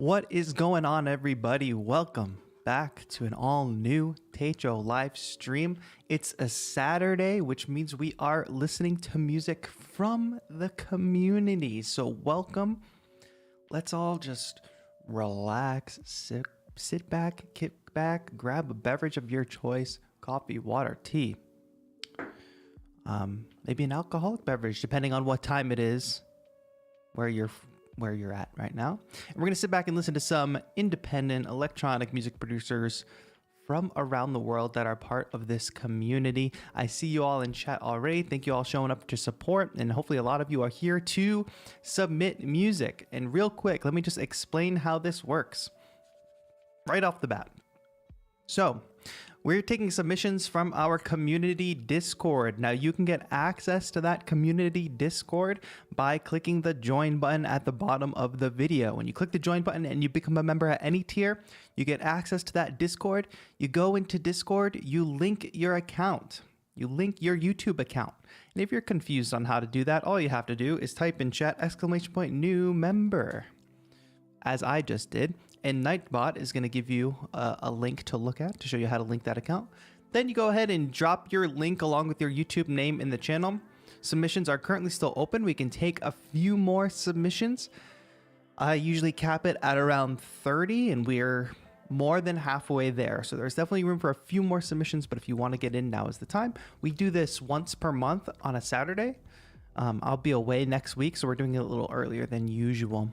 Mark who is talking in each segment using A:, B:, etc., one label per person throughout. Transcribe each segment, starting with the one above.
A: What is going on, everybody? Welcome back to an all-new TAETRO live stream. It's a Saturday, which means we are listening to music from the community. So welcome. Let's all just relax, sit back, kick back, grab a beverage of your choice, coffee, water, tea, maybe an alcoholic beverage, depending on what time it is, where you're at right now. And we're going to sit back and listen to some independent electronic music producers from around the world that are part of this community. I see you all in chat already. Thank you all showing up to support, and hopefully a lot of you are here to submit music. And real quick, let me just explain how this works right off the bat. So we're taking submissions from our community Discord. Now you can get access to that community Discord by clicking the join button at the bottom of the video. When you click the join button and you become a member at any tier, you get access to that Discord. You go into Discord, you link your account. You link your YouTube account. And if you're confused on how to do that, all you have to do is type in chat !new member, as I just did. And Nightbot is going to give you a link to look at to show you how to link that account. Then you go ahead and drop your link along with your YouTube name in the channel. Submissions are currently still open. We can take a few more submissions. I usually cap it at around 30, and we're more than halfway there. So there's definitely room for a few more submissions, but if you want to get in, now is the time. We do this once per month on a Saturday. I'll be away next week, so we're doing it a little earlier than usual.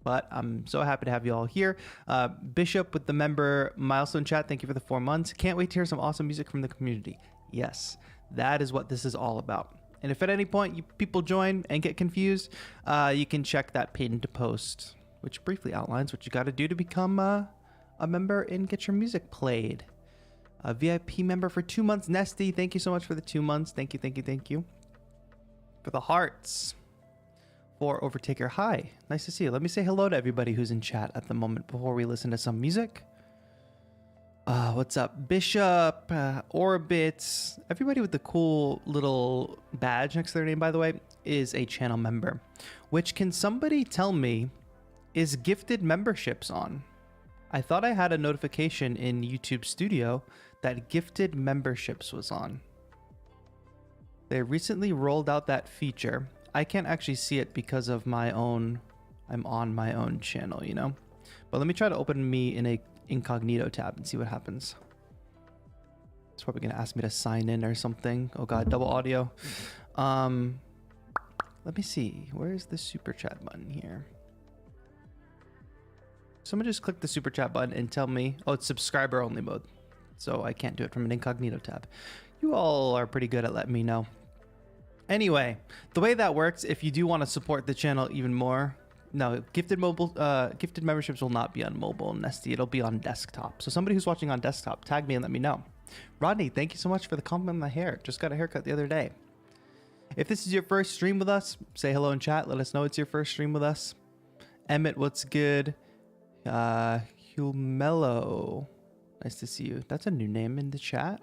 A: But I'm so happy to have you all here. Bishop with the member milestone chat, thank you for the 4 months. Can't wait to hear some awesome music from the community. Yes, that is what this is all about. And if at any point you people join and get confused, you can check that pinned post, which briefly outlines what you got to do to become a member and get your music played. A VIP member for 2 months, Nesty. Thank you so much for the 2 months. Thank you, thank you, thank you. For the hearts. For Overtaker, hi, nice to see you. Let me say hello to everybody who's in chat at the moment before we listen to some music. What's up? Bishop, Orbits, everybody with the cool little badge next to their name, by the way, is a channel member. Which, can somebody tell me, is gifted memberships on? I thought I had a notification in YouTube Studio that gifted memberships was on. They recently rolled out that feature. I can't actually see it because of my own, I'm on my own channel, you know? But let me try to open me in a incognito tab and see what happens. It's probably gonna ask me to sign in or something. Oh God, double audio. Let me see, where's the super chat button here? Someone just click the super chat button and tell me, oh, it's subscriber only mode. So I can't do it from an incognito tab. You all are pretty good at letting me know. Anyway, the way that works, if you do want to support the channel even more, no, gifted memberships will not be on mobile, Nesty. It'll be on desktop. So somebody who's watching on desktop, tag me and let me know. Rodney, thank you so much for the compliment on my hair. Just got a haircut the other day. If this is your first stream with us, say hello in chat. Let us know it's your first stream with us. Emmett, what's good? Humelo, nice to see you. That's a new name in the chat.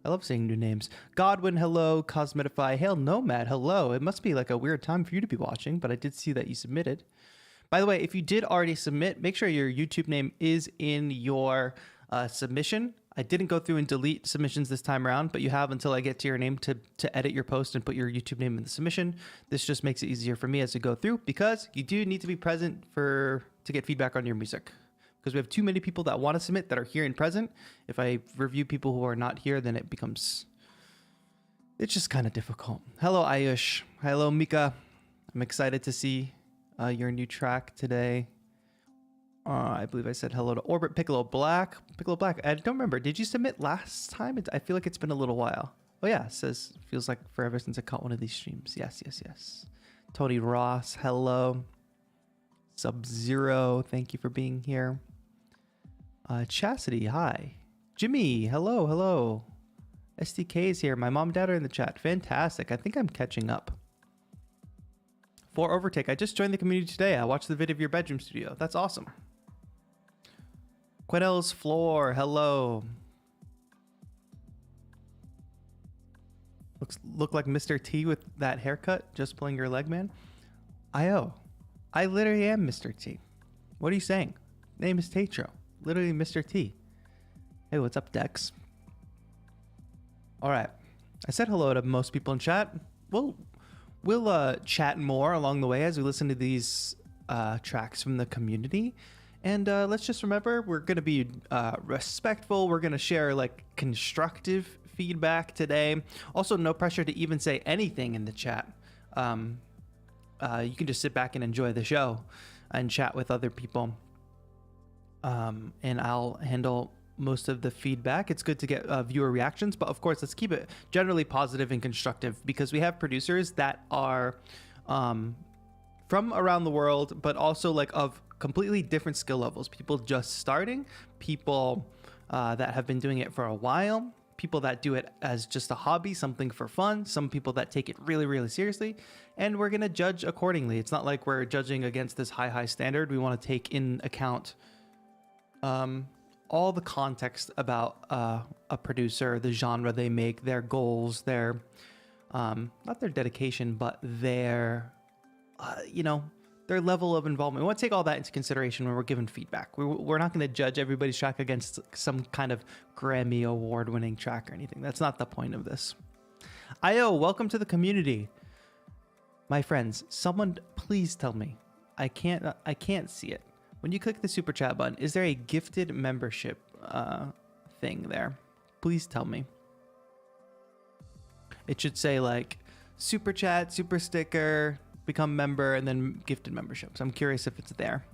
A: I love saying new names. Godwin, hello. Cosmetify, hail Nomad, hello. It must be like a weird time for you to be watching, but I did see that you submitted. By the way, if you did already submit, make sure your YouTube name is in your submission. I didn't go through and delete submissions this time around, but you have until I get to your name to edit your post and put your YouTube name in the submission. This just makes it easier for me as we go through, because you do need to be present to get feedback on your music. Because we have too many people that want to submit that are here and present. If I review people who are not here, then it's just kind of difficult. Hello, Ayush. Hello, Mika. I'm excited to see your new track today. I believe I said hello to Orbit, Piccolo Black. Piccolo Black, I don't remember. Did you submit last time? I feel like it's been a little while. Oh yeah, it says, feels like forever since I caught one of these streams. Yes, yes, yes. Tony Ross, hello. Sub-Zero, thank you for being here. Chastity, hi. Jimmy, hello, hello. SDK is here. My mom and dad are in the chat. Fantastic. I think I'm catching up. For Overtake, I just joined the community today. I watched the video of your bedroom studio. That's awesome. Quenelles Floor, hello. Look like Mr. T with that haircut, just pulling your leg, man. I literally am Mr. T. What are you saying? Name is TAETRO. Literally Mr. T. Hey, what's up, Dex? All right. I said hello to most people in chat. We'll chat more along the way as we listen to these tracks from the community. And let's just remember, we're going to be respectful. We're going to share like constructive feedback today. Also, no pressure to even say anything in the chat. You can just sit back and enjoy the show and chat with other people. And I'll handle most of the feedback. It's good to get viewer reactions, but of course, let's keep it generally positive and constructive, because we have producers that are from around the world, but also like of completely different skill levels. People just starting, people that have been doing it for a while, people that do it as just a hobby, something for fun, some people that take it really, really seriously, and we're going to judge accordingly. It's not like we're judging against this high standard. We want to take in account all the context about a producer, the genre they make, their goals, their not their dedication, but their their level of involvement. We want to take all that into consideration when we're giving feedback. We're not going to judge everybody's track against some kind of Grammy award-winning track or anything. That's not the point of this. Io, welcome to the community. My friends, someone please tell me. I can't see it. When you click the super chat button, is there a gifted membership thing there? Please tell me. It should say like super chat, super sticker, become member, and then gifted memberships. I'm curious if it's there.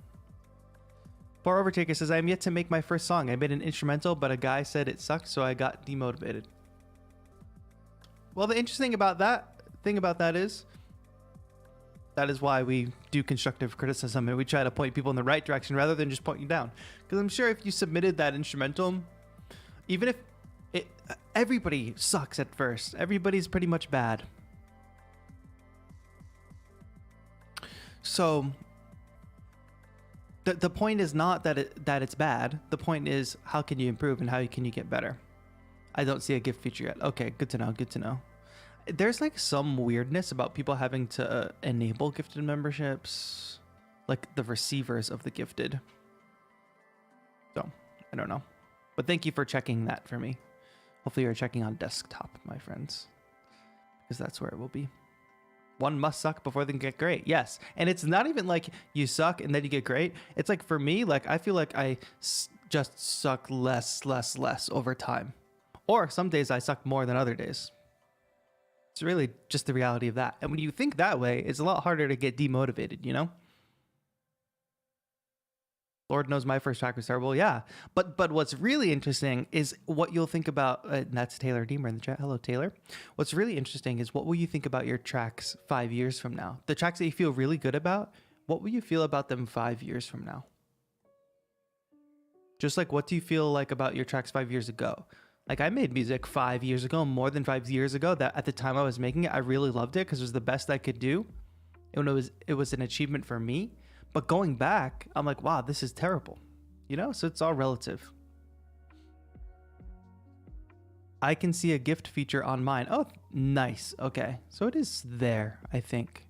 A: Poor Overtaker says, I am yet to make my first song. I made an instrumental, but a guy said it sucked, so I got demotivated. Well, the interesting thing about that is why we do constructive criticism, and we try to point people in the right direction rather than just point you down. Because I'm sure if you submitted that instrumental, even if everybody sucks at first, everybody's pretty much bad. So the point is not that it's bad. The point is, how can you improve and how can you get better? I don't see a gift feature yet. Okay, good to know. Good to know. There's like some weirdness about people having to enable gifted memberships, like the receivers of the gifted. So I don't know, but thank you for checking that for me. Hopefully you're checking on desktop, my friends, because that's where it will be. One must suck before they can get great. Yes. And it's not even like you suck and then you get great. It's like, for me, like I feel like I just suck less over time. Or some days I suck more than other days. It's really just the reality of that. And when you think that way, it's a lot harder to get demotivated, you know? Lord knows my first track was terrible. Yeah. But what's really interesting is what you'll think about, and that's Taylor Deemer in the chat. Hello, Taylor. What's really interesting is what will you think about your tracks 5 years from now? The tracks that you feel really good about, what will you feel about them 5 years from now? Just like, what do you feel like about your tracks 5 years ago? Like, I made music 5 years ago, more than 5 years ago, that at the time I was making it, I really loved it because it was the best I could do. And it was an achievement for me. But going back, I'm like, wow, this is terrible. You know, so it's all relative. I can see a gift feature on mine. Oh, nice. Okay. So it is there, I think,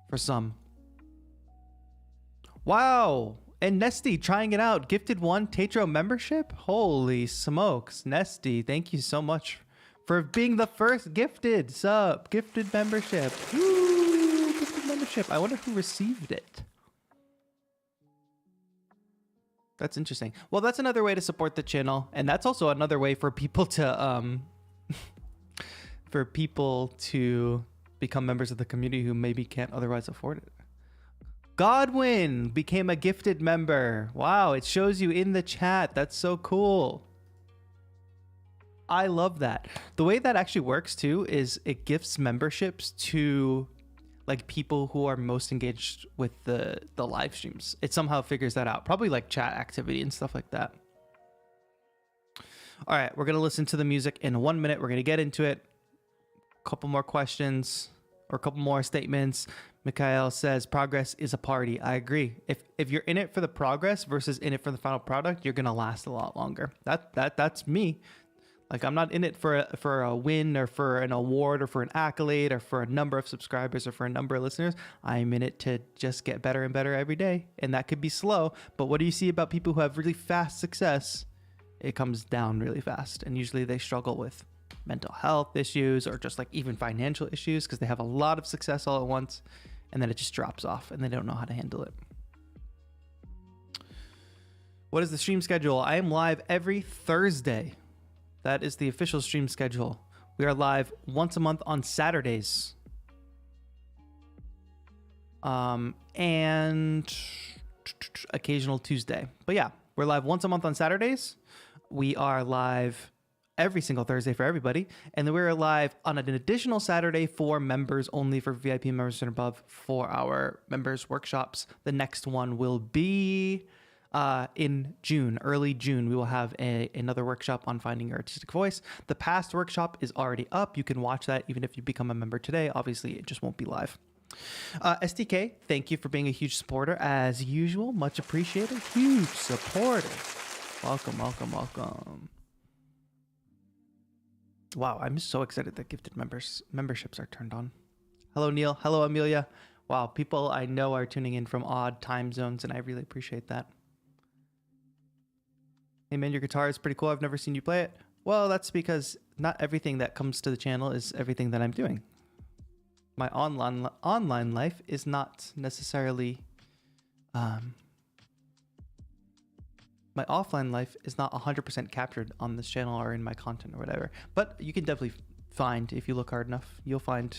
A: for some. Wow. And Nesty trying it out. Gifted one TAETRO membership. Holy smokes. Nesty, thank you so much for being the first gifted sub. Gifted membership. Woo, gifted membership. I wonder who received it. That's interesting. Well, that's another way to support the channel, and that's also another way for people to become members of the community who maybe can't otherwise afford it. Godwin became a gifted member. Wow, it shows you in the chat. That's so cool. I love that. The way that actually works too is it gifts memberships to like people who are most engaged with the live streams. It somehow figures that out. Probably like chat activity and stuff like that. All right, we're going to listen to the music in 1 minute. We're going to get into it. A couple more questions or a couple more statements. Mikhail says, progress is a party. I agree. If you're in it for the progress versus in it for the final product, you're going to last a lot longer. That's me. Like, I'm not in it for a win or for an award or for an accolade or for a number of subscribers or for a number of listeners. I'm in it to just get better and better every day. And that could be slow. But what do you see about people who have really fast success? It comes down really fast. And usually they struggle with mental health issues or just like even financial issues because they have a lot of success all at once. And then it just drops off and they don't know how to handle it. What is the stream schedule? I am live every Thursday. That is the official stream schedule. We are live once a month on Saturdays. And occasional Tuesday. But yeah, we're live once a month on Saturdays. We are live every single Thursday for everybody. And then we're live on an additional Saturday for members only, for VIP members and above, for our members workshops. The next one will be in June, early June. We will have another workshop on finding your artistic voice. The past workshop is already up. You can watch that even if you become a member today. Obviously, it just won't be live. SDK, thank you for being a huge supporter as usual. Much appreciated. Huge supporter. Welcome, welcome, welcome. Wow, I'm so excited that gifted memberships are turned on. Hello, Neil. Hello, Amelia. Wow, people I know are tuning in from odd time zones, and I really appreciate that. Hey man, your guitar is pretty cool. I've never seen you play it. Well, that's because not everything that comes to the channel is everything that I'm doing. My online life is not necessarily, my offline life is not 100% captured on this channel or in my content or whatever. But you can definitely find, if you look hard enough, you'll find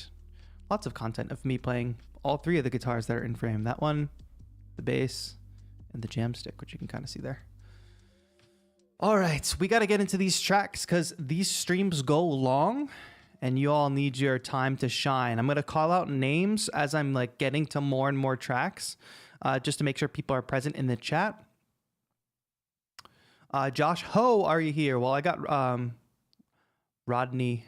A: lots of content of me playing all three of the guitars that are in frame. That one, the bass, and the jam stick, which you can kind of see there. All right, we got to get into these tracks because these streams go long and you all need your time to shine. I'm going to call out names as I'm like getting to more and more tracks just to make sure people are present in the chat. Josh Ho, are you here? Well, I got Rodney.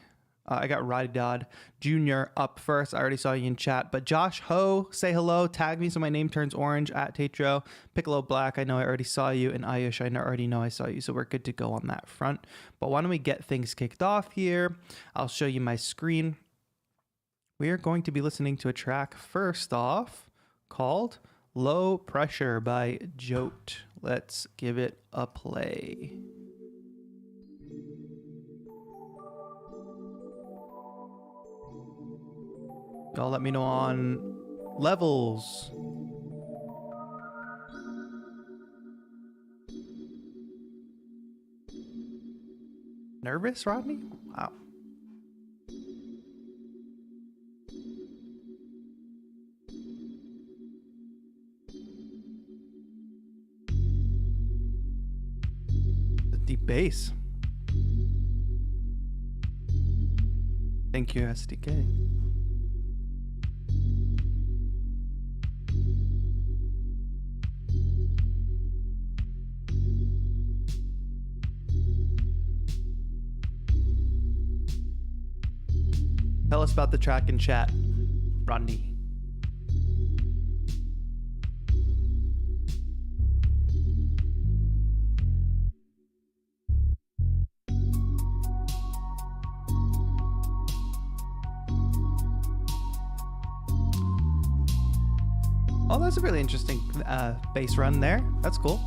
A: I got Roddy Dodd Jr. up first. I already saw you in chat. But Josh Ho, say hello. Tag me so my name turns orange at TAETRO. Piccolo Black, I know I already saw you. And Ayush, I already know I saw you. So we're good to go on that front. But why don't we get things kicked off here? I'll show you my screen. We are going to be listening to a track first off called Low Pressure by Jolt. Let's give it a play. Y'all let me know on levels. Nervous, Rodney? Wow. The deep bass. Thank you, SDK. Tell us about the track in chat, Rodney. Oh, that's a really interesting bass run there. That's cool.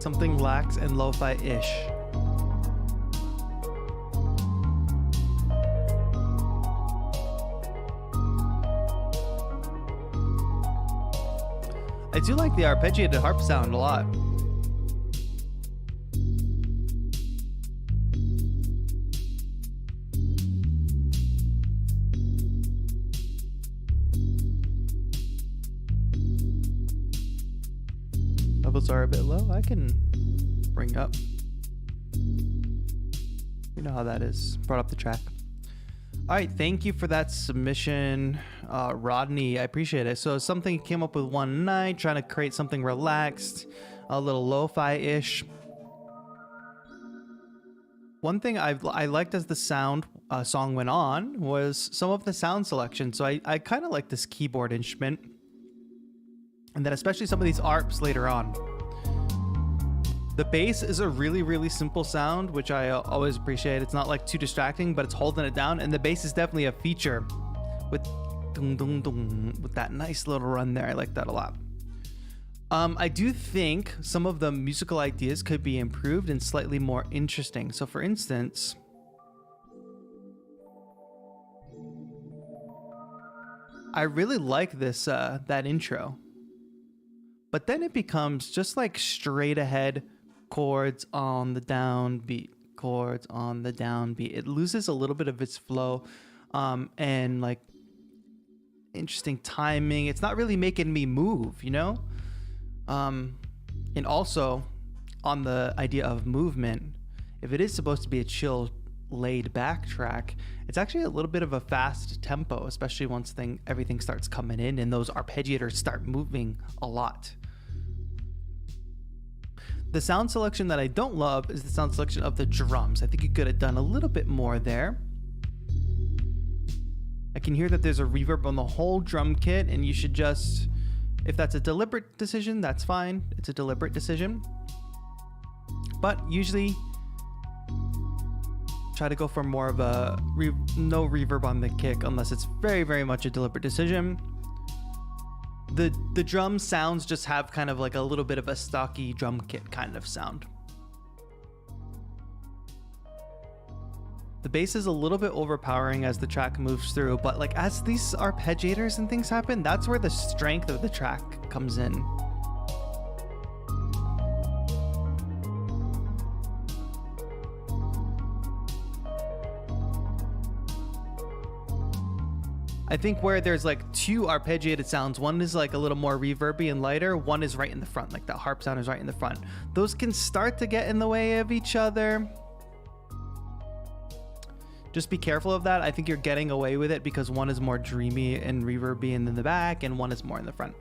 A: Something lax and lo-fi-ish. I do like the arpeggiated harp sound a lot. Levels are a bit low. I can bring up. You know how that is. Brought up the track. All right, thank you for that submission, Rodney. I appreciate it. So something came up with one night, trying to create something relaxed, a little lo-fi-ish. One thing I liked as the song went on was some of the sound selection. So I kind of like this keyboard instrument, and then especially some of these arps later on. The bass is a really, really simple sound, which I always appreciate. It's not like too distracting, but it's holding it down. And the bass is definitely a feature with dung, dung, dung, with that nice little run there. I like that a lot. I do think some of the musical ideas could be improved and slightly more interesting. So for instance, I really like this, that intro, but then it becomes just like straight ahead chords on the downbeat, chords on the downbeat. It loses a little bit of its flow, and like interesting timing. It's not really making me move, you know? And also on the idea of movement, if it is supposed to be a chill, laid back track, it's actually a little bit of a fast tempo, especially once everything starts coming in and those arpeggiators start moving a lot. The sound selection that I don't love is the sound selection of the drums. I think you could have done a little bit more there. I can hear that there's a reverb on the whole drum kit, and you should just, if that's a deliberate decision, that's fine. It's a deliberate decision. But usually try to go for more of a no reverb on the kick unless it's very, very much a deliberate decision. The drum sounds just have kind of like a little bit of a stocky drum kit kind of sound. The bass is a little bit overpowering as the track moves through, but like as these arpeggiators and things happen, that's where the strength of the track comes in. I think where there's like two arpeggiated sounds, one is like a little more reverby and lighter, one is right in the front, like that harp sound is right in the front. Those can start to get in the way of each other. Just be careful of that. I think you're getting away with it because one is more dreamy and reverby in the back and one is more in the front.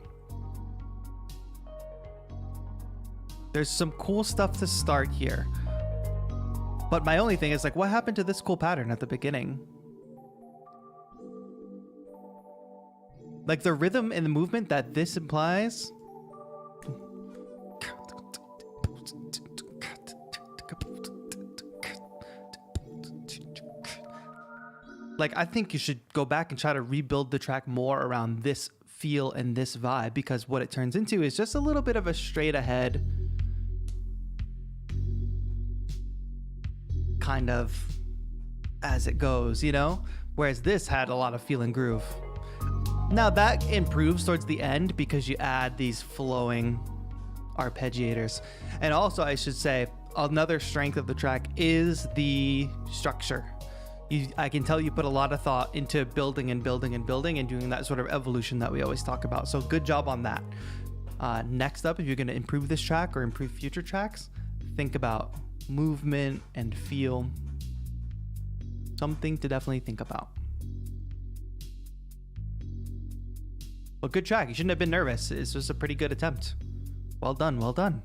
A: There's some cool stuff to start here. But my only thing is like, what happened to this cool pattern at the beginning? Like the rhythm and the movement that this implies. Like, I think you should go back and try to rebuild the track more around this feel and this vibe, because what it turns into is just a little bit of a straight ahead kind of as it goes, you know? Whereas this had a lot of feel and groove. Now that improves towards the end because you add these flowing arpeggiators. And also I should say another strength of the track is the structure. I can tell you put a lot of thought into building and building and building and doing that sort of evolution that we always talk about. So good job on that. Next up, if you're going to improve this track or improve future tracks, think about movement and feel. Something to definitely think about. Well, good track. You shouldn't have been nervous. This was a pretty good attempt. Well done. Well done.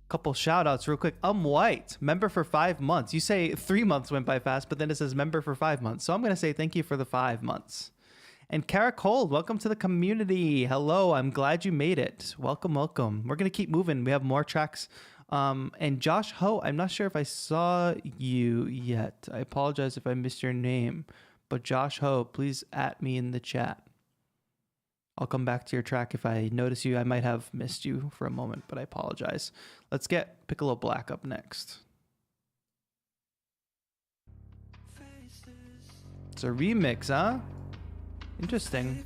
A: Couple shout outs real quick. White, member for 5 months. You say 3 months went by fast, but then it says member for 5 months. So I'm going to say thank you for the 5 months. And Caracol, welcome to the community. Hello. I'm glad you made it. Welcome, welcome. We're going to keep moving. We have more tracks. And Josh Ho, I'm not sure if I saw you yet. I apologize if I missed your name. But Josh Ho, please at me in the chat. I'll come back to your track if I notice you. I might have missed you for a moment, but I apologize. Let's get Piccolo Black up next. It's a remix, huh? Interesting.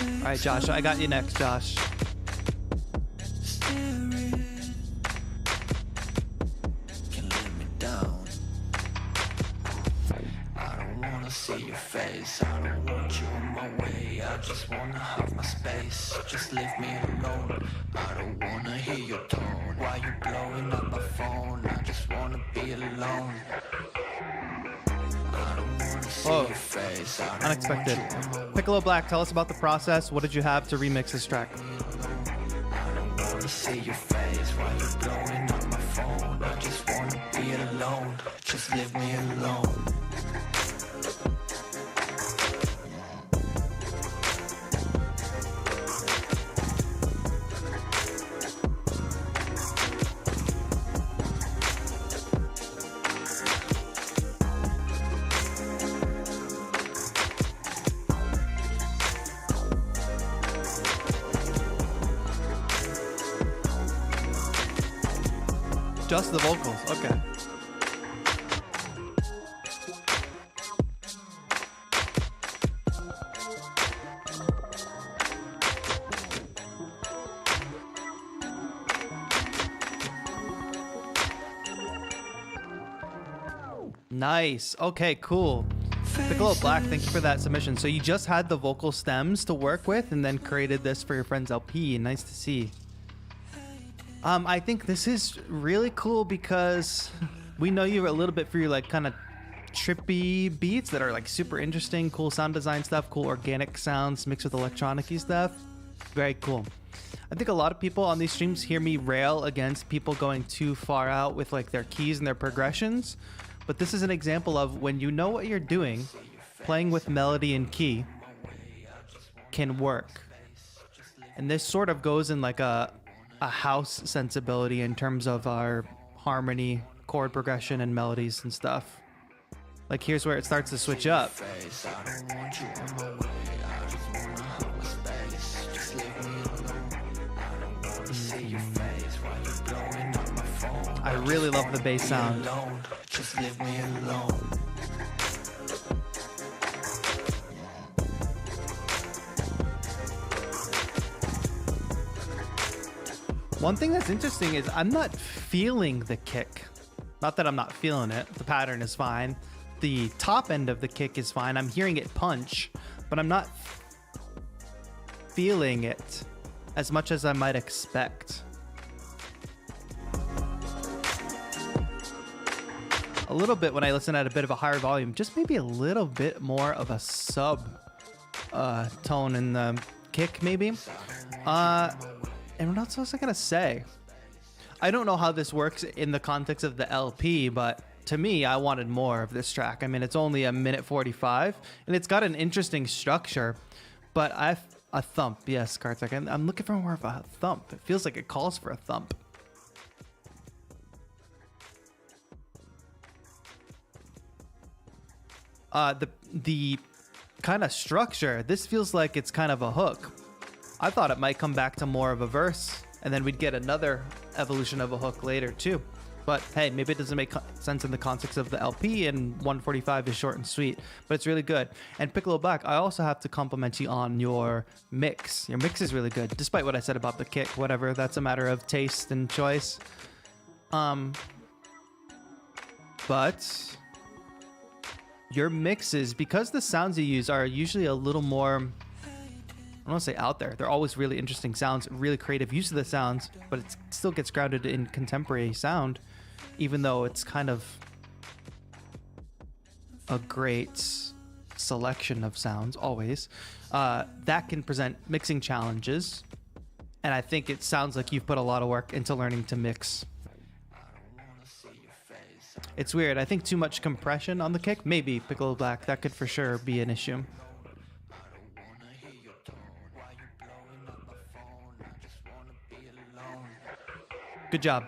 A: All right, Josh, I got you next, Josh. All
B: face. I don't want you in my way. I just wanna have my space. Just leave me alone. I don't wanna hear your tone. Why you blowing up my phone? I just wanna be alone. I don't wanna see
A: Oh,
B: your face. I don't
A: unexpected.
B: want you in my way.
A: Piccolo Black, tell us about the process. What did you have to remix this track?
B: I don't wanna see your face. Why you blowing up my phone? I just wanna be alone. Just leave me alone.
A: Just the vocals, okay. Nice. Okay, cool. Piccolo Black, thank you for that submission. So you just had the vocal stems to work with and then created this for your friend's LP. Nice to see. I think this is really cool because we know you a little bit for your like kind of trippy beats that are like super interesting, cool sound design stuff, cool organic sounds mixed with electronic-y stuff. Very cool. I think a lot of people on these streams hear me rail against people going too far out with like their keys and their progressions. But this is an example of when you know what you're doing, playing with melody and key can work. And this sort of goes in like a house sensibility in terms of our harmony, chord progression, and melodies and stuff. Like here's where it starts to switch up. I really love the bass sound.
B: Just leave me alone.
A: One thing that's interesting is I'm not feeling the kick. Not that I'm not feeling it. The pattern is fine. The top end of the kick is fine. I'm hearing it punch, but I'm not feeling it as much as I might expect. A little bit when I listen at a bit of a higher volume, just maybe a little bit more of a sub tone in the kick maybe. And what else was I gonna say? I don't know how this works in the context of the LP, but to me, I wanted more of this track. I mean, it's only a minute 45, and it's got an interesting structure, but a thump. Yes, Kartik, I'm looking for more of a thump. It feels like it calls for a thump. The kind of structure, this feels like it's kind of a hook. I thought it might come back to more of a verse, and then we'd get another evolution of a hook later too. But hey, maybe it doesn't make sense in the context of the LP, and 145 is short and sweet, but it's really good. And Piccolo Black, I also have to compliment you on your mix. Your mix is really good, despite what I said about the kick, whatever. That's a matter of taste and choice. But your mixes, because the sounds you use are usually a little more, I don't want to say out there. They're always really interesting sounds, really creative use of the sounds, but it still gets grounded in contemporary sound, even though it's kind of a great selection of sounds, always. That can present mixing challenges, and I think it sounds like you've put a lot of work into learning to mix. It's weird. I think too much compression on the kick, maybe Piccolo Black, that could for sure be an issue. Good job.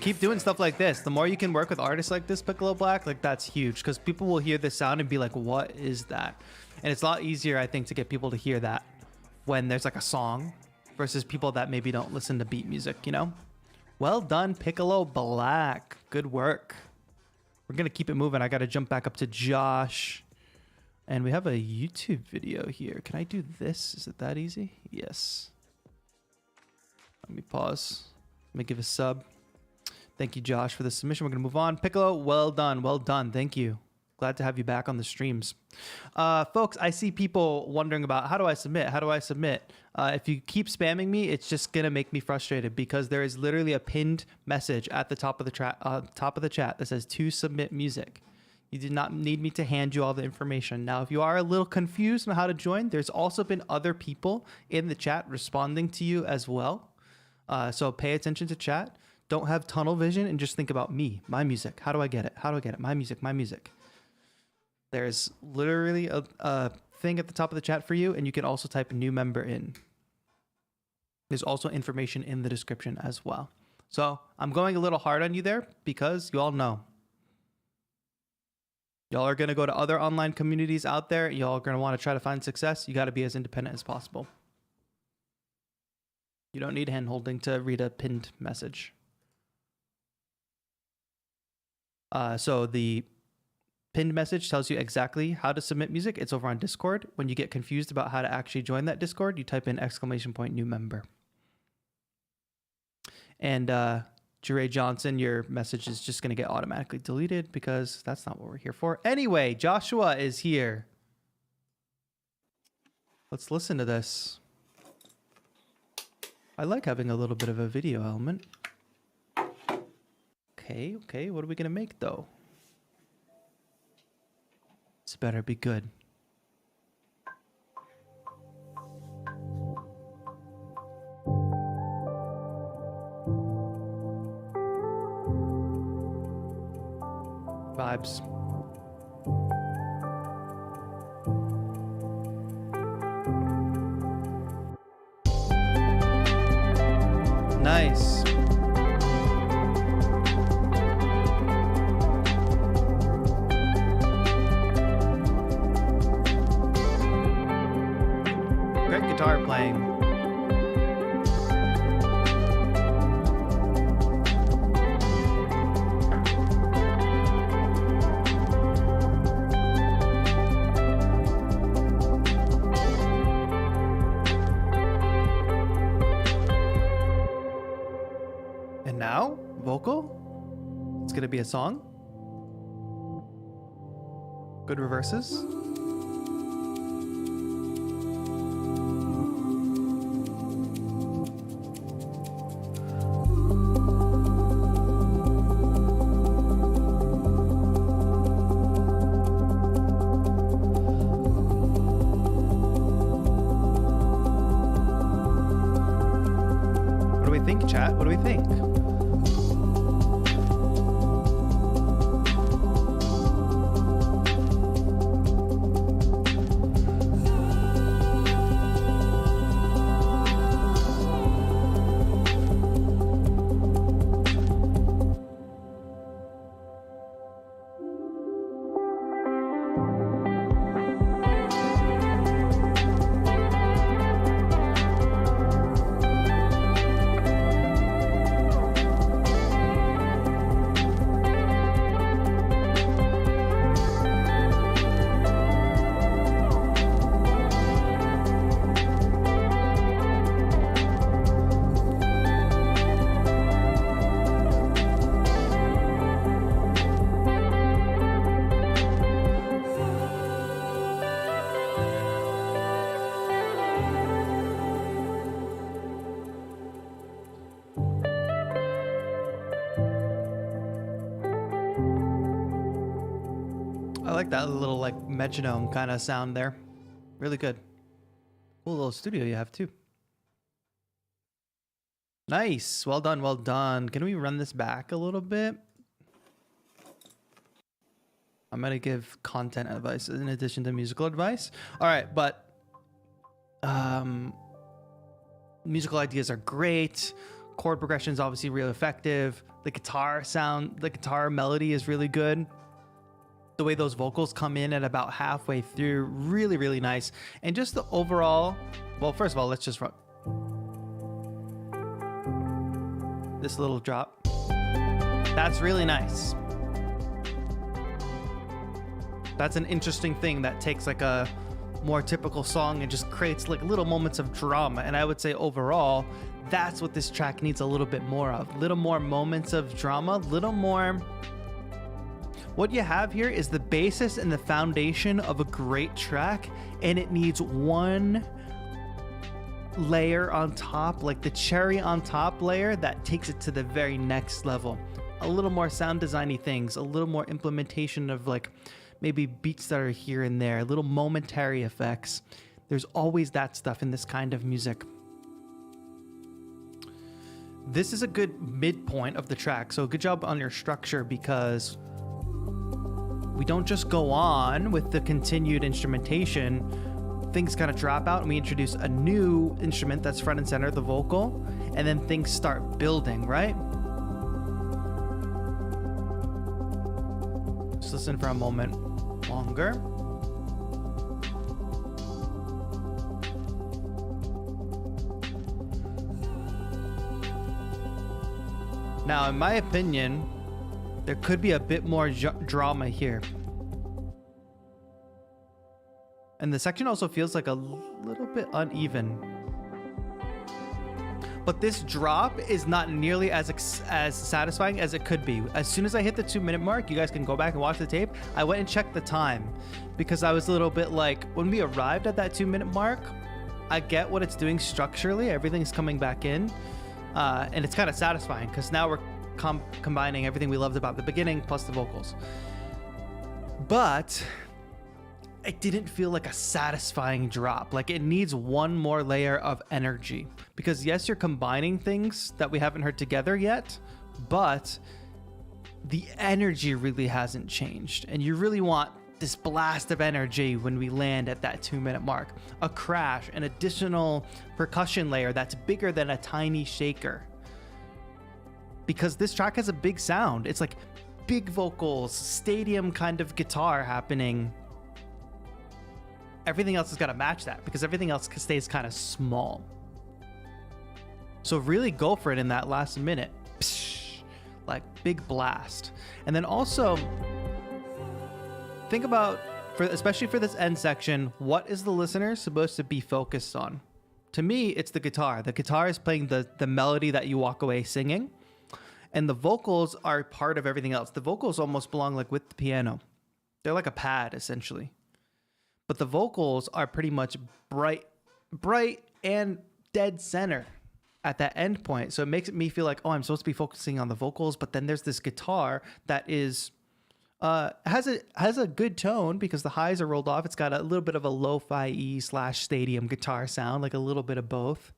A: Keep doing stuff like this. The more you can work with artists like this, Piccolo Black, like that's huge, because people will hear this sound and be like, what is that? And it's a lot easier, I think, to get people to hear that when there's like a song versus people that maybe don't listen to beat music, you know? Well done, Piccolo Black. Good work. We're going to keep it moving. I got to jump back up to Josh. And we have a YouTube video here. Can I do this? Is it that easy? Yes. Let me pause. Let me give a sub. Thank you, Josh, for the submission. We're going to move on. Piccolo, well done. Well done. Thank you. Glad to have you back on the streams. Folks, I see people wondering about how do I submit? How do I submit? If you keep spamming me, it's just going to make me frustrated because there is literally a pinned message at the top of the chat that says to submit music. You did not need me to hand you all the information. Now, if you are a little confused on how to join, there's also been other people in the chat responding to you as well. So pay attention to chat. Don't have tunnel vision and just think about me, my music. How do I get it? How do I get it? My music, my music. There's literally a thing at the top of the chat for you, and you can also type new member in. There's also information in the description as well. So I'm going a little hard on you there because you all know. Y'all are going to go to other online communities out there. Y'all are going to want to try to find success. You got to be as independent as possible. You don't need hand holding to read a pinned message. So the pinned message tells you exactly how to submit music. It's over on Discord. When you get confused about how to actually join that Discord, you type in !, new member. And Jure Johnson, your message is just going to get automatically deleted because that's not what we're here for. Anyway, Joshua is here. Let's listen to this. I like having a little bit of a video element. Okay, what are we going to make though? This better be good. Vibes. Nice. Great guitar playing. And now, vocal. It's gonna be a song. Good reverses. What do we think, chat? What do we think? I like that little like metronome kind of sound there. Really good. Cool little studio you have too. Nice. Well done. Well done. Can we run this back a little bit? I'm going to give content advice in addition to musical advice. All right. But musical ideas are great. Chord progression is obviously really effective. The guitar sound, the guitar melody is really good. The way those vocals come in at about halfway through, really, really nice. And just the overall, well, first of all, let's just run this little drop. That's really nice. That's an interesting thing that takes like a more typical song and just creates like little moments of drama. And I would say overall, that's what this track needs a little bit more of. Little more moments of drama, little more What you have here is the basis and the foundation of a great track, and it needs one layer on top, like the cherry on top layer that takes it to the very next level. A little more sound designy things, a little more implementation of like maybe beats that are here and there, little momentary effects. There's always that stuff in this kind of music. This is a good midpoint of the track, so good job on your structure, because we don't just go on with the continued instrumentation. Things kind of drop out and we introduce a new instrument that's front and center, the vocal, and then things start building, right? Just listen for a moment longer. Now, in my opinion, there could be a bit more drama here. And the section also feels like a little bit uneven. But this drop is not nearly as satisfying as it could be. As soon as I hit the 2-minute mark, you guys can go back and watch the tape. I went and checked the time because I was a little bit like, when we arrived at that 2-minute mark, I get what it's doing structurally. Everything's coming back in. And it's kind of satisfying because now we're combining everything we loved about the beginning plus the vocals. But it didn't feel like a satisfying drop. Like, it needs one more layer of energy, because yes, you're combining things that we haven't heard together yet, but the energy really hasn't changed, and you really want this blast of energy when we land at that 2-minute mark. A crash, an additional percussion layer that's bigger than a tiny shaker, because this track has a big sound. It's like big vocals, stadium kind of guitar happening. Everything else has got to match that, because everything else stays kind of small. So really go for it in that last minute. Psh, like big blast. And then also think about, especially for this end section, what is the listener supposed to be focused on? To me, it's the guitar. The guitar is playing the melody that you walk away singing, and the vocals are part of everything else. The vocals almost belong like with the piano. They're like a pad, essentially. But the vocals are pretty much bright and dead center at that end point. So it makes me feel like, oh, I'm supposed to be focusing on the vocals, but then there's this guitar that is has a good tone because the highs are rolled off. It's got a little bit of a lo-fi /stadium guitar sound, like a little bit of both.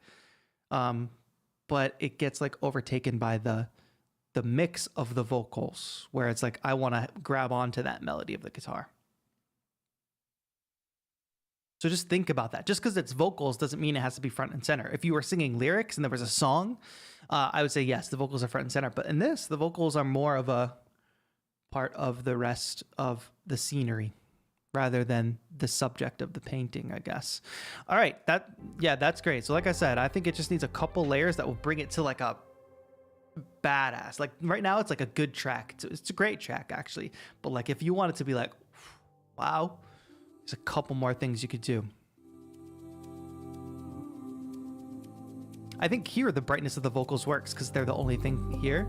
A: But it gets like overtaken by the mix of the vocals, where it's like I want to grab onto that melody of the guitar. So just think about that. Just because it's vocals doesn't mean it has to be front and center. If you were singing lyrics and there was a song, I would say, yes, the vocals are front and center. But in this, the vocals are more of a part of the rest of the scenery rather than the subject of the painting, I guess. All right, that's great. So like I said, I think it just needs a couple layers that will bring it to like a badass. Like right now, it's like a good track. It's a great track, actually. But like if you want it to be like, wow, there's a couple more things you could do. I think here the brightness of the vocals works because they're the only thing here.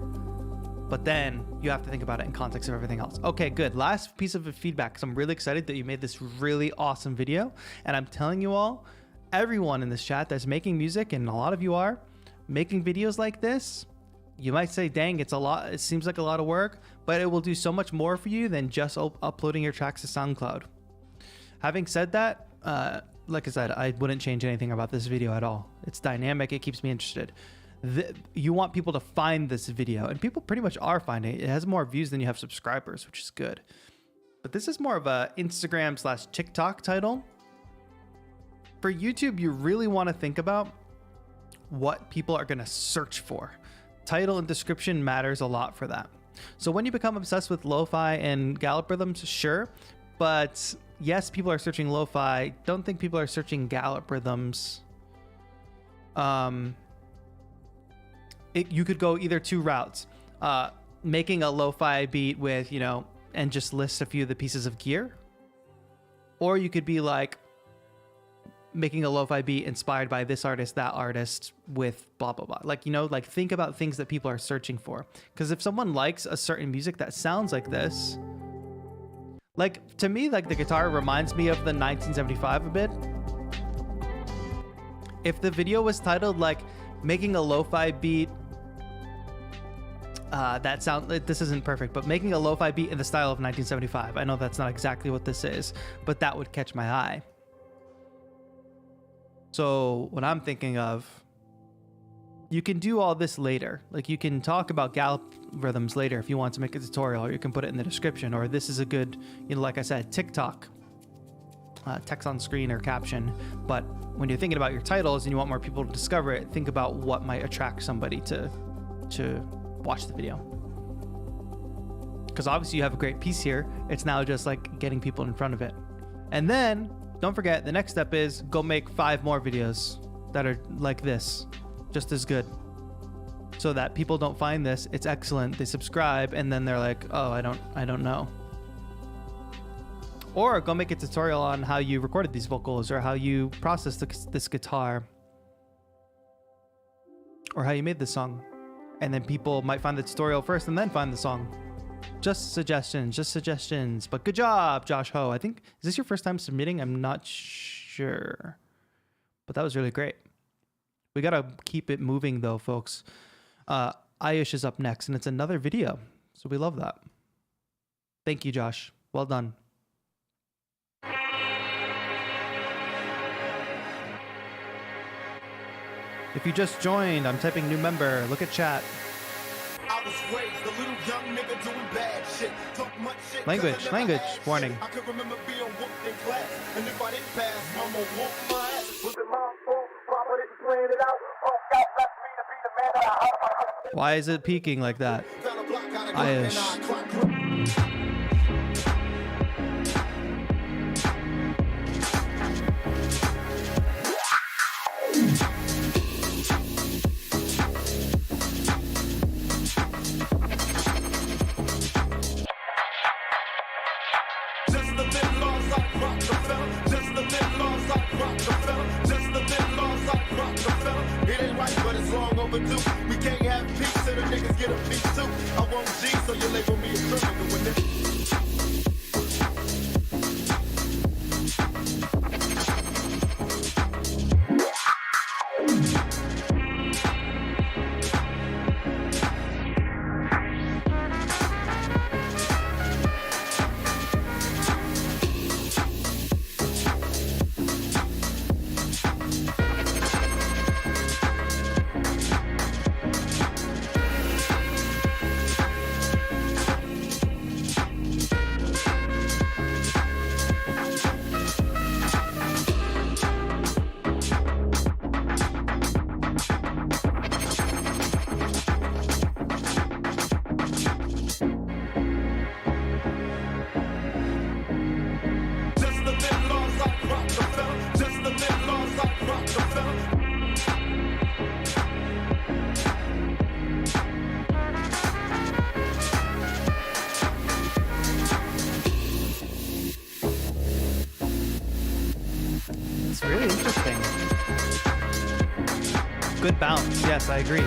A: But then you have to think about it in context of everything else. Okay, good. Last piece of feedback, because I'm really excited that you made this really awesome video. And I'm telling you all, everyone in this chat that's making music, and a lot of you are, making videos like this, you might say, dang, it's a lot. It seems like a lot of work, but it will do so much more for you than just uploading your tracks to SoundCloud. Having said that, like I said, I wouldn't change anything about this video at all. It's dynamic. It keeps me interested. You want people to find this video, and people pretty much are finding it. It has more views than you have subscribers, which is good. But this is more of a Instagram / TikTok title. For YouTube, you really want to think about what people are going to search for. Title and description matters a lot for that. So when you become obsessed with lo-fi and gallop rhythms, sure, but yes, people are searching lo-fi. Don't think people are searching gallop rhythms. You could go either two routes. Making a lo-fi beat with, and just list a few of the pieces of gear. Or you could be like making a lo-fi beat inspired by this artist, that artist with blah, blah, blah. Like, think about things that people are searching for. Because if someone likes a certain music that sounds like this, Like, to me, like, the guitar reminds me of the 1975 a bit. If the video was titled, like, making a lo-fi beat, this isn't perfect, but making a lo-fi beat in the style of 1975. I know that's not exactly what this is, but that would catch my eye. So what I'm thinking of, you can do all this later. Like, you can talk about algorithms later if you want to make a tutorial, or you can put it in the description, or this is a good, you know, like I said, TikTok, text on screen or caption. But when you're thinking about your titles and you want more people to discover it, think about what might attract somebody to watch the video. Because obviously you have a great piece here. It's now just like getting people in front of it. And then don't forget, the next step is go make 5 more videos that are like this, just as good, so that people don't find this, it's excellent, they subscribe, and then they're like, oh, I don't know. Or go make a tutorial on how you recorded these vocals, or how you processed this guitar, or how you made this song. And then people might find the tutorial first and then find the song. Just suggestions. But good job, Josh Ho. I think, is this your first time submitting? I'm not sure. But that was really great. We got to keep it moving though, folks. Ayush is up next, and it's another video. So we love that. Thank you, Josh. Well done. If you just joined, I'm typing new member. Look at chat.
C: I was raised a little young nigga doing bad shit. Talk much shit.
A: Language warning.
C: I can remember being whooped in class, and if I didn't pass, mama whooped my ass. Was it my fault? Papa didn't plan it out. Oh, God bless me to be the man that I.
A: Why is it peaking like that? Ayush.
C: We can't have peace so the niggas get a piece too. I won't G, so you label me a criminal when this.
A: Good bounce. Yes, I agree.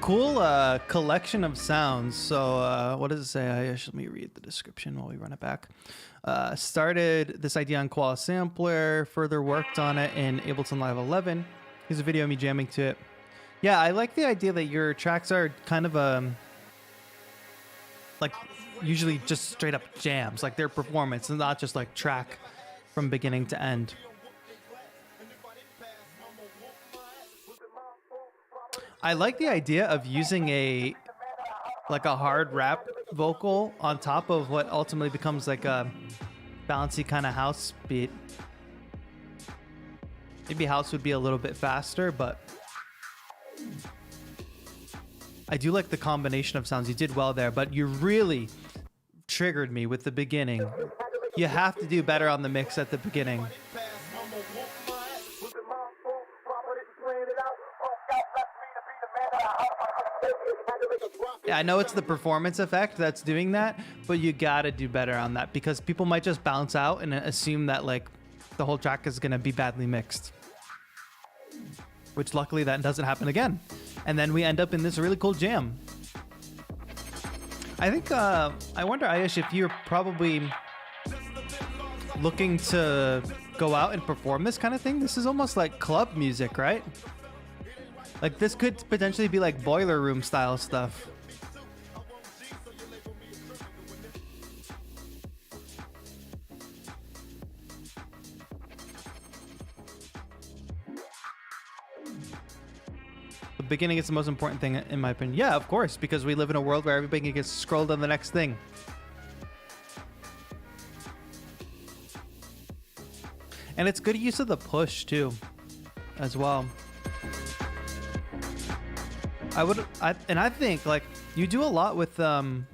A: Cool collection of sounds. So what does it say? Let me read the description while we run it back. Started this idea on Qual Sampler, further worked on it in Ableton Live 11. Here's a video of me jamming to it. Yeah, I like the idea that your tracks are kind of like usually just straight up jams, like their performance, and not just like track from beginning to end. I like the idea of using a hard rap vocal on top of what ultimately becomes like a bouncy kind of house beat. Maybe house would be a little bit faster, but I do like the combination of sounds. You did well there, but you really triggered me with the beginning. You have to do better on the mix at the beginning. I know it's the performance effect that's doing that, but you gotta do better on that because people might just bounce out and assume that like the whole track is gonna be badly mixed. Which luckily that doesn't happen again. And then we end up in this really cool jam. I think, I wonder, Ayush, if you're probably looking to go out and perform this kind of thing. This is almost like club music, right? Like this could potentially be like boiler room style stuff. The beginning is the most important thing in my opinion. Yeah, of course, because we live in a world where everybody gets scrolled on the next thing. And it's good use of the push too, as well. I think like you do a lot with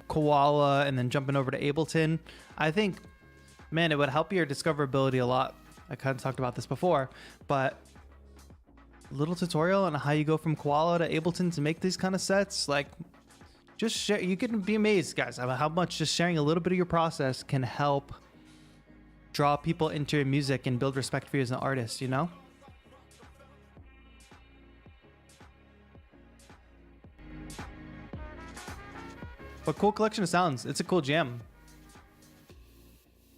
A: Koala and then jumping over to Ableton. I think, man, it would help your discoverability a lot. I kind of talked about this before, but little tutorial on how you go from Koala to Ableton to make these kind of sets, like just share. You can be amazed, guys, about how much just sharing a little bit of your process can help draw people into your music and build respect for you as an artist, you know? But cool collection of sounds. It's a cool jam.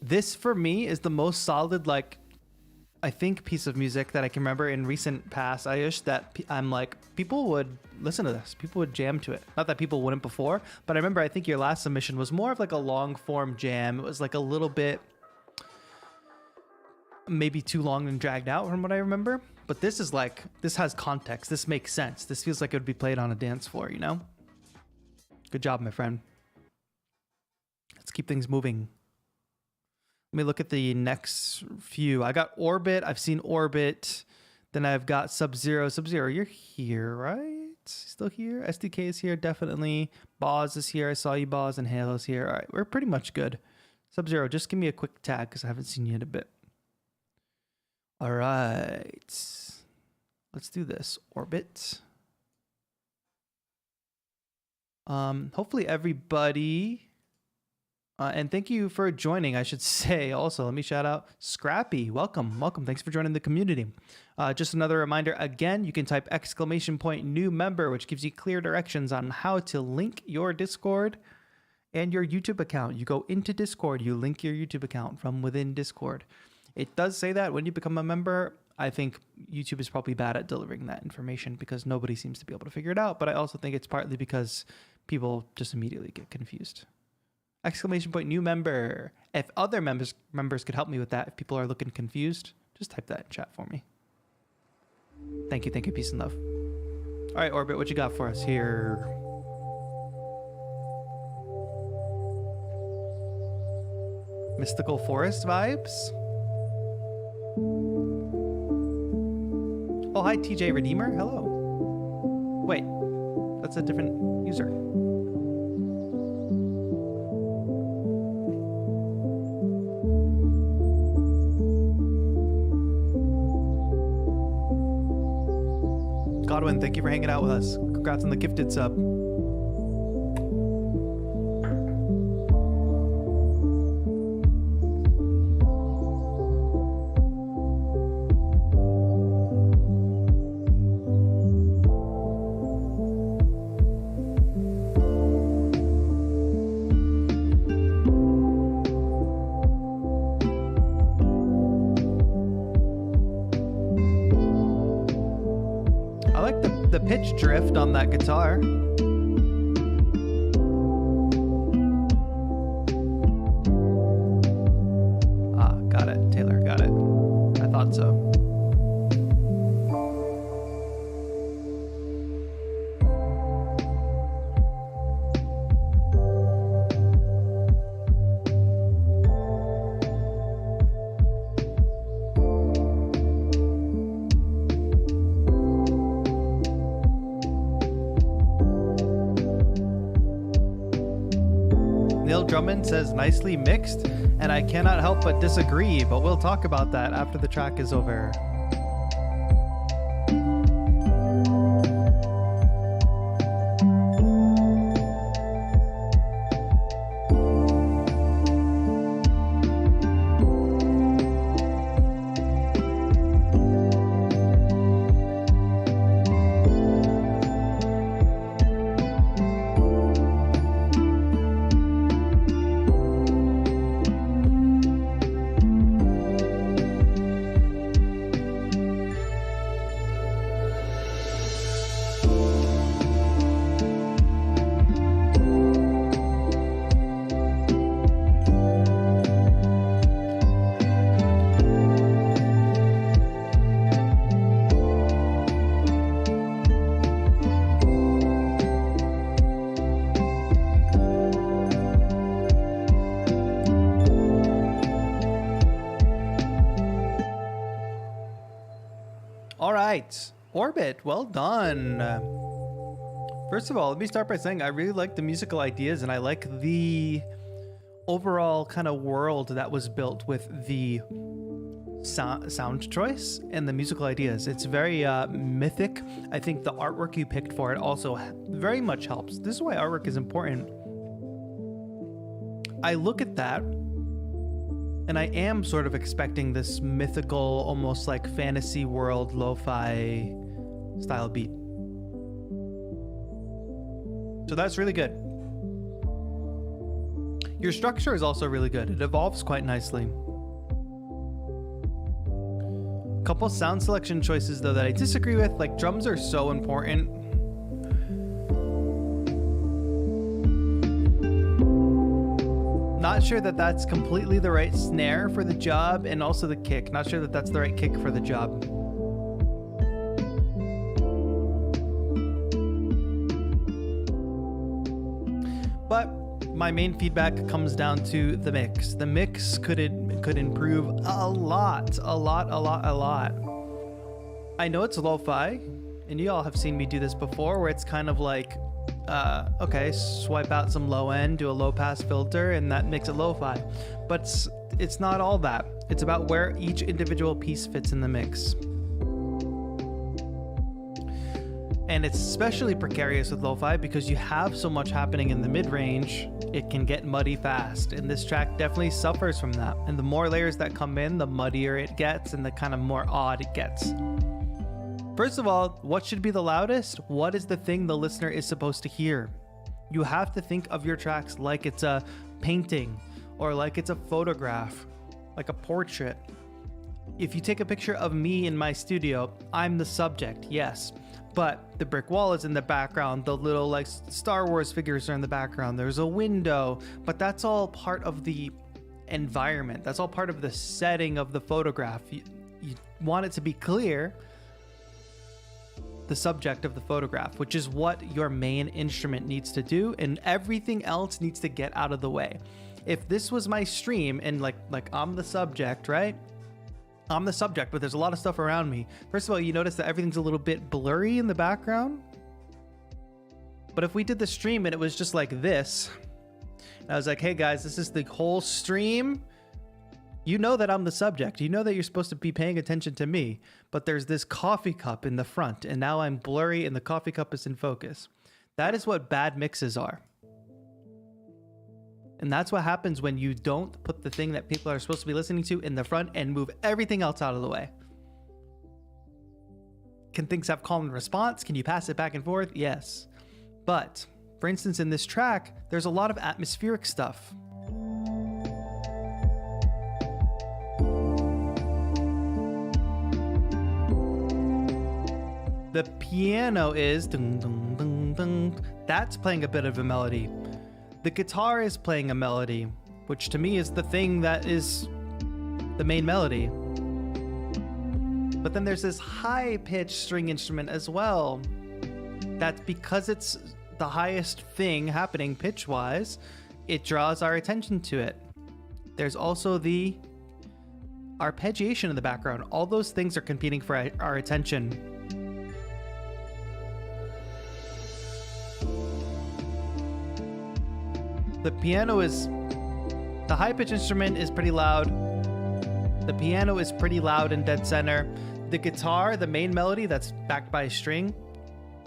A: This for me is the most solid, like, I think piece of music that I can remember in recent past, Ayush, that I'm like, people would listen to this. People would jam to it. Not that people wouldn't before, but I remember I think your last submission was more of like a long form jam. It was like a little bit maybe too long and dragged out from what I remember. But this is like, this has context. This makes sense. This feels like it would be played on a dance floor, you know? Good job, my friend. Let's keep things moving. Let me look at the next few. I got Orbit. I've seen Orbit. Then I've got Sub-Zero. Sub-Zero, you're here, right? Still here? SDK is here, definitely. Boz is here. I saw you, Boz, and Halo's here. All right, we're pretty much good. Sub-Zero, just give me a quick tag because I haven't seen you in a bit. All right. Let's do this. Orbit. Hopefully everybody... and thank you for joining, I should say. Also, let me shout out Scrappy. Welcome. Thanks for joining the community. Just another reminder, again, you can type !new member, which gives you clear directions on how to link your Discord and your YouTube account. You go into Discord, you link your YouTube account from within Discord. It does say that when you become a member. I think YouTube is probably bad at delivering that information because nobody seems to be able to figure it out. But I also think it's partly because people just immediately get confused. !new member. If other members could help me with that, if people are looking confused, just type that in chat for me. Thank you, peace and love. All right, Orbit, what you got for us here? Mystical Forest vibes? Oh, hi, TJ Redeemer. Hello. Wait, that's a different user. Godwin, thank you for hanging out with us. Congrats on the gifted sub. Pitch drift on that guitar. Ah, got it, Taylor, got it. I thought so. Drummond says nicely mixed, and I cannot help but disagree, but we'll talk about that after the track is over. right. Orbit, well done. First of all, let me start by saying I really like the musical ideas and I like the overall kind of world that was built with the sound choice and the musical ideas. It's very mythic. I think the artwork you picked for it also very much helps. This is why artwork is important. I look at that and I am sort of expecting this mythical, almost like fantasy world lo-fi style beat. So that's really good. Your structure is also really good. It evolves quite nicely. Couple sound selection choices though that I disagree with, like drums are so important. Not sure that that's completely the right snare for the job, and also the kick. Not sure that that's the right kick for the job. But my main feedback comes down to the mix. The mix could improve a lot. I know it's lo-fi, and you all have seen me do this before, where it's kind of like, okay, swipe out some low end, do a low pass filter, and that makes it lo-fi. But it's not all that. It's about where each individual piece fits in the mix. And it's especially precarious with lo-fi because you have so much happening in the mid-range, it can get muddy fast. And this track definitely suffers from that. And the more layers that come in, the muddier it gets and the kind of more odd it gets. First of all, what should be the loudest? What is the thing the listener is supposed to hear? You have to think of your tracks like it's a painting or like it's a photograph, like a portrait. If you take a picture of me in my studio, I'm the subject, yes. But the brick wall is in the background, the little like Star Wars figures are in the background, there's a window, but that's all part of the environment. That's all part of the setting of the photograph. You want it to be clear, the subject of the photograph, which is what your main instrument needs to do, and everything else needs to get out of the way. If this was my stream and like I'm the subject, right? I'm the subject, but there's a lot of stuff around me. First of all, you notice that everything's a little bit blurry in the background. But if we did the stream and it was just like this, and I was like, hey guys, this is the whole stream. You know that I'm the subject. You know that you're supposed to be paying attention to me, but there's this coffee cup in the front and now I'm blurry and the coffee cup is in focus. That is what bad mixes are. And that's what happens when you don't put the thing that people are supposed to be listening to in the front and move everything else out of the way. Can things have call and response? Can you pass it back and forth? Yes. But, for instance, in this track, there's a lot of atmospheric stuff. The piano is dun, dun, dun, dun. That's playing a bit of a melody. The guitar is playing a melody, which to me is the thing that is the main melody. But then there's this high-pitched string instrument as well. That's because it's the highest thing happening pitch-wise, it draws our attention to it. There's also the arpeggiation in the background. All those things are competing for our attention. The piano is, the high-pitch instrument is pretty loud. The piano is pretty loud and dead center. The guitar, the main melody that's backed by a string,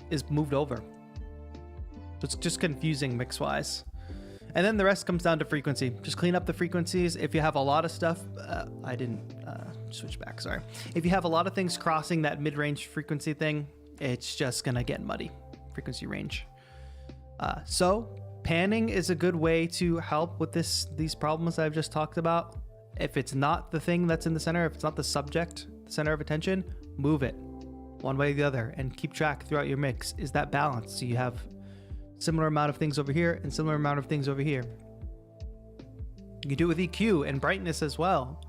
A: is moved over. So it's just confusing mix-wise. And then the rest comes down to frequency. Just clean up the frequencies. If you have a lot of stuff, I didn't switch back, sorry. If you have a lot of things crossing that mid-range frequency thing, it's just gonna get muddy, frequency range. So panning is a good way to help with these problems I've just talked about. If it's not the thing that's in the center, if it's not the subject, the center of attention, move it one way or the other and keep track throughout your mix. Is that balance? So you have similar amount of things over here and similar amount of things over here. You can do it with EQ and brightness as well.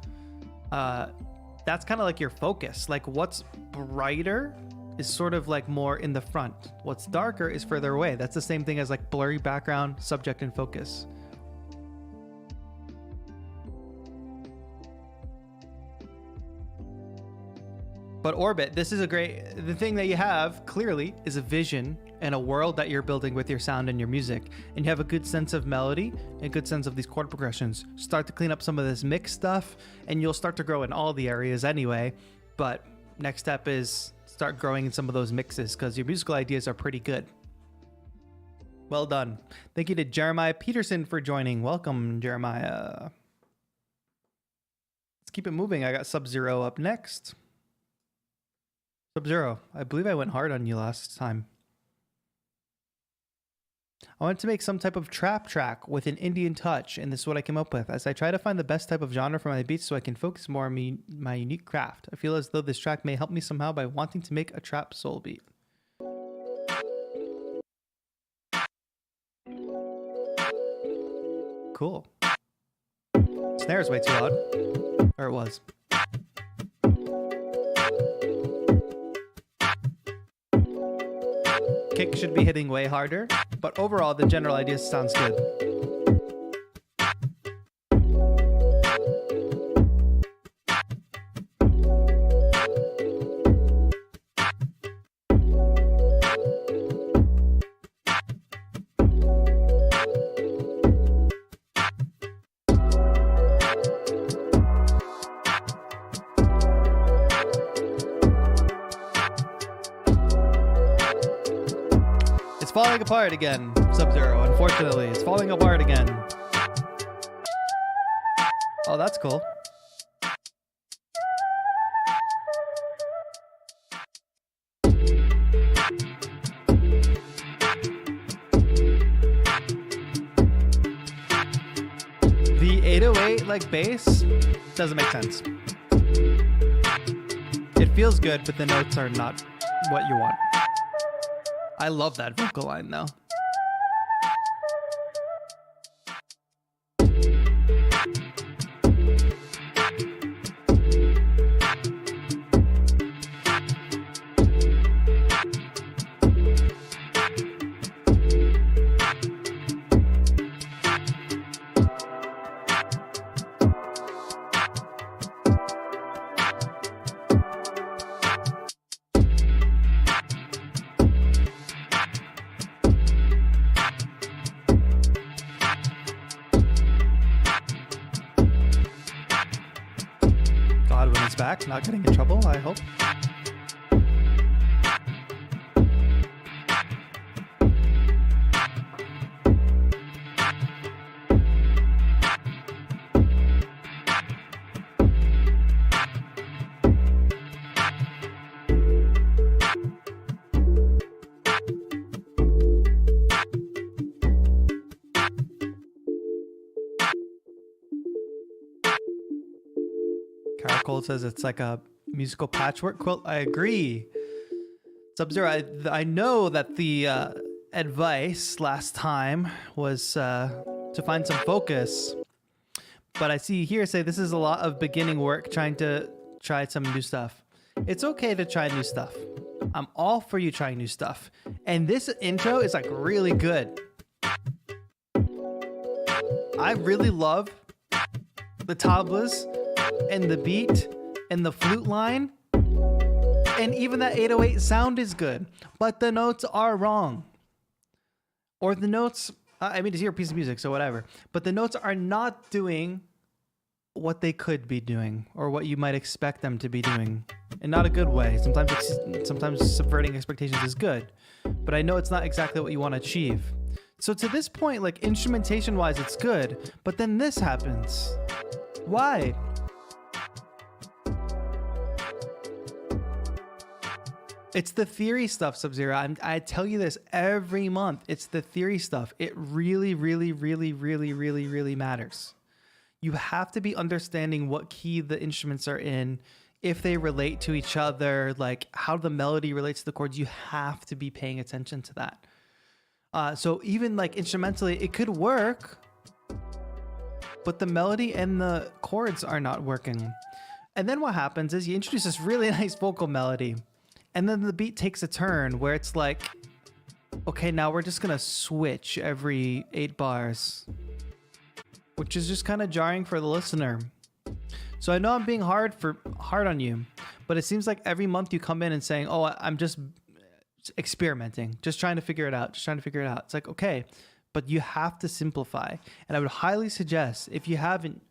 A: That's kind of like your focus. Like what's brighter is sort of like more in the front. What's darker is further away. That's the same thing as like blurry background, subject, and focus. But Orbit, this is a great, the thing that you have clearly is a vision and a world that you're building with your sound and your music. And you have a good sense of melody and a good sense of these chord progressions. Start to clean up some of this mix stuff and you'll start to grow in all the areas anyway. But next step is start growing in some of those mixes because your musical ideas are pretty good. Well done. Thank you to Jeremiah Peterson for joining. Welcome, Jeremiah. Let's keep it moving. I got Sub-Zero up next. Sub-Zero, I believe I went hard on you last time. I wanted to make some type of trap track with an Indian touch, and this is what I came up with. As I try to find the best type of genre for my beats so I can focus more on my unique craft. I feel as though this track may help me somehow by wanting to make a trap soul beat. Cool. Snare's way too loud. Or it was. Kick should be hitting way harder, but overall the general idea sounds good. Falling apart again. Sub-Zero, unfortunately, it's falling apart again. Oh, that's cool. The 808 like bass doesn't make sense. It feels good, but the notes are not what you want. I love that vocal line though. Back, not getting in trouble, I hope. Caracol says it's like a musical patchwork quilt. I agree. Sub-Zero, I know that the advice last time was to find some focus, but I see here say this is a lot of beginning work trying to try some new stuff. It's okay to try new stuff. I'm all for you trying new stuff. And this intro is like really good. I really love the tablas and the beat and the flute line, and even that 808 sound is good, but the notes are wrong. Or the notes, I mean, it's your piece of music, so whatever, but the notes are not doing what they could be doing or what you might expect them to be doing in not a good way. Sometimes subverting expectations is good, but I know it's not exactly what you want to achieve. So to this point, like instrumentation wise, it's good, but then this happens. Why? It's the theory stuff, Sub-Zero. I tell you this every month. It's the theory stuff. It really, really, really, really, really, really matters. You have to be understanding what key the instruments are in, if they relate to each other, like how the melody relates to the chords. You have to be paying attention to that. So even like instrumentally, it could work, but the melody and the chords are not working. And then what happens is you introduce this really nice vocal melody, and then the beat takes a turn where it's like, okay, now we're just gonna switch every 8 bars, which is just kind of jarring for the listener. So I know I'm being hard on you, But it seems like every month you come in and saying, oh, I'm just experimenting, just trying to figure it out, It's like, okay, but you have to simplify. And I would highly suggest, if you haven't,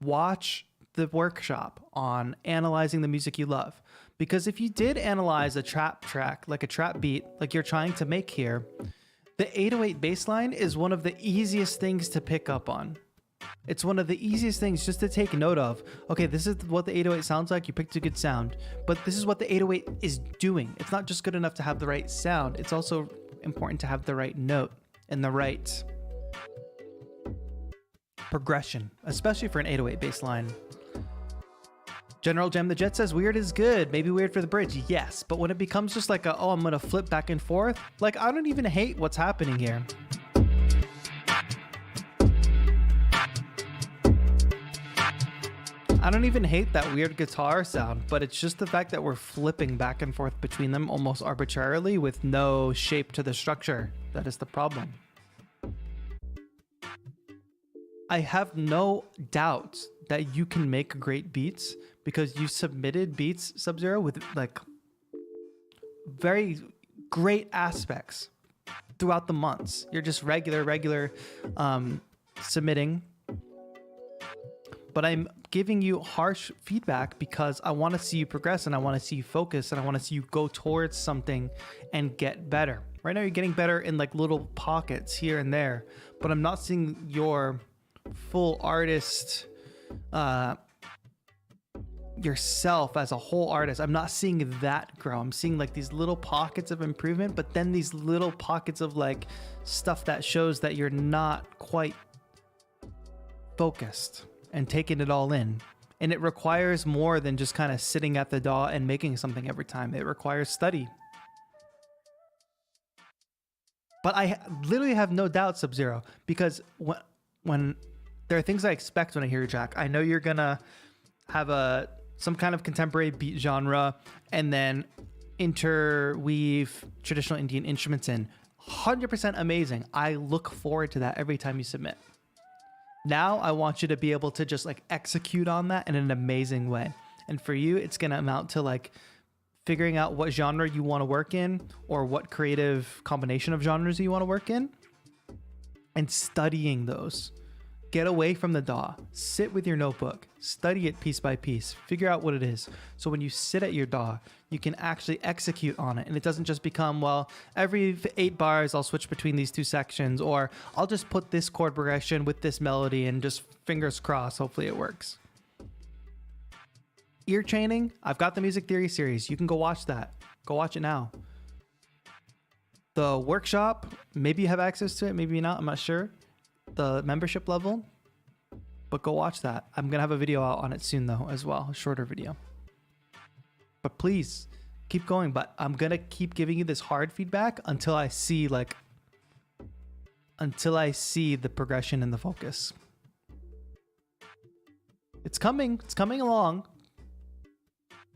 A: watch the workshop on analyzing the music you love. Because if you did analyze a trap track, like a trap beat, like you're trying to make here, the 808 bass line is one of the easiest things to pick up on. It's one of the easiest things just to take note of. Okay, this is what the 808 sounds like. You picked a good sound, but this is what the 808 is doing. It's not just good enough to have the right sound. It's also important to have the right note and the right progression, especially for an 808 bass line. General Jam the Jet says weird is good. Maybe weird for the bridge. Yes, but when it becomes just like I'm going to flip back and forth, like I don't even hate what's happening here. I don't even hate that weird guitar sound, but it's just the fact that we're flipping back and forth between them almost arbitrarily with no shape to the structure. That is the problem. I have no doubt that you can make great beats because you submitted beats, Sub-Zero, with like very great aspects throughout the months. You're just regular submitting. But I'm giving you harsh feedback because I want to see you progress and I want to see you focus and I want to see you go towards something and get better. Right now you're getting better in like little pockets here and there, but I'm not seeing your full artist, yourself as a whole artist. I'm not seeing that grow. I'm seeing like these little pockets of improvement, but then these little pockets of like stuff that shows that you're not quite focused and taking it all in. And it requires more than just kind of sitting at the DAW and making something every time. It requires study. But I literally have no doubt, Sub-Zero, because when there are things I expect when I hear your track. I know you're gonna have some kind of contemporary beat genre and then interweave traditional Indian instruments in. 100% amazing. I look forward to that every time you submit. Now I want you to be able to just like execute on that in an amazing way. And for you, it's gonna amount to like figuring out what genre you want to work in or what creative combination of genres you want to work in and studying those. Get away from the DAW, sit with your notebook, study it piece by piece, figure out what it is. So when you sit at your DAW, you can actually execute on it. And it doesn't just become, well, every 8 bars, I'll switch between these 2 sections, or I'll just put this chord progression with this melody and just fingers crossed, hopefully it works. Ear training, I've got the music theory series. You can go watch that. Go watch it now. The workshop, maybe you have access to it, maybe not, I'm not sure. The membership level, but go watch that. I'm gonna have a video out on it soon though as well, a shorter video. But please keep going. But I'm gonna keep giving you this hard feedback until I see the progression and the focus. It's coming along.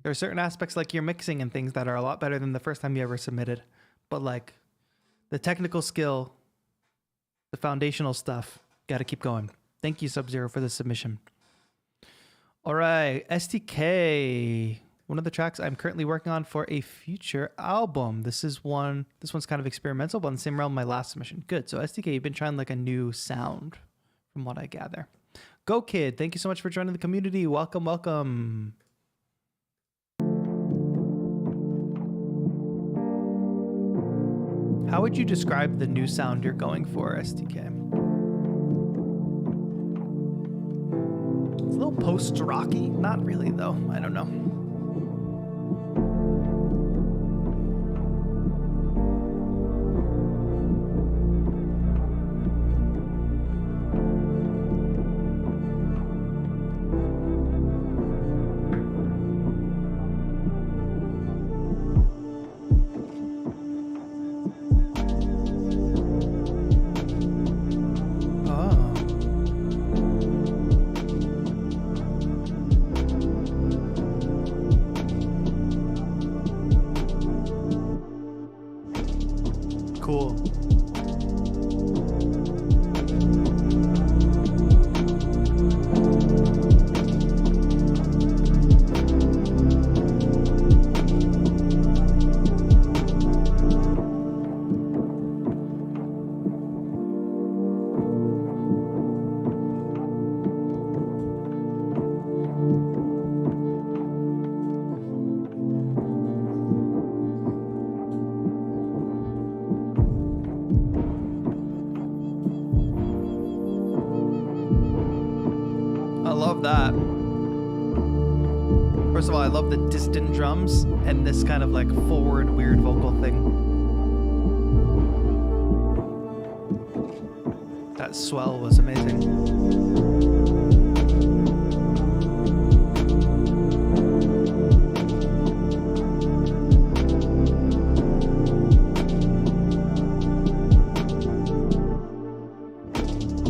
A: There are certain aspects like your mixing and things that are a lot better than the first time you ever submitted, but like the technical skill, the foundational stuff, got to keep going. Thank you, Sub-Zero, for the submission. All right, STK, one of the tracks I'm currently working on for a future album. This one's kind of experimental, but in the same realm my last submission. Good. So STK, you've been trying like a new sound from what I gather. Go Kid, thank you so much for joining the community. Welcome, welcome. How would you describe the new sound you're going for, STK? It's a little post-rocky. Not really, though. I don't know. love that. First of all, I love the distant drums and this kind of like forward weird vocal thing. That swell was amazing.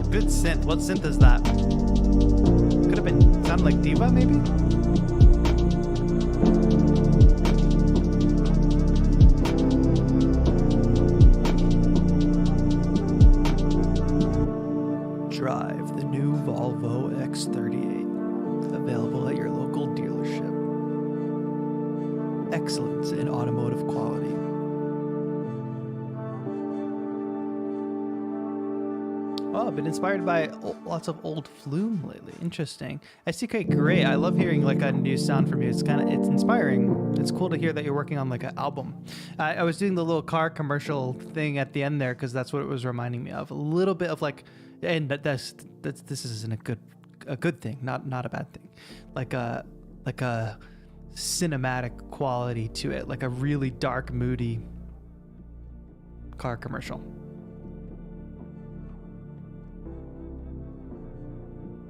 A: Good synth. What synth is that? Could have been sounded like Diva, maybe? Drive the new Volvo X38. Available at your local dealership. Excellence in automotive quality. Oh, I've been inspired by lots of old Flume lately. Interesting. STK, great. I love hearing like a new sound from you. It's inspiring. It's cool to hear that you're working on like an album. I was doing the little car commercial thing at the end there because that's what it was reminding me of. A little bit of like, and this isn't a good thing, not a bad thing. Like a cinematic quality to it, like a really dark, moody car commercial.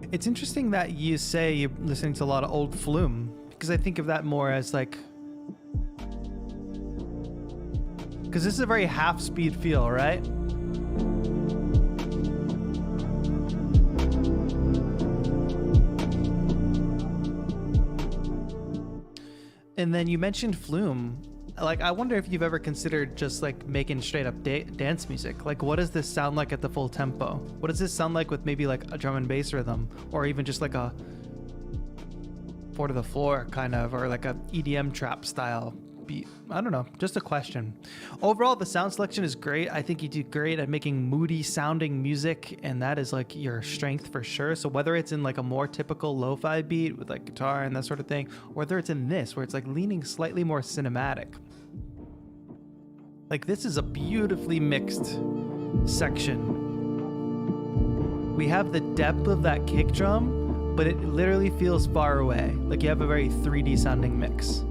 A: It's interesting that you say you're listening to a lot of old Flume, because I think of that more as like, because this is a very half-speed feel, right? And then you mentioned Flume. Like, I wonder if you've ever considered just like making straight up dance music. Like, what does this sound like at the full tempo? What does this sound like with maybe like a drum and bass rhythm, or even just like a 4 to the floor kind of, or like a EDM trap style beat? I don't know, just a question. Overall, the sound selection is great. I think you do great at making moody sounding music, and that is like your strength for sure. So whether it's in like a more typical lo-fi beat with like guitar and that sort of thing, or whether it's in this where it's like leaning slightly more cinematic, like this is a beautifully mixed section. We have the depth of that kick drum, but it literally feels far away. Like you have a very 3D sounding mix.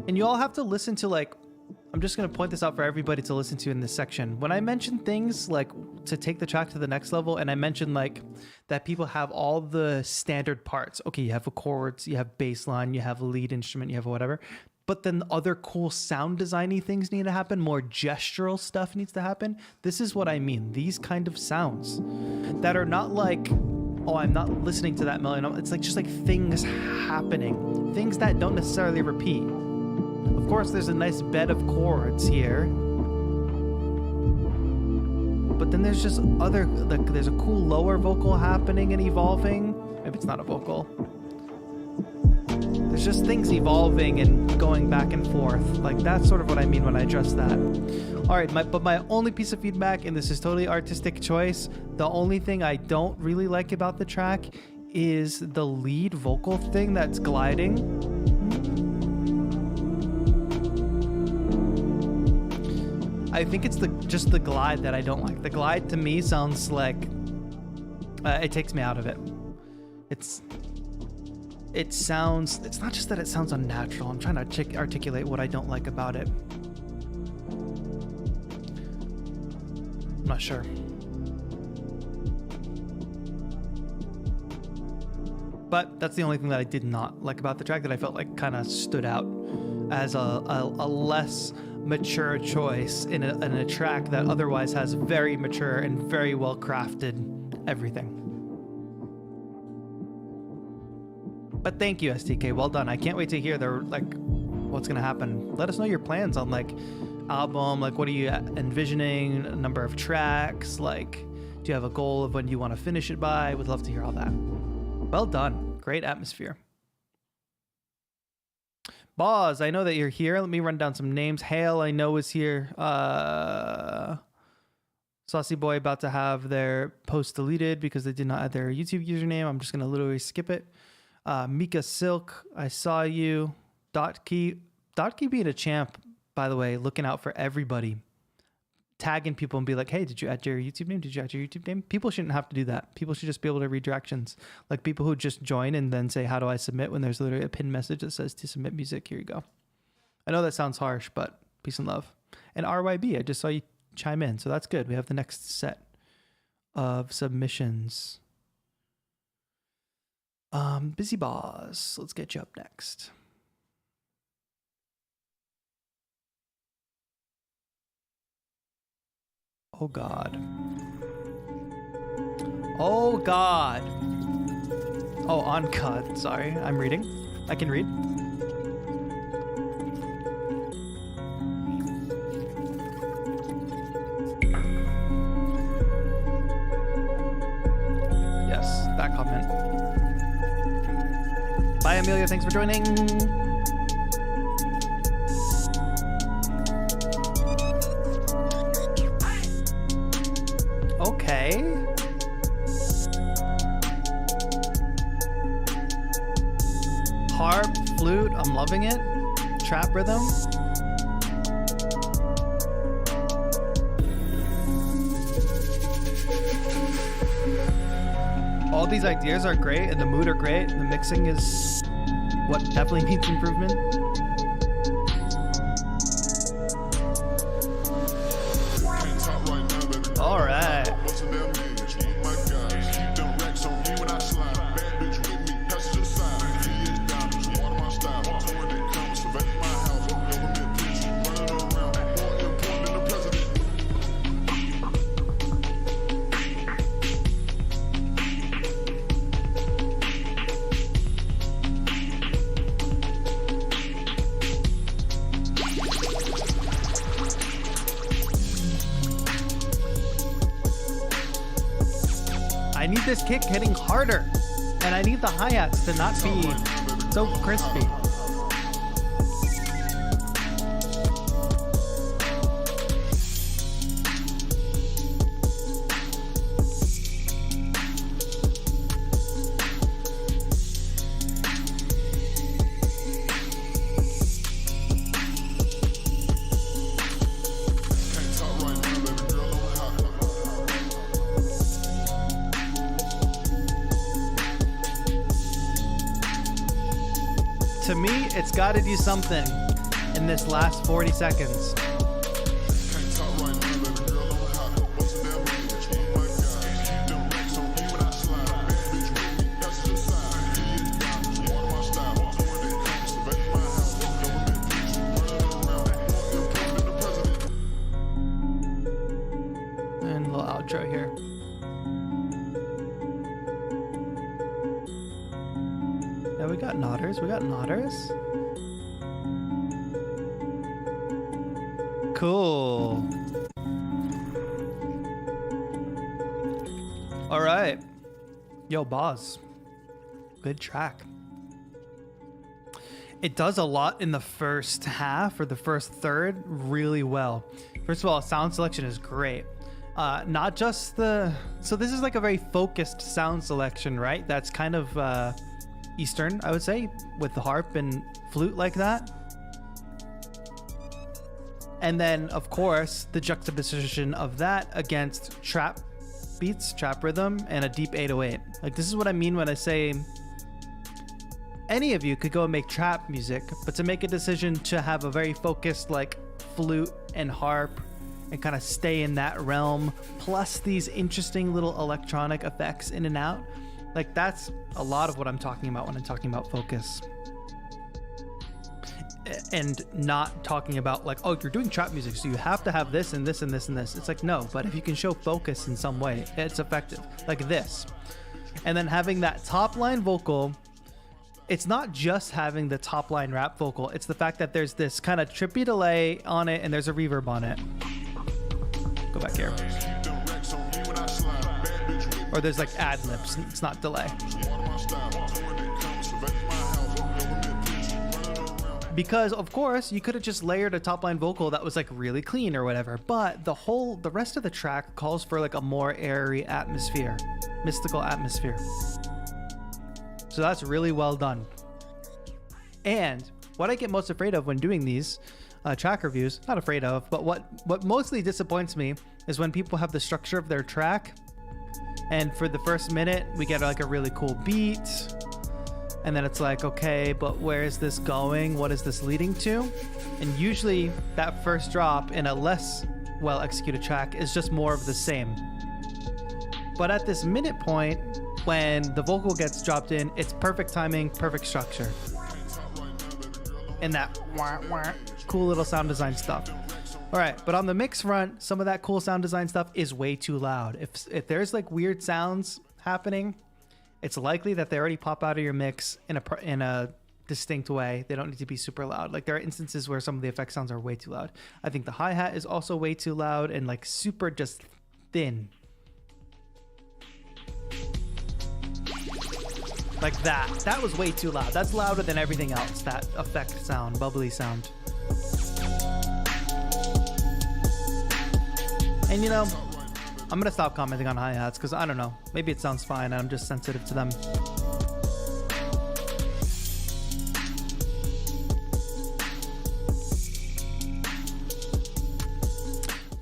A: And you all have to listen to, like, I'm just going to point this out for everybody to listen to in this section. When I mention things like to take the track to the next level, and I mentioned like that people have all the standard parts. Okay, you have the chords, you have bass line, you have a lead instrument, you have whatever. But then other cool sound designy things need to happen. More gestural stuff needs to happen. This is what I mean. These kind of sounds that are not like, oh, I'm not listening to that melody. No, it's like just like things happening. Things that don't necessarily repeat. Of course, there's a nice bed of chords here. But then there's just other, like there's a cool lower vocal happening and evolving. Maybe it's not a vocal. There's just things evolving and going back and forth. Like that's sort of what I mean when I address that. All right, but my only piece of feedback, and this is totally artistic choice, the only thing I don't really like about the track is the lead vocal thing that's gliding. I think it's just the glide that I don't like. The glide to me sounds like it takes me out of it. It's not just that it sounds unnatural. I'm trying to articulate what I don't like about it. I'm not sure. But that's the only thing that I did not like about the track that I felt like kind of stood out as a less mature choice in a track that otherwise has very mature and very well crafted everything. But thank you, STK. Well done. I can't wait to hear what's gonna happen. Let us know your plans on like album. Like, what are you envisioning? A number of tracks. Like, do you have a goal of when you want to finish it by? Would love to hear all that. Well done. Great atmosphere. Boz, I know that you're here. Let me run down some names. Hale, I know, is here. Saucy Boy about to have their post deleted because they did not add their YouTube username. I'm just going to literally skip it. Mika Silk, I saw you. Dotkey being a champ, by the way, looking out for everybody. tagging people and be like, hey, did you add your YouTube name? Did you add your YouTube name? People shouldn't have to do that. People should just be able to read directions. Like people who just join and then say, how do I submit, when there's literally a pinned message that says to submit music. Here you go. I know that sounds harsh, but peace and love. And RYB, I just saw you chime in. So that's good. We have the next set of submissions. Busy Boss, let's get you up next. Oh God. Oh God. Oh, on God. Sorry, I'm reading. I can read. Yes, that comment. Bye, Amelia. Thanks for joining. Okay. Harp, flute, I'm loving it. Trap rhythm. All these ideas are great and the mood are great. The mixing is what definitely needs improvement. All right. I need this kick hitting harder, and I need the hi-hats to not be so crispy. To me, it's got to do something in this last 40 seconds. And a little outro here. We got nodders. We got nodders. Cool. All right. Yo, boss. Good track. It does a lot in the first half or the first third really well. First of all, sound selection is great. Not just the... So this is like a very focused sound selection, right? That's kind of... Eastern, I would say, with the harp and flute like that. And then, of course, the juxtaposition of that against trap beats, trap rhythm, and a deep 808. Like, this is what I mean when I say any of you could go and make trap music, but to make a decision to have a very focused, like, flute and harp and kind of stay in that realm, plus these interesting little electronic effects in and out, like, that's a lot of what I'm talking about when I'm talking about focus. And not talking about like, oh, you're doing trap music, so you have to have this and this and this and this. It's like, no, but if you can show focus in some way, it's effective. Like this. And then having that top line vocal, it's not just having the top line rap vocal, it's the fact that there's this kind of trippy delay on it and there's a reverb on it. Go back here. Or there's like ad libs, it's not delay. Because of course you could have just layered a top line vocal that was like really clean or whatever, but the rest of the track calls for like a more airy atmosphere, mystical atmosphere. So that's really well done. And what I get most afraid of when doing these, track reviews. Not afraid of, but what mostly disappoints me is when people have the structure of their track, and for the first minute we get like a really cool beat, and then it's like, okay, but where is this going? What is this leading to? And usually that first drop in a less well executed track is just more of the same. But at this minute point, when the vocal gets dropped in, it's perfect timing, perfect structure, and that wah, wah, cool little sound design stuff. All right, but on the mix front, some of that cool sound design stuff is way too loud. If there's like weird sounds happening, it's likely that they already pop out of your mix in a distinct way. They don't need to be super loud. Like there are instances where some of the effect sounds are way too loud. I think the hi-hat is also way too loud and like super just thin. Like that was way too loud. That's louder than everything else. That effect sound, bubbly sound. And you know, I'm gonna stop commenting on hi-hats because I don't know. Maybe it sounds fine and I'm just sensitive to them.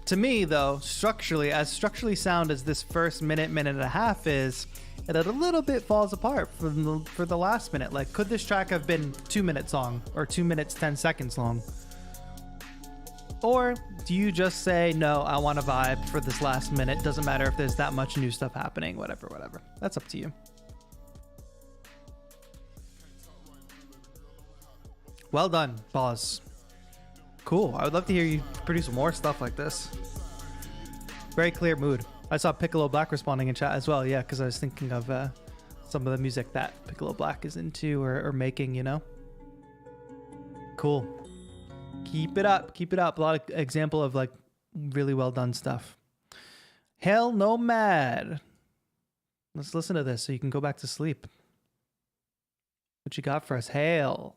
A: To me though, structurally sound as this first minute and a half is, it a little bit falls apart for the last minute. Like, could this track have been 2 minutes long or 2 minutes 10 seconds long? Or do you just say, no, I want a vibe for this last minute? Doesn't matter if there's that much new stuff happening, whatever. That's up to you. Well done, boss. Cool. I would love to hear you produce more stuff like this. Very clear mood. I saw Piccolo Black responding in chat as well. Yeah, because I was thinking of some of the music that Piccolo Black is into or making, you know? Cool. Keep it up. A lot of example of like really well done stuff. Hail Nomad. Let's listen to this so you can go back to sleep. What you got for us? Hail.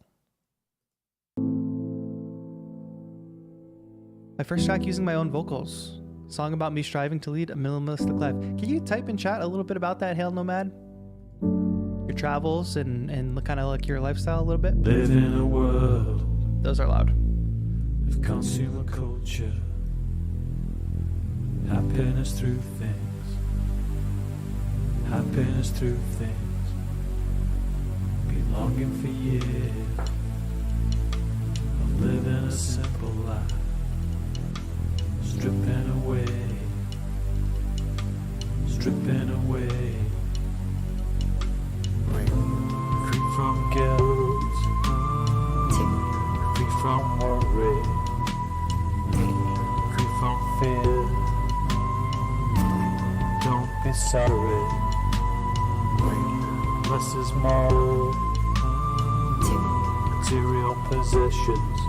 A: My first track using my own vocals. Song about me striving to lead a minimalistic life. Can you type in chat a little bit about that, Hail Nomad? Your travels and kind of like your lifestyle a little bit?
D: Live in a world.
A: Those are loud.
D: Of consumer culture. Happiness through things. Happiness through things. Been longing for years of living a simple life. Stripping away free from guilt, free from worry, free from fear. Don't be sorry, less is more. Material possessions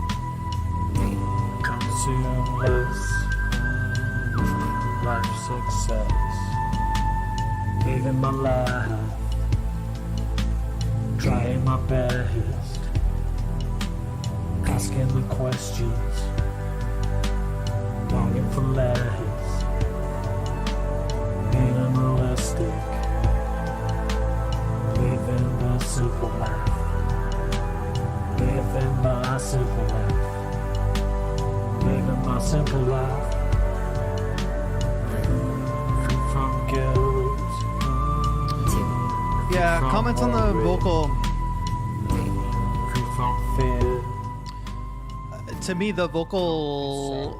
D: consume less. Life success, living my life, trying my best, asking the questions, longing for less, minimalistic, living the simple life, living my simple life, living my simple life.
A: Yeah, comments on the vocal. To me, the vocal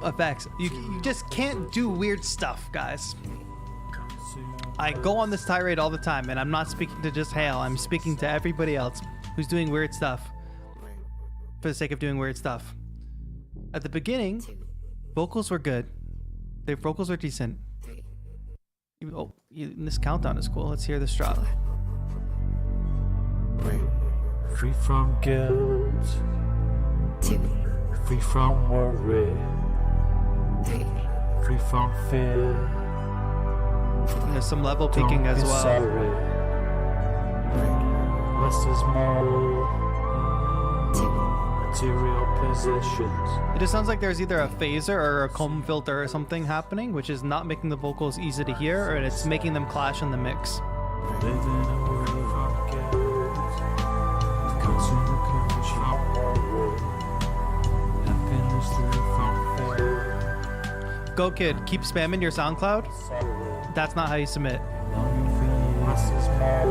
A: effects. You just can't do weird stuff, guys. I go on this tirade all the time, and I'm not speaking to just Hale. I'm speaking to everybody else who's doing weird stuff for the sake of doing weird stuff. At the beginning, vocals were good. The vocals are decent. Oh, this countdown is cool. Let's hear this drop.
D: Free from guilt, free from worry, free from fear.
A: And there's some level peaking as well.
D: Sorry. Less is more. Material possessions.
A: It just sounds like there's either a phaser or a comb filter or something happening, which is not making the vocals easy to hear, or it's making them clash in the mix.
D: Living away from guilt,
A: Go Kid, keep spamming your SoundCloud. That's not how you submit.
D: Longing for you, less is more.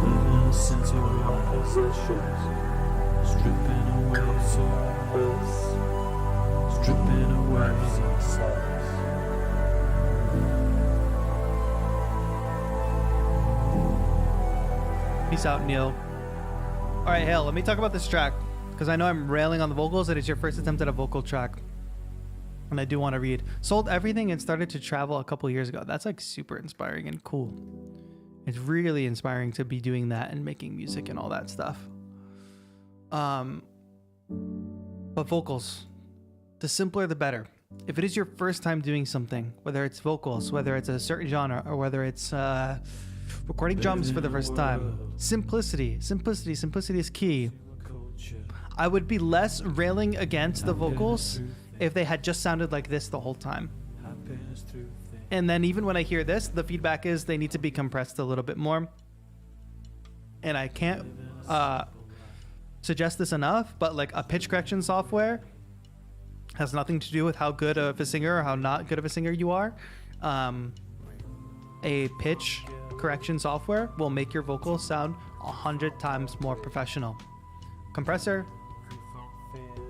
D: Living a sense of your possessions. Stripping away souls. Stripping away success.
A: Peace out, Neil. All right, Hale, let me talk about this track because I know I'm railing on the vocals and it's your first attempt at a vocal track. And I do want to read. Sold everything and started to travel a couple years ago. That's like super inspiring and cool. It's really inspiring to be doing that and making music and all that stuff. But vocals, the simpler the better. If it is your first time doing something, whether it's vocals, whether it's a certain genre, or whether it's recording drums for the first time, simplicity is key. I would be less railing against the vocals if they had just sounded like this the whole time. And then even when I hear this, the feedback is they need to be compressed a little bit more. And I can't suggest this enough, but like a pitch correction software has nothing to do with how good of a singer or how not good of a singer you are. A pitch correction software will make your vocals sound 100 times more professional. Compressor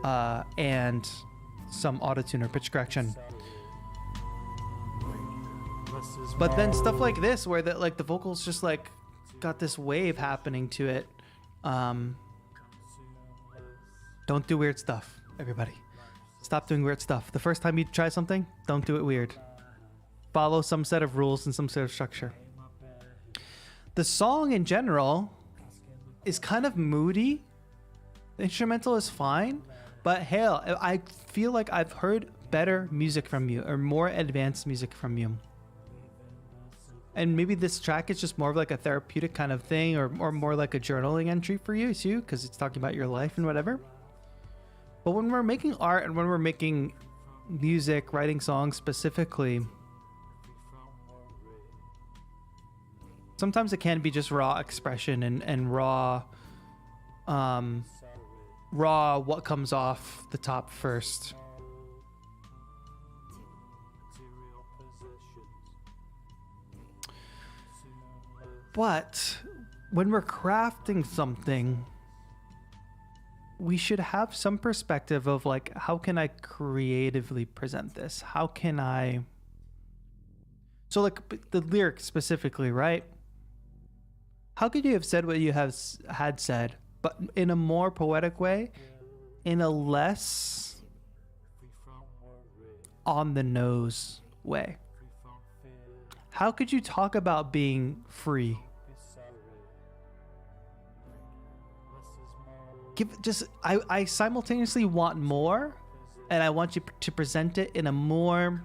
A: and some auto-tune or pitch correction. But then stuff like this where the vocals just like got this wave happening to it. Don't do weird stuff, everybody. Stop doing weird stuff. The first time you try something, don't do it weird. Follow some set of rules and some sort of structure. The song in general is kind of moody. The instrumental is fine, but hell, I feel like I've heard better music from you or more advanced music from you. And maybe this track is just more of like a therapeutic kind of thing or more like a journaling entry for you too, because it's talking about your life and whatever. But when we're making art and when we're making music, writing songs specifically, sometimes it can be just raw expression and raw what comes off the top first. But when we're crafting something, we should have some perspective of like, how can I creatively present this? How can I... So like the lyrics specifically, right? How could you have said what you had said, but in a more poetic way, in a less on the nose way? How could you talk about being free? I simultaneously want more, and I want you to present it in a more,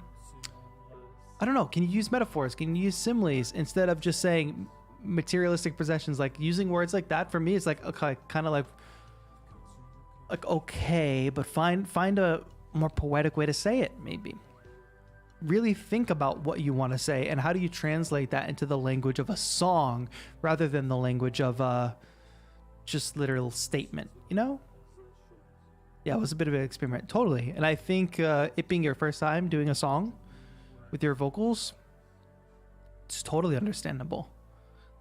A: I don't know, can you use metaphors? Can you use similes instead of just saying materialistic possessions? Like using words like that for me is like, okay, kind of like okay, but find a more poetic way to say it. Maybe really think about what you want to say and how do you translate that into the language of a song rather than the language of just literal statement, you know? Yeah, it was a bit of an experiment, totally. And I think it being your first time doing a song with your vocals, it's totally understandable.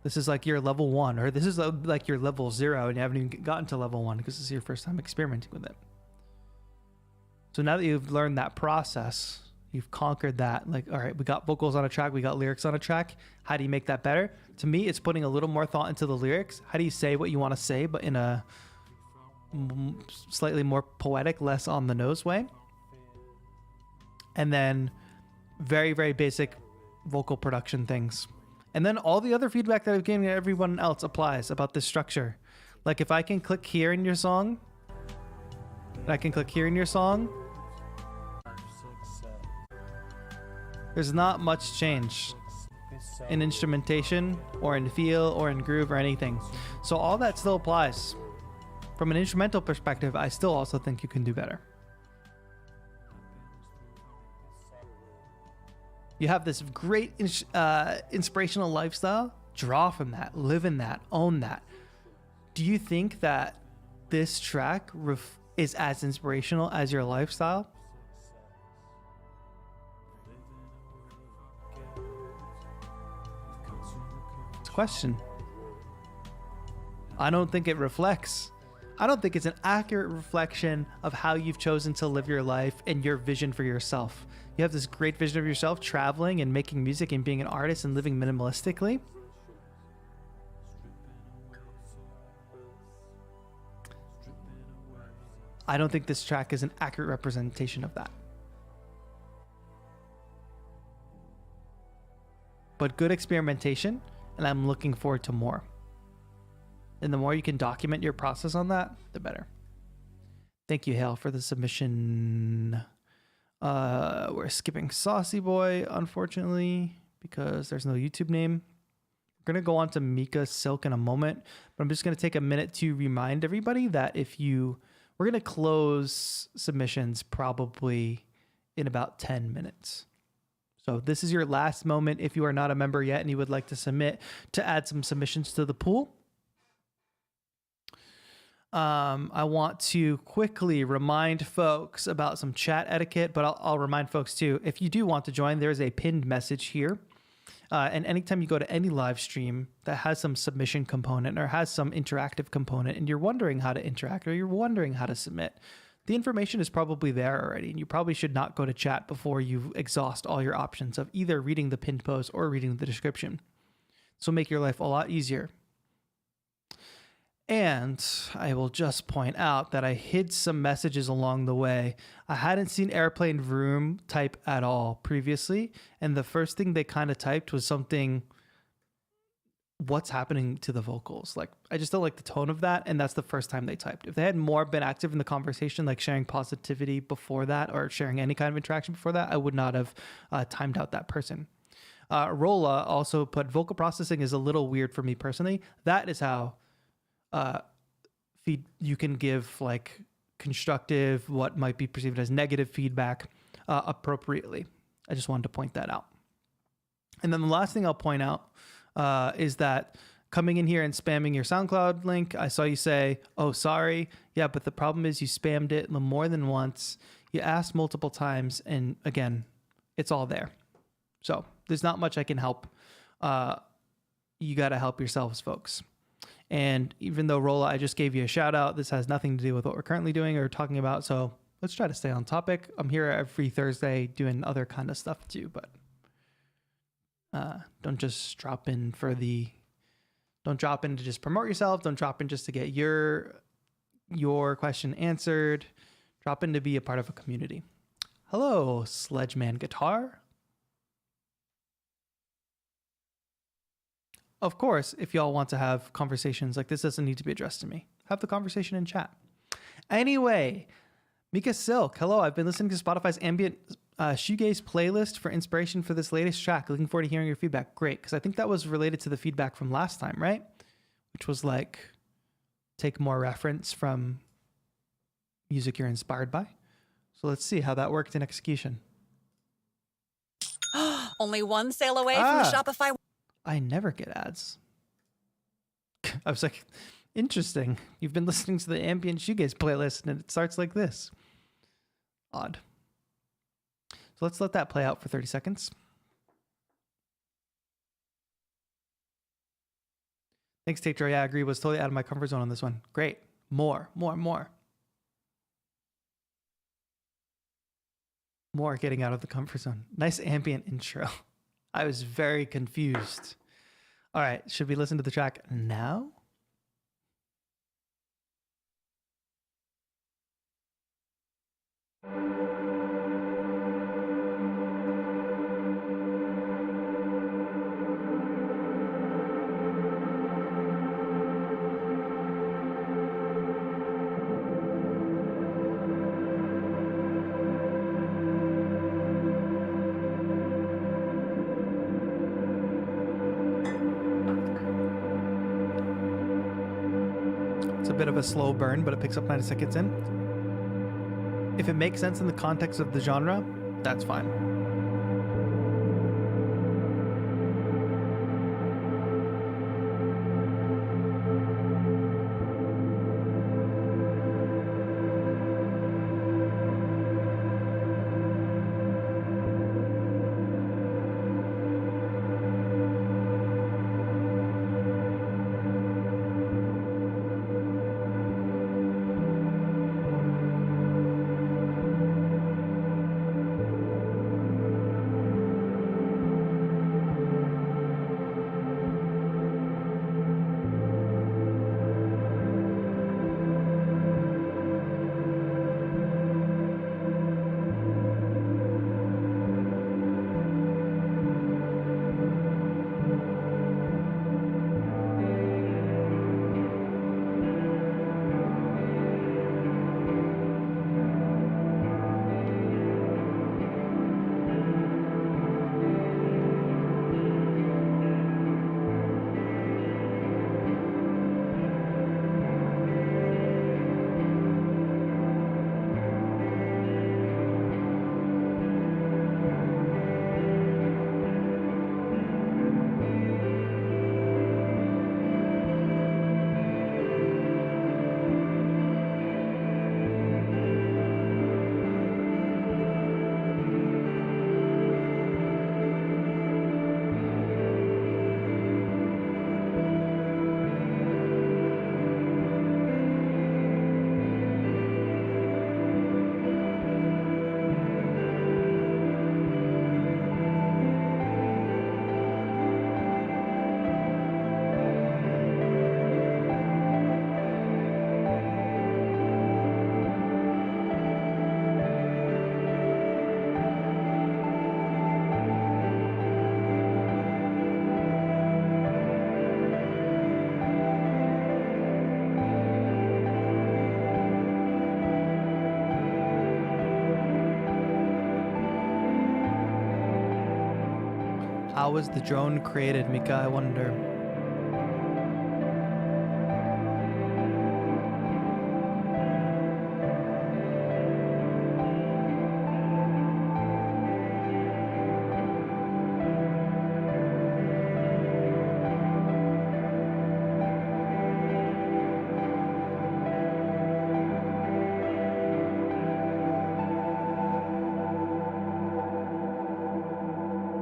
A: This is like your level 1, or this is like your level 0, and you haven't even gotten to level 1 because this is your first time experimenting with it. So now that you've learned that process, you've conquered that, like, all right, we got vocals on a track, we got lyrics on a track. How do you make that better? To me, it's putting a little more thought into the lyrics. How do you say what you want to say, but in a slightly more poetic, less on the nose way? And then very, very basic vocal production things. And then all the other feedback that I've given everyone else applies about this structure. Like if I can click here in your song, there's not much change in instrumentation or in feel or in groove or anything. So all that still applies. From an instrumental perspective, I still also think you can do better. You have this great inspirational lifestyle. Draw from that, live in that, own that. Do you think that this track is as inspirational as your lifestyle? question. I don't think it reflects. I don't think it's an accurate reflection of how you've chosen to live your life and your vision for yourself. You have this great vision of yourself, traveling and making music and being an artist and living minimalistically. I don't think this track is an accurate representation of that. But good experimentation, and I'm looking forward to more. And the more you can document your process on that, the better. Thank you, Hale, for the submission. We're skipping Saucy Boy, unfortunately, because there's no YouTube name. We're going to go on to Mika Silk in a moment, but I'm just going to take a minute to remind everybody that we're going to close submissions probably in about 10 minutes. So this is your last moment if you are not a member yet and you would like to submit to add some submissions to the pool. I want to quickly remind folks about some chat etiquette, but I'll remind folks too, if you do want to join, there's a pinned message here. And anytime you go to any live stream that has some submission component or has some interactive component and you're wondering how to interact or you're wondering how to submit, the information is probably there already. And you probably should not go to chat before you exhaust all your options of either reading the pinned post or reading the description. This will make your life a lot easier. And I will just point out that I hid some messages along the way. I hadn't seen Airplane Vroom type at all previously. And the first thing they kind of typed was something, what's happening to the vocals? Like, I just don't like the tone of that. And that's the first time they typed. If they had more been active in the conversation, like sharing positivity before that or sharing any kind of interaction before that, I would not have timed out that person. Rolla also put vocal processing is a little weird for me personally. That is how you can give like constructive, what might be perceived as negative feedback appropriately. I just wanted to point that out. And then the last thing I'll point out is that coming in here and spamming your SoundCloud link, I saw you say, oh, sorry. Yeah, but the problem is you spammed it more than once. You asked multiple times. And again, it's all there. So there's not much I can help. You got to help yourselves, folks. And even though Rolla, I just gave you a shout out, this has nothing to do with what we're currently doing or talking about. So let's try to stay on topic. I'm here every Thursday doing other kind of stuff too, but don't just drop in don't drop in to just promote yourself. Don't drop in just to get your question answered. Drop in to be a part of a community. Hello, Sledgeman Guitar. Of course, if y'all want to have conversations like this, doesn't need to be addressed to me. Have the conversation in chat. Anyway, Mika Silk, hello. I've been listening to Spotify's ambient shoegaze playlist for inspiration for this latest track. Looking forward to hearing your feedback. Great, because I think that was related to the feedback from last time, right? Which was like, take more reference from music you're inspired by. So let's see how that worked in execution.
E: Only one sale away from the Shopify.
A: I never get ads. I was like, interesting. You've been listening to the ambient shoegaze playlist and it starts like this. Odd. So let's let that play out for 30 seconds. Thanks, TAETRO. Yeah, I agree. Was totally out of my comfort zone on this one. Great. More. More getting out of the comfort zone. Nice ambient intro. I was very confused. All right, should we listen to the track now? Bit of a slow burn, but it picks up 90 seconds in. If it makes sense in the context of the genre, that's fine. How was the drone created, Mika? I wonder.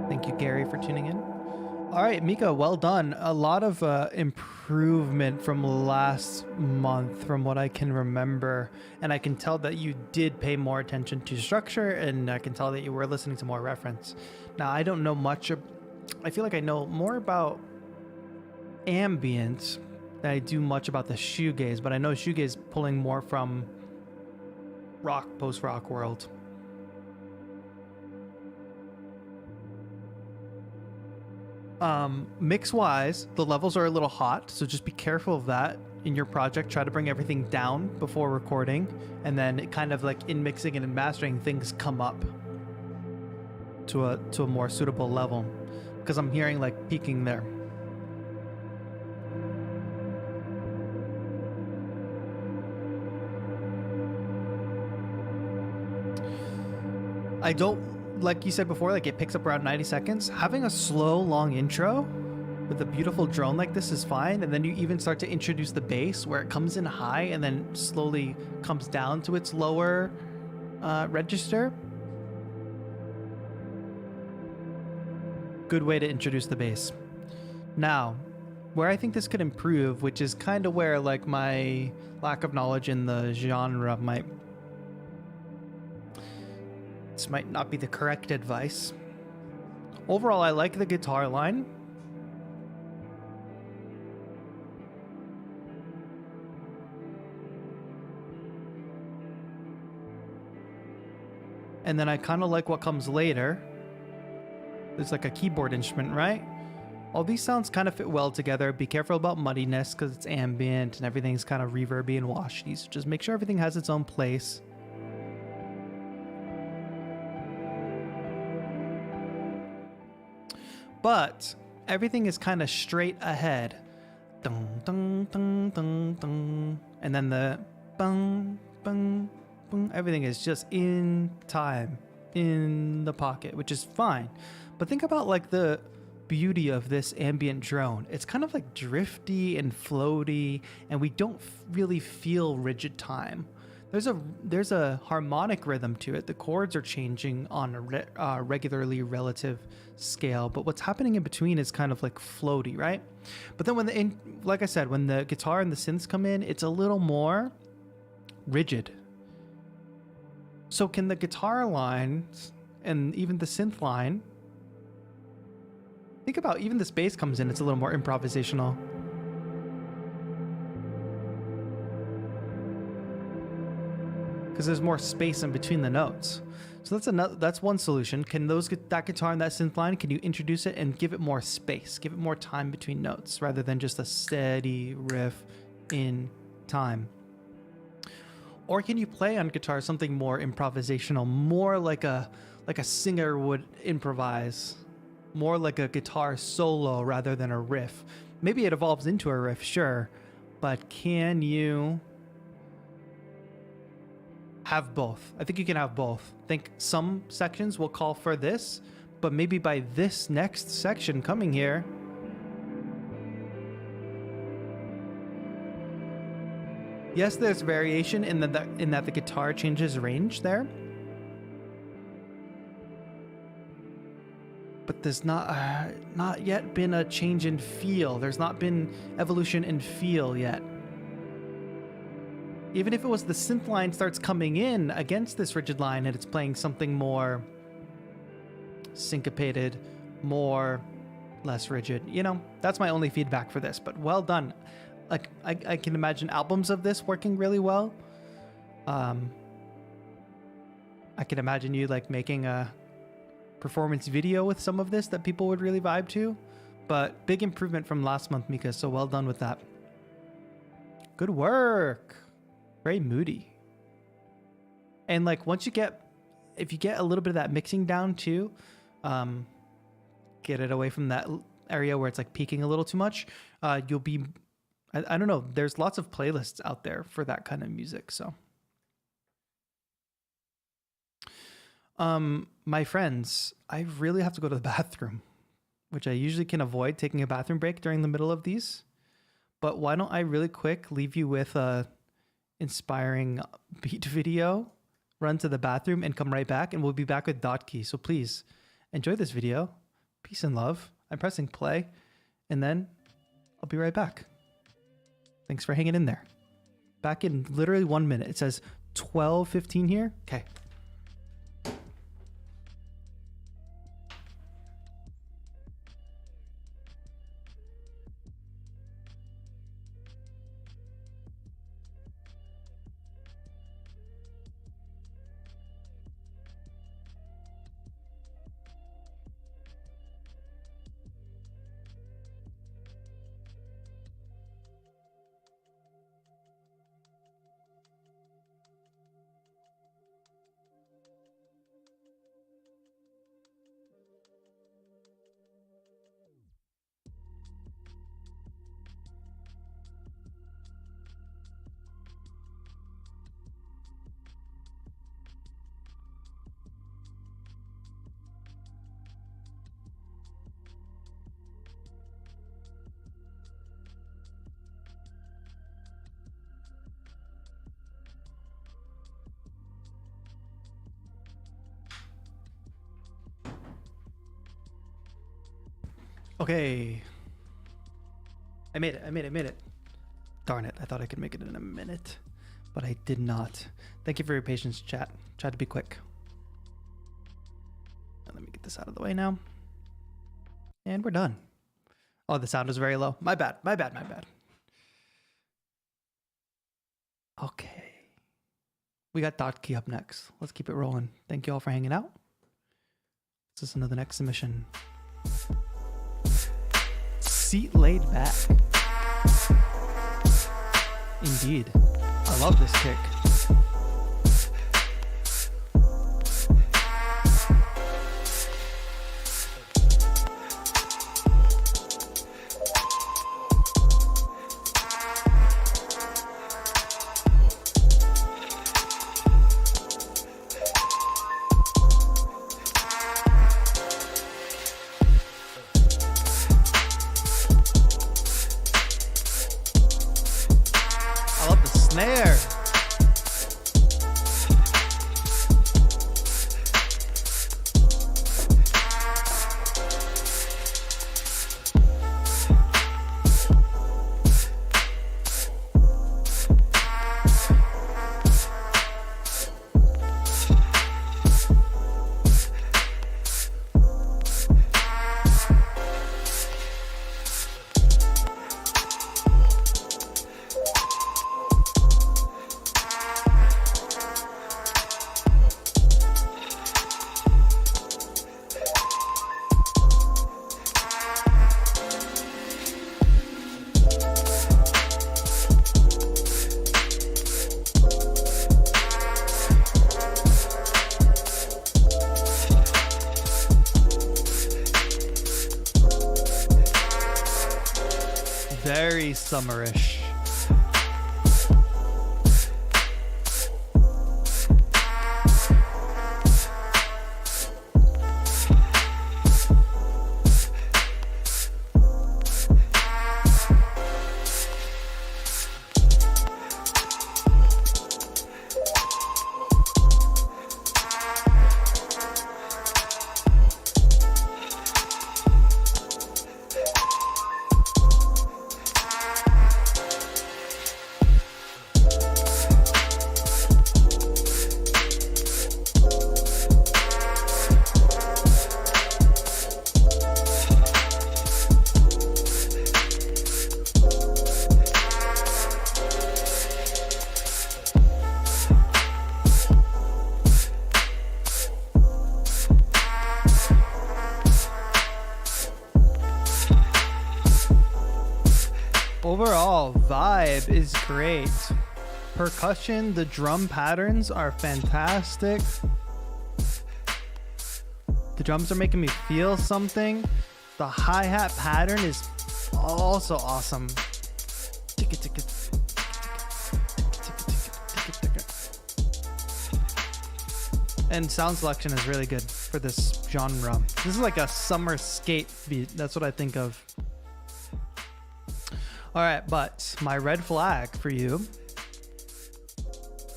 A: Thank you, Gary, for tuning in. All right, Mika, well done. A lot of improvement from last month, from what I can remember. And I can tell that you did pay more attention to structure, and I can tell that you were listening to more reference. Now, I don't know much. I feel like I know more about ambient than I do much about the shoegaze, but I know shoegaze pulling more from rock, post-rock world. Mix wise, the levels are a little hot, so just be careful of that in your project. Try to bring everything down before recording, and then kind of like in mixing and in mastering, things come up to a more suitable level, because I'm hearing like peaking there. I don't, like you said before, like it picks up around 90 seconds. Having a slow, long intro with a beautiful drone like this is fine. And then you even start to introduce the bass where it comes in high and then slowly comes down to its lower register. Good way to introduce the bass. Now, where I think this could improve, which is kind of where like my lack of knowledge in the genre might not be the correct advice. Overall, I like the guitar line. And then I kind of like what comes later. It's like a keyboard instrument, right? All these sounds kind of fit well together. Be careful about muddiness because it's ambient and everything's kind of reverby and washy. So just make sure everything has its own place. But everything is kind of straight ahead. Dun, dun, dun, dun, dun. And then the bung, bung, bung. Everything is just in time, in the pocket, which is fine. But think about like the beauty of this ambient drone. It's kind of like drifty and floaty, and we don't really feel rigid time. There's a harmonic rhythm to it. The chords are changing on a regularly relative scale, but what's happening in between is kind of like floaty, right? But then like I said, when the guitar and the synths come in, it's a little more rigid. So can the guitar lines and even the synth line, think about even this bass comes in, it's a little more improvisational. Because there's more space in between the notes. So that's one solution. Can that guitar and that synth line, can you introduce it and give it more space, give it more time between notes rather than just a steady riff in time? Or can you play on guitar something more improvisational, more like a singer would improvise, more like a guitar solo rather than a riff? Maybe it evolves into a riff, sure, but can you have both? I think you can have both. I think some sections will call for this, but maybe by this next section coming here, yes, there's variation in that the guitar changes range there, but there's not yet been a change in feel. There's not been evolution in feel yet. Even if it was the synth line starts coming in against this rigid line and it's playing something more syncopated, less rigid, that's my only feedback for this, but well done. Like I can imagine albums of this working really well. I can imagine you like making a performance video with some of this that people would really vibe to, but big improvement from last month, Mika, so well done with that. Good work. Very moody. And like if you get a little bit of that mixing down too, get it away from that area where it's like peaking a little too much, you'll be, I don't know. There's lots of playlists out there for that kind of music. So, my friends, I really have to go to the bathroom, which I usually can avoid taking a bathroom break during the middle of these. But why don't I really quick leave you with a inspiring beat video, run to the bathroom and come right back, and we'll be back with Dotki. So please enjoy this video. Peace and love. I'm pressing play, and then I'll be right back. Thanks for hanging in there. Back in literally 1 minute. It says 12:15 here. Okay. Okay. I made it. Darn it. I thought I could make it in a minute, but I did not. Thank you for your patience, chat. Tried to be quick. And let me get this out of the way now. And we're done. Oh, the sound is very low. My bad. Okay. We got Dotki up next. Let's keep it rolling. Thank you all for hanging out. Let's listen to the next submission. Seat laid back. Indeed. I love this kick. Very summerish. Overall vibe is great. Percussion, the drum patterns are fantastic. The drums are making me feel something. The hi-hat pattern is also awesome. And sound selection is really good for this genre. This is like a summer skate beat. That's what I think of. All right, but my red flag for you.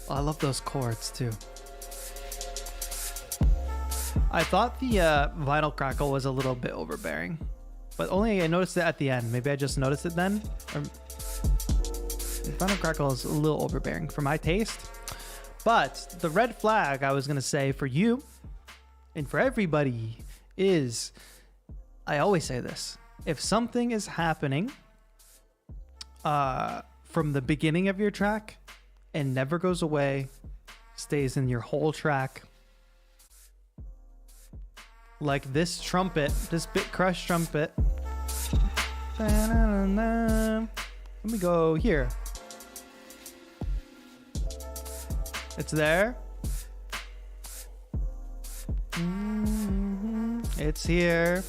A: Oh, I love those chords too. I thought the vinyl crackle was a little bit overbearing, but only I noticed it at the end. Maybe I just noticed it then. Or, the vinyl crackle is a little overbearing for my taste. But the red flag I was going to say for you and for everybody is, I always say this, if something is happening from the beginning of your track and never goes away, stays in your whole track, like this trumpet, this Bit Crush trumpet. Let me go here. It's there. It's here.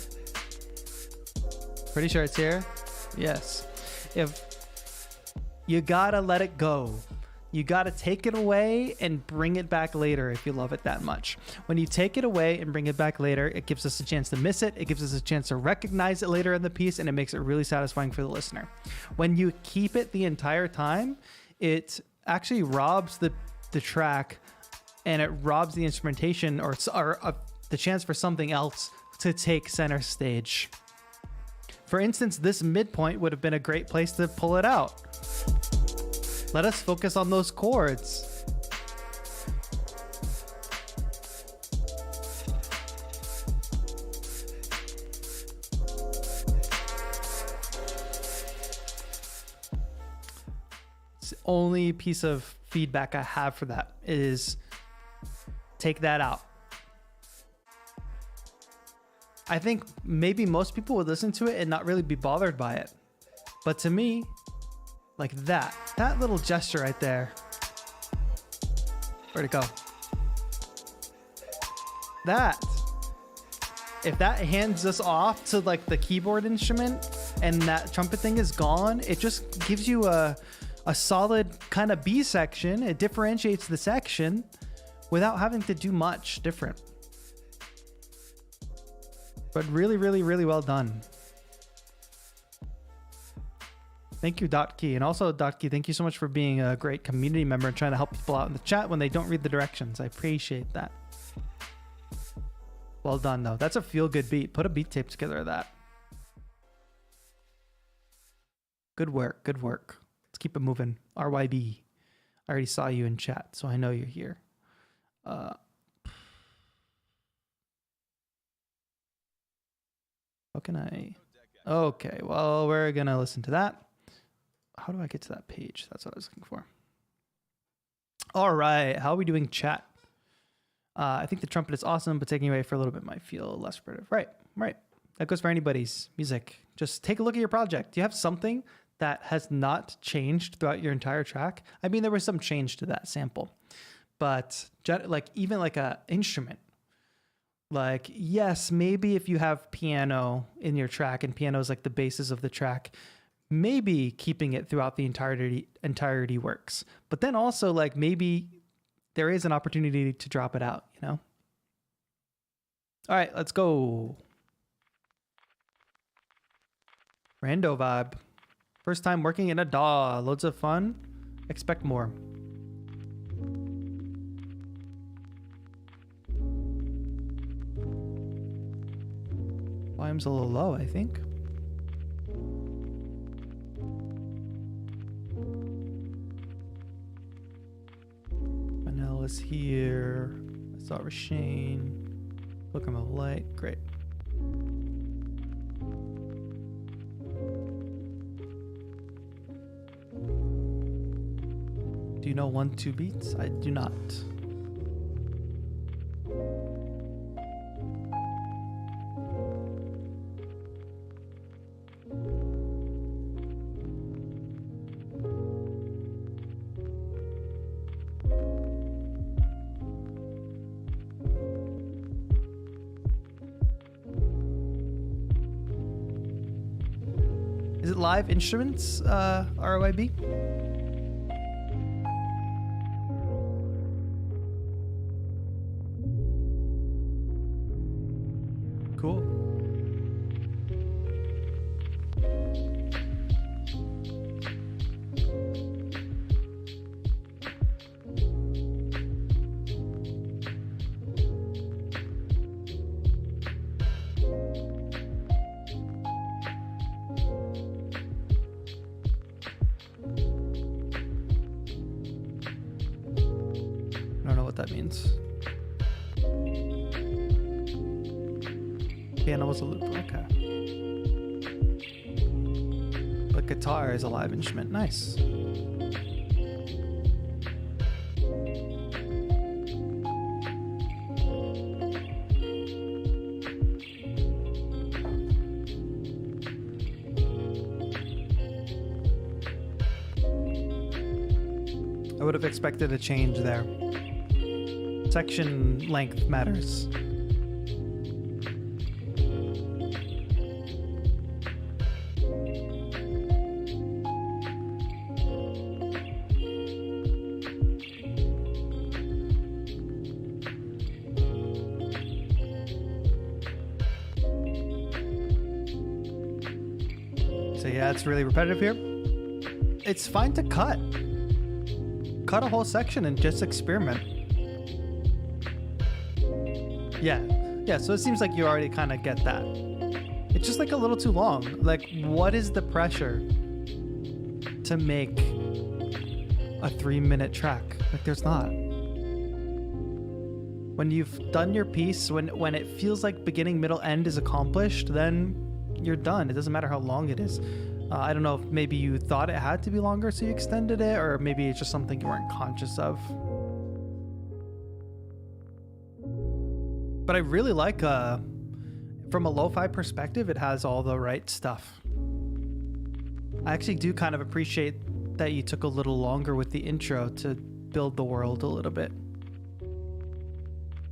A: Pretty sure it's here. Yes. If you gotta let it go. You gotta take it away and bring it back later if you love it that much. When you take it away and bring it back later, it gives us a chance to miss it. It gives us a chance to recognize it later in the piece, and it makes it really satisfying for the listener. When you keep it the entire time, it actually robs the track, and it robs the instrumentation or the chance for something else to take center stage. For instance, this midpoint would have been a great place to pull it out. Let us focus on those chords. It's the only piece of feedback I have for that is take that out. I think maybe most people would listen to it and not really be bothered by it. But to me, like that little gesture right there. Where'd it go? If that hands us off to like the keyboard instrument and that trumpet thing is gone, it just gives you a solid kind of B section. It differentiates the section without having to do much different. But really, really, really well done. Thank you, Dotkey. And also, Dotkey, thank you so much for being a great community member and trying to help people out in the chat when they don't read the directions. I appreciate that. Well done, though. That's a feel-good beat. Put a beat tape together of that. Good work. Good work. Let's keep it moving. RYB. I already saw you in chat, so I know you're here. How can I? Okay, well, we're going to listen to that. How do I get to that page? That's what I was looking for. All right. How are we doing, chat? I think the trumpet is awesome, but taking away for a little bit might feel less repetitive. Right. That goes for anybody's music. Just take a look at your project. Do you have something that has not changed throughout your entire track? I mean, there was some change to that sample, but like even like a instrument. Like, yes, maybe if you have piano in your track and piano is like the basis of the track, maybe keeping it throughout the entirety works. But then also like maybe there is an opportunity to drop it out, you know? All right, let's go. Rando vibe. First time working in a DAW. Loads of fun. Expect more. Volume's a little low, I think. Quenelles here. I saw Rasheen. Pilgrim of Light. Great. Do you know 1-2 beats? I do not. Is it live instruments, ROIB? Cool. I don't know what that means. Piano was a loop, okay. But guitar is a live instrument, nice. I would have expected a change there. Section length matters. So yeah, it's really repetitive here. It's fine to cut. Cut a whole section and just experiment. Yeah, so it seems like you already kind of get that. It's just like a little too long. Like, what is the pressure to make a 3-minute track? Like, there's not. When you've done your piece, when it feels like beginning, middle, end is accomplished, then you're done. It doesn't matter how long it is. I don't know if maybe you thought it had to be longer so you extended it, or maybe it's just something you weren't conscious of. But I really like, from a lo-fi perspective, it has all the right stuff. I actually do kind of appreciate that you took a little longer with the intro to build the world a little bit.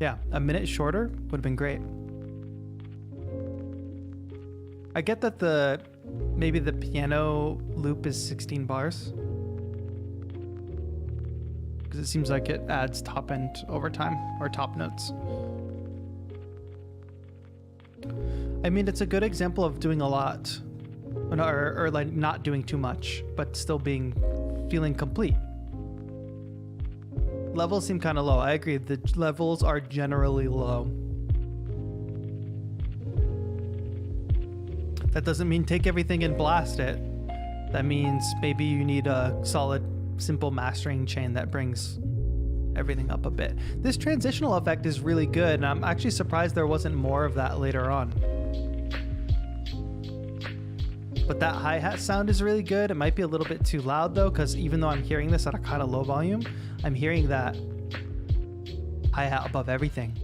A: Yeah, a minute shorter would have been great. I get that maybe the piano loop is 16 bars. Because it seems like it adds top end over time, or top notes. I mean, it's a good example of doing a lot, or like not doing too much, but still feeling complete. Levels seem kind of low. I agree. The levels are generally low. That doesn't mean take everything and blast it. That means maybe you need a solid, simple mastering chain that brings everything up a bit. This transitional effect is really good, and I'm actually surprised there wasn't more of that later on. But that hi-hat sound is really good. It might be a little bit too loud though, because even though I'm hearing this at a kind of low volume, I'm hearing that hi-hat above everything.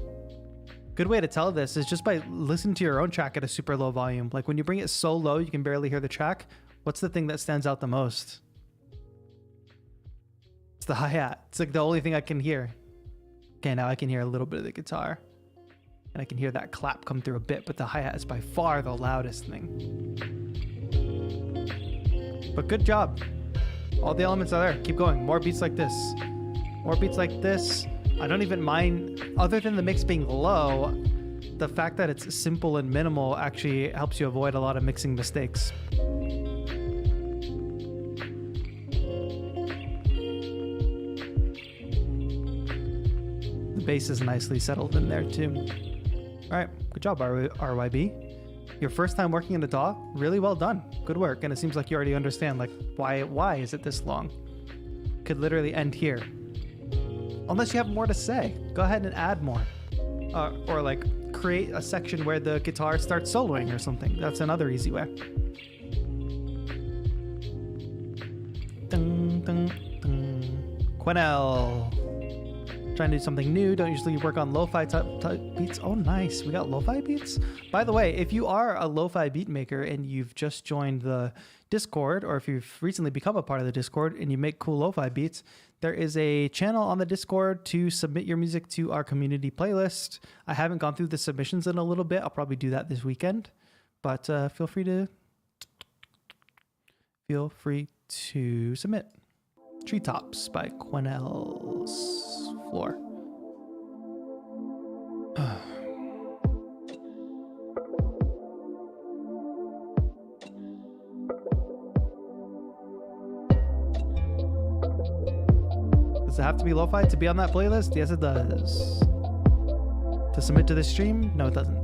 A: Good way to tell this is just by listening to your own track at a super low volume. Like when you bring it so low you can barely hear the track, what's the thing that stands out the most? It's the hi-hat. It's like the only thing I can hear. Okay, now I can hear a little bit of the guitar. And I can hear that clap come through a bit, but the hi-hat is by far the loudest thing. But good job. All the elements are there. Keep going. More beats like this. More beats like this. I don't even mind, other than the mix being low, the fact that it's simple and minimal actually helps you avoid a lot of mixing mistakes. The bass is nicely settled in there too. All right, good job, RYB. Your first time working in the DAW, really well done. Good work, and it seems like you already understand like why is it this long? Could literally end here. Unless you have more to say, go ahead and add more. Or like create a section where the guitar starts soloing or something. That's another easy way. Dun, dun, dun. Quenelles. Trying to do something new. Don't usually work on lo-fi type beats. Oh, nice. We got lo-fi beats. By the way, if you are a lo-fi beat maker and you've just joined the Discord, or if you've recently become a part of the Discord and you make cool lo-fi beats, there is a channel on the Discord to submit your music to our community playlist. I haven't gone through the submissions in a little bit. I'll probably do that this weekend, but feel free to feel free to submit. Treetops by Quenelles. Floor. Does it have to be lo-fi to be on that playlist? Yes, it does. To submit to this stream? No, it doesn't.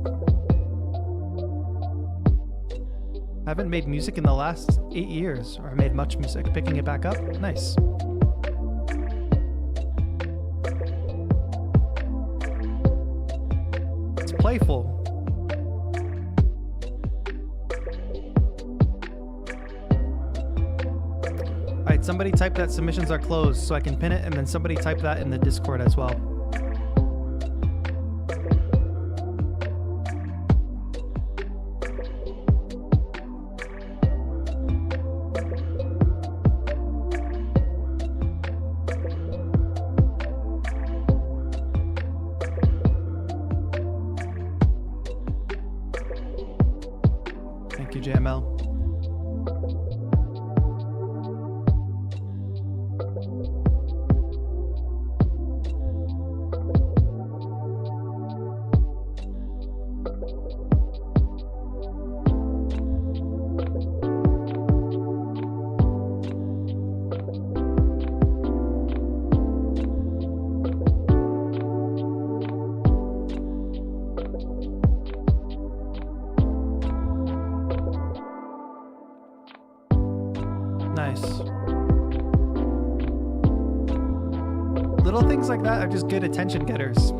A: I haven't made music in the last 8 years, or I made much music. Picking it back up? Nice. It's playful. Alright, somebody type that submissions are closed so I can pin it, and then somebody type that in the Discord as well. Thank you, JML. Little things like that are just good attention getters.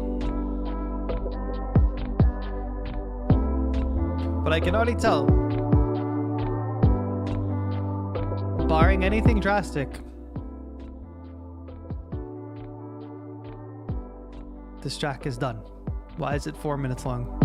A: But I can already tell, barring anything drastic, this track is done. Why is it 4 minutes long?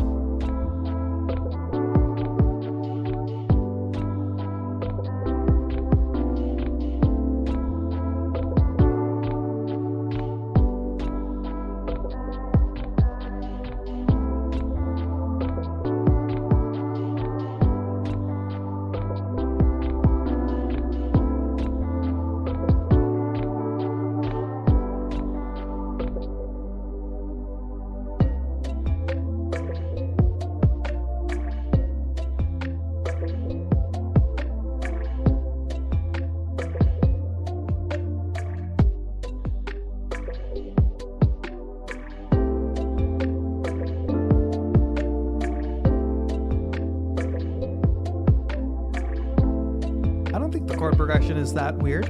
A: Progression is that weird.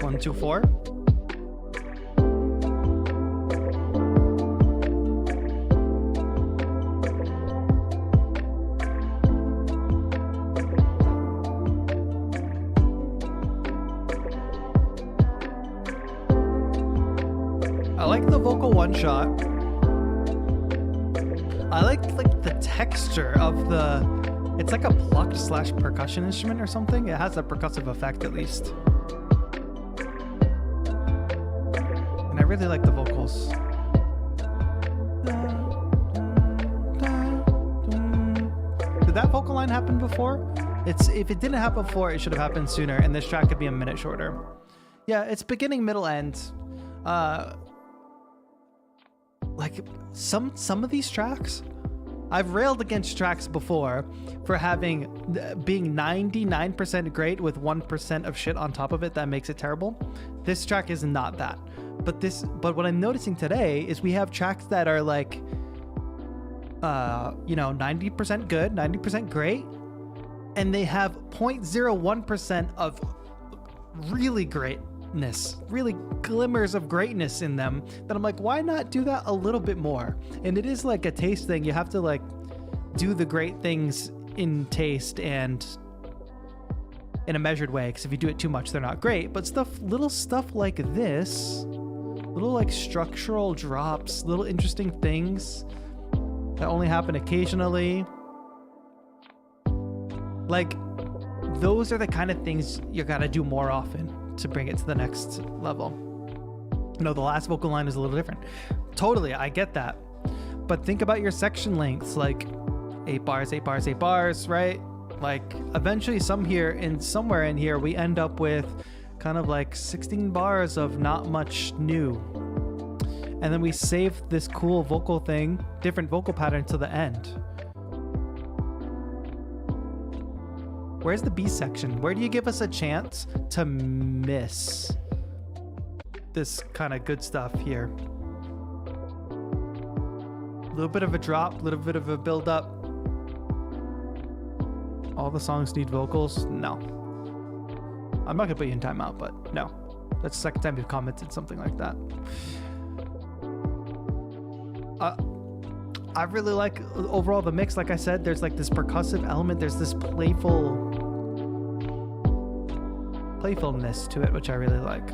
A: 1, 2, 4. I like the vocal one shot. I like the texture of the. It's like a plucked / percussion instrument or something. It has a percussive effect at least. And I really like the vocals. Did that vocal line happen before? If it didn't happen before, it should have happened sooner, and this track could be a minute shorter. Yeah, it's beginning, middle, end. Like some of these tracks, I've railed against tracks before for being 99% great with 1% of shit on top of it that makes it terrible. This track is not that. But what I'm noticing today is we have tracks that are like 90% good, 90% great, and they have 0.01% of really greatness, really glimmers of greatness in them, that I'm like, why not do that a little bit more? And it is like a taste thing. You have to like do the great things in taste and in a measured way, because if you do it too much, they're not great. But little stuff like this, little like structural drops, little interesting things that only happen occasionally, like those are the kind of things you gotta do more often to bring it to the next level. No, the last vocal line is a little different. Totally, I get that. But think about your section lengths, like 8 bars, 8 bars, 8 bars, right? Like eventually somewhere in here we end up with kind of like 16 bars of not much new. And then we save this cool vocal thing, different vocal pattern to the end. Where's the B section? Where do you give us a chance to miss this kind of good stuff here? A little bit of a drop, a little bit of a build up. All the songs need vocals? No. I'm not gonna put you in timeout, but no. That's the second time you've commented something like that. I really like overall the mix. Like I said, there's like this percussive element. There's this playfulness to it, which I really like.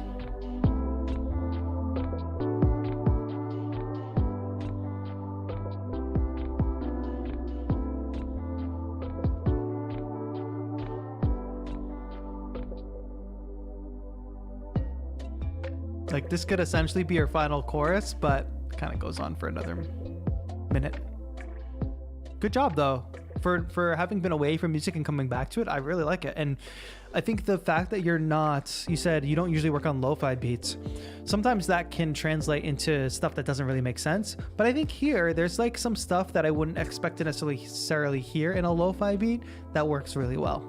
A: Like this could essentially be your final chorus, but kind of goes on for another minute. Good job though for having been away from music and coming back to it. I really like it. And I think the fact that you said you don't usually work on lo-fi beats, sometimes that can translate into stuff that doesn't really make sense. But I think here there's like some stuff that I wouldn't expect to necessarily hear in a lo-fi beat that works really well.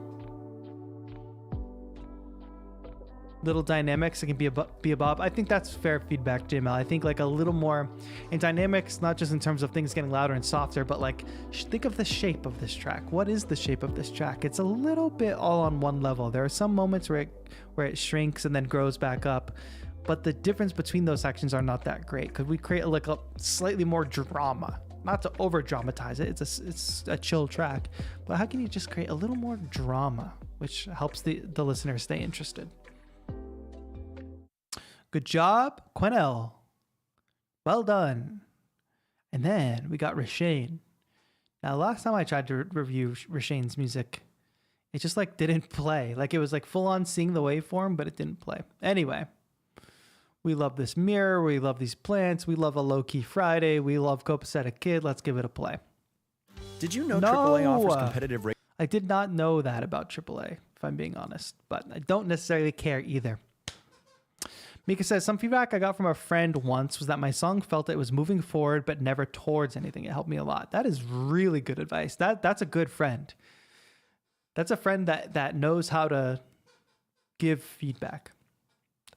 A: Little dynamics, it can be a bob. I think that's fair feedback, JML. I think like a little more in dynamics, not just in terms of things getting louder and softer, but like think of the shape of this track. What is the shape of this track? It's a little bit all on one level. There are some moments where it shrinks and then grows back up, but the difference between those sections are not that great. Could we create like a slightly more drama? Not to over dramatize it. It's a chill track, but how can you just create a little more drama, which helps the listener stay interested? Good job, Quenelles. Well done. And then we got Rasheen. Now, last time I tried to review Rasheen's music, it just like didn't play. Like it was like full on seeing the waveform, but it didn't play. Anyway, we love this mirror. We love these plants. We love a low-key Friday. We love Copacetic Kid. Let's give it a play.
F: Did you know AAA offers competitive rates?
A: I did not know that about AAA, if I'm being honest, but I don't necessarily care either. Mika says, some feedback I got from a friend once was that my song felt it was moving forward, but never towards anything. It helped me a lot. That is really good advice. That's a good friend. That's a friend that knows how to give feedback.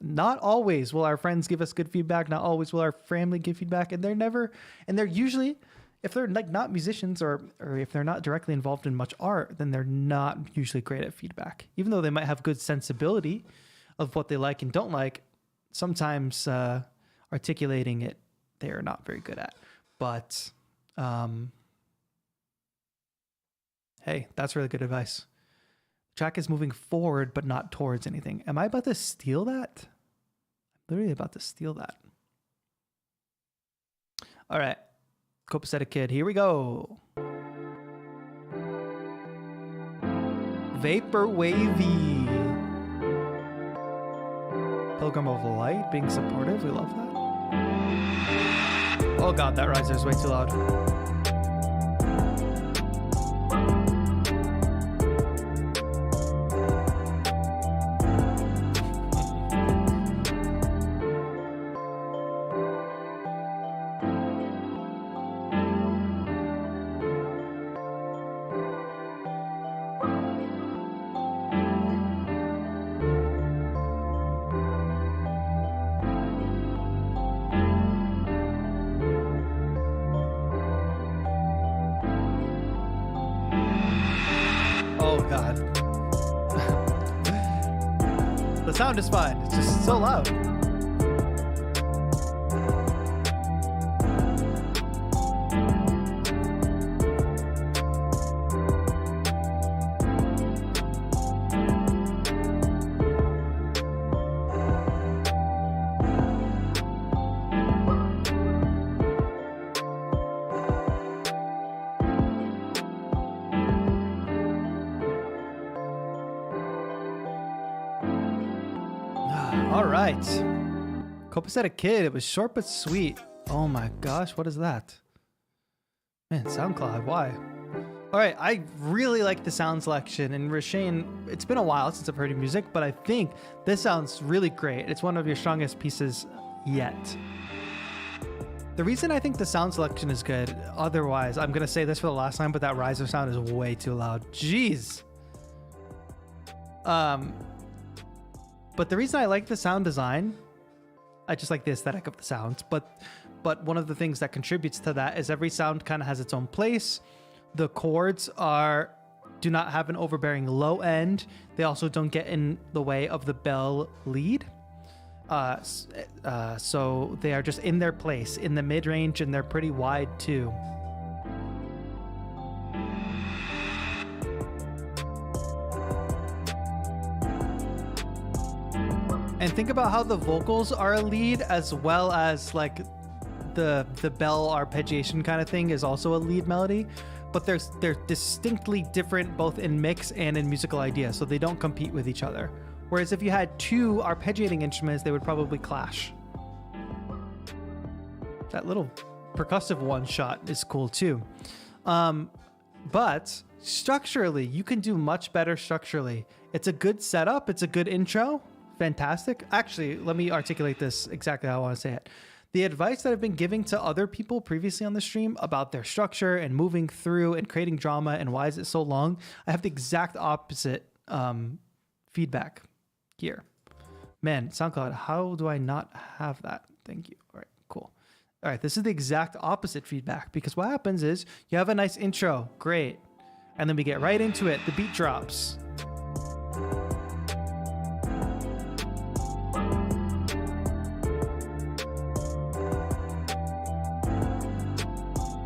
A: Not always will our friends give us good feedback. Not always will our family give feedback. And they're usually, if they're like not musicians or if they're not directly involved in much art, then they're not usually great at feedback. Even though they might have good sensibility of what they like and don't like, sometimes articulating it, they are not very good at. But hey, that's really good advice. The track is moving forward, but not towards anything. Am I about to steal that? I'm literally about to steal that. All right. Copacetic Kid, here we go. Vapor Wavy. Pilgrim of Light being supportive. We love that. Oh god, that riser is way too loud. The sound is fine. It's just so loud. All right. Copacetic Kid. It was short but sweet. Oh my gosh, what is that? Man, SoundCloud, why? All right, I really like the sound selection, and Rasheen, it's been a while since I've heard your music, but I think this sounds really great. It's one of your strongest pieces yet. The reason I think the sound selection is good, otherwise, I'm going to say this for the last time, but that riser sound is way too loud. Jeez. But the reason I like the sound design, I just like the aesthetic of the sounds, but one of the things that contributes to that is every sound kind of has its own place. The chords do not have an overbearing low end. They also don't get in the way of the bell lead. So they are just in their place in the mid-range, and they're pretty wide too. And think about how the vocals are a lead, as well as like the bell arpeggiation kind of thing is also a lead melody, but they're distinctly different both in mix and in musical idea, so they don't compete with each other. Whereas if you had two arpeggiating instruments, they would probably clash. That little percussive one shot is cool too. But structurally, you can do much better structurally. It's a good setup. It's a good intro. Fantastic. Actually, let me articulate this exactly how I want to say it. The advice that I've been giving to other people previously on the stream about their structure and moving through and creating drama and why is it so long, I have the exact opposite feedback here. Man, SoundCloud, how do I not have that? Thank you. All right, cool. All right, this is the exact opposite feedback, because what happens is you have a nice intro, great, and then we get right into it. The beat drops.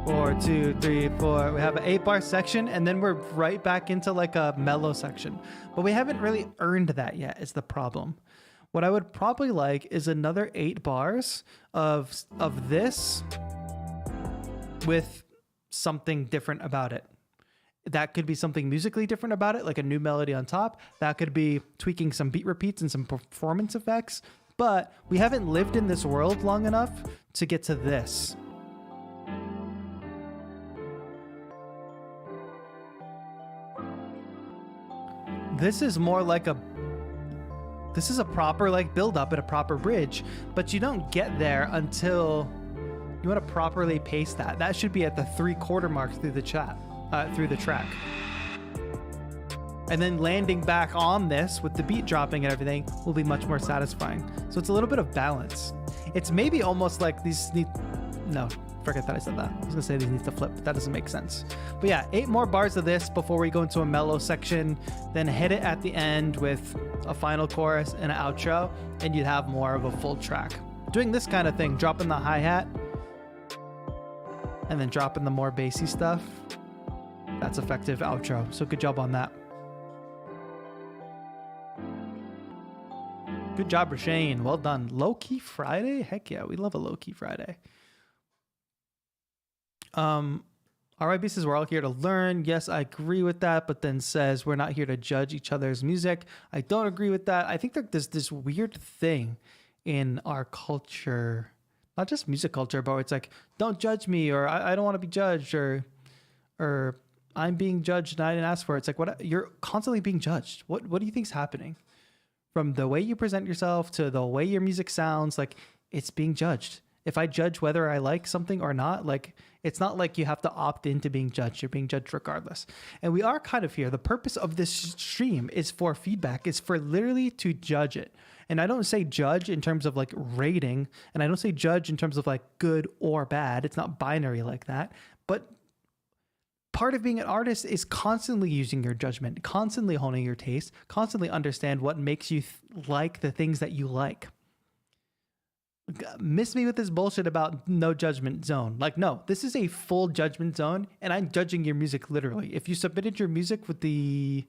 A: Four, 2, 3, 4. We have an 8-bar section, and then we're right back into like a mellow section. But we haven't really earned that yet, is the problem. What I would probably like is another 8 bars of this with something different about it. That could be something musically different about it, like a new melody on top. That could be tweaking some beat repeats and some performance effects. But we haven't lived in this world long enough to get to this. This is more like this is a proper like build up and a proper bridge, but you don't get there until you want to properly pace that. That should be at the 3/4 mark through the track. And then landing back on this with the beat dropping and everything will be much more satisfying. So it's a little bit of balance. It's maybe almost like these need, no, forget that I said that. I was gonna say these need to flip, but that doesn't make sense. But yeah, 8 more bars of this before we go into a mellow section, then hit it at the end with a final chorus and an outro, and you'd have more of a full track. Doing this kind of thing, dropping the hi-hat, and then dropping the more bassy stuff, that's effective outro. So good job on that. Good job, Rasheen. Well done. Low-key Friday? Heck yeah, we love a low-key Friday. RIB says we're all here to learn. Yes, I agree with that, but then says we're not here to judge each other's music. I don't agree with that. I think that there's this weird thing in our culture, not just music culture, but it's like, don't judge me, or I don't want to be judged, or I'm being judged and I didn't ask for it. It's like, what? You're constantly being judged. What do you think's happening? From the way you present yourself to the way your music sounds, like it's being judged. If I judge whether I like something or not, like it's not like you have to opt into being judged. You're being judged regardless. And we are kind of here. The purpose of this stream is for feedback, is for literally to judge it. And I don't say judge in terms of like rating, and I don't say judge in terms of like good or bad. It's not binary like that. But part of being an artist is constantly using your judgment, constantly honing your taste, constantly understand what makes you like the things that you like. Miss me with this bullshit about no judgment zone. Like, no, this is a full judgment zone, and I'm judging your music literally. If you submitted your music with the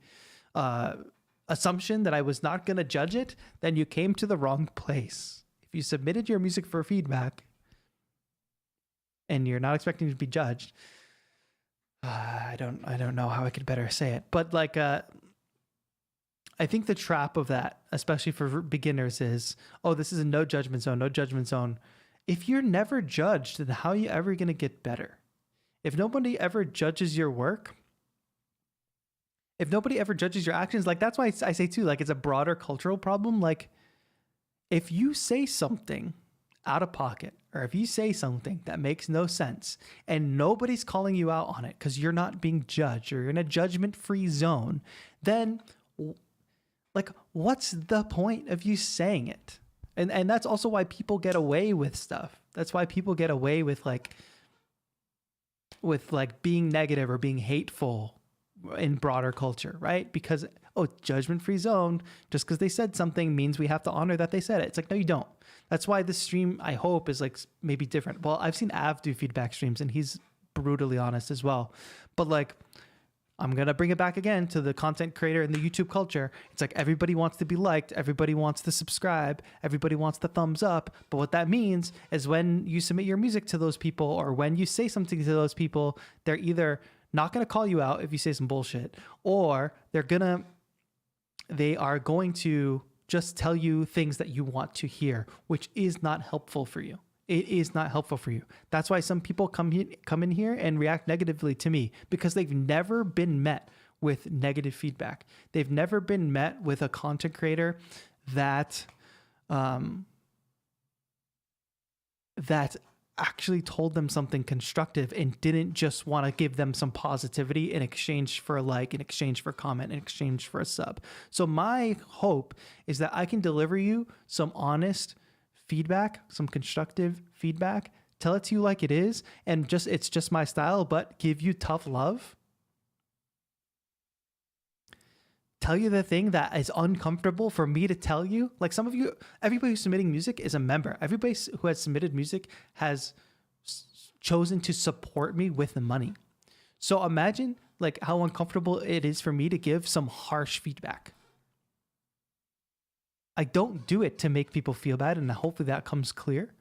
A: assumption that I was not going to judge it, then you came to the wrong place. If you submitted your music for feedback and you're not expecting to be judged, I don't know how I could better say it, but like, I think the trap of that, especially for beginners, is, oh, this is a no judgment zone, no judgment zone. If you're never judged, then how are you ever going to get better? If nobody ever judges your work, if nobody ever judges your actions, like that's why I say too, like it's a broader cultural problem. Like if you say something out of pocket, or if you say something that makes no sense and nobody's calling you out on it because you're not being judged or you're in a judgment-free zone, then like what's the point of you saying it? And that's also why people get away with stuff. That's why people get away with like being negative or being hateful in broader culture, right? Because, judgment-free zone, just because they said something means we have to honor that they said it. It's like, no, you don't. That's why this stream, I hope, is like maybe different. Well, I've seen Av do feedback streams and he's brutally honest as well. But like, I'm going to bring it back again to the content creator and the YouTube culture. It's like everybody wants to be liked. Everybody wants to subscribe. Everybody wants the thumbs up. But what that means is when you submit your music to those people or when you say something to those people, they're either not going to call you out if you say some bullshit, or they are going to just tell you things that you want to hear, which is not helpful for you. It is not helpful for you. That's why some people come in here and react negatively to me, because they've never been met with negative feedback. They've never been met with a content creator that actually told them something constructive and didn't just want to give them some positivity in exchange for a like, in exchange for a comment, in exchange for a sub. So my hope is that I can deliver you some honest feedback, some constructive feedback, tell it to you like it is, and it's just my style, but give you tough love. Tell you the thing that is uncomfortable for me to tell you. Like some of you, everybody who's submitting music is a member. Everybody who has submitted music has chosen to support me with the money. So imagine like how uncomfortable it is for me to give some harsh feedback. I don't do it to make people feel bad, and hopefully that comes clear.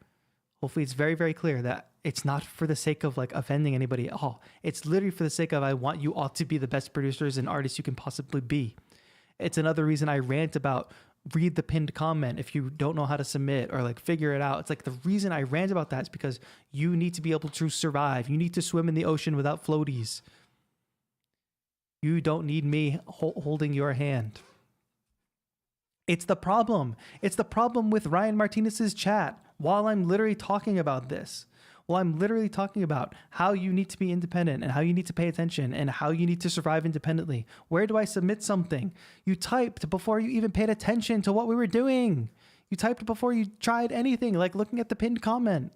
A: Hopefully it's very, very clear that it's not for the sake of like offending anybody at all. It's literally for the sake of I want you all to be the best producers and artists you can possibly be. It's another reason I rant about read the pinned comment if you don't know how to submit or like figure it out. It's like the reason I rant about that is because you need to be able to survive. You need to swim in the ocean without floaties. You don't need me holding your hand. It's the problem. It's the problem with Ryan Martinez's chat while I'm literally talking about this. Well, I'm literally talking about how you need to be independent and how you need to pay attention and how you need to survive independently. Where do I submit something? You typed before you even paid attention to what we were doing. You typed before you tried anything, like looking at the pinned comment.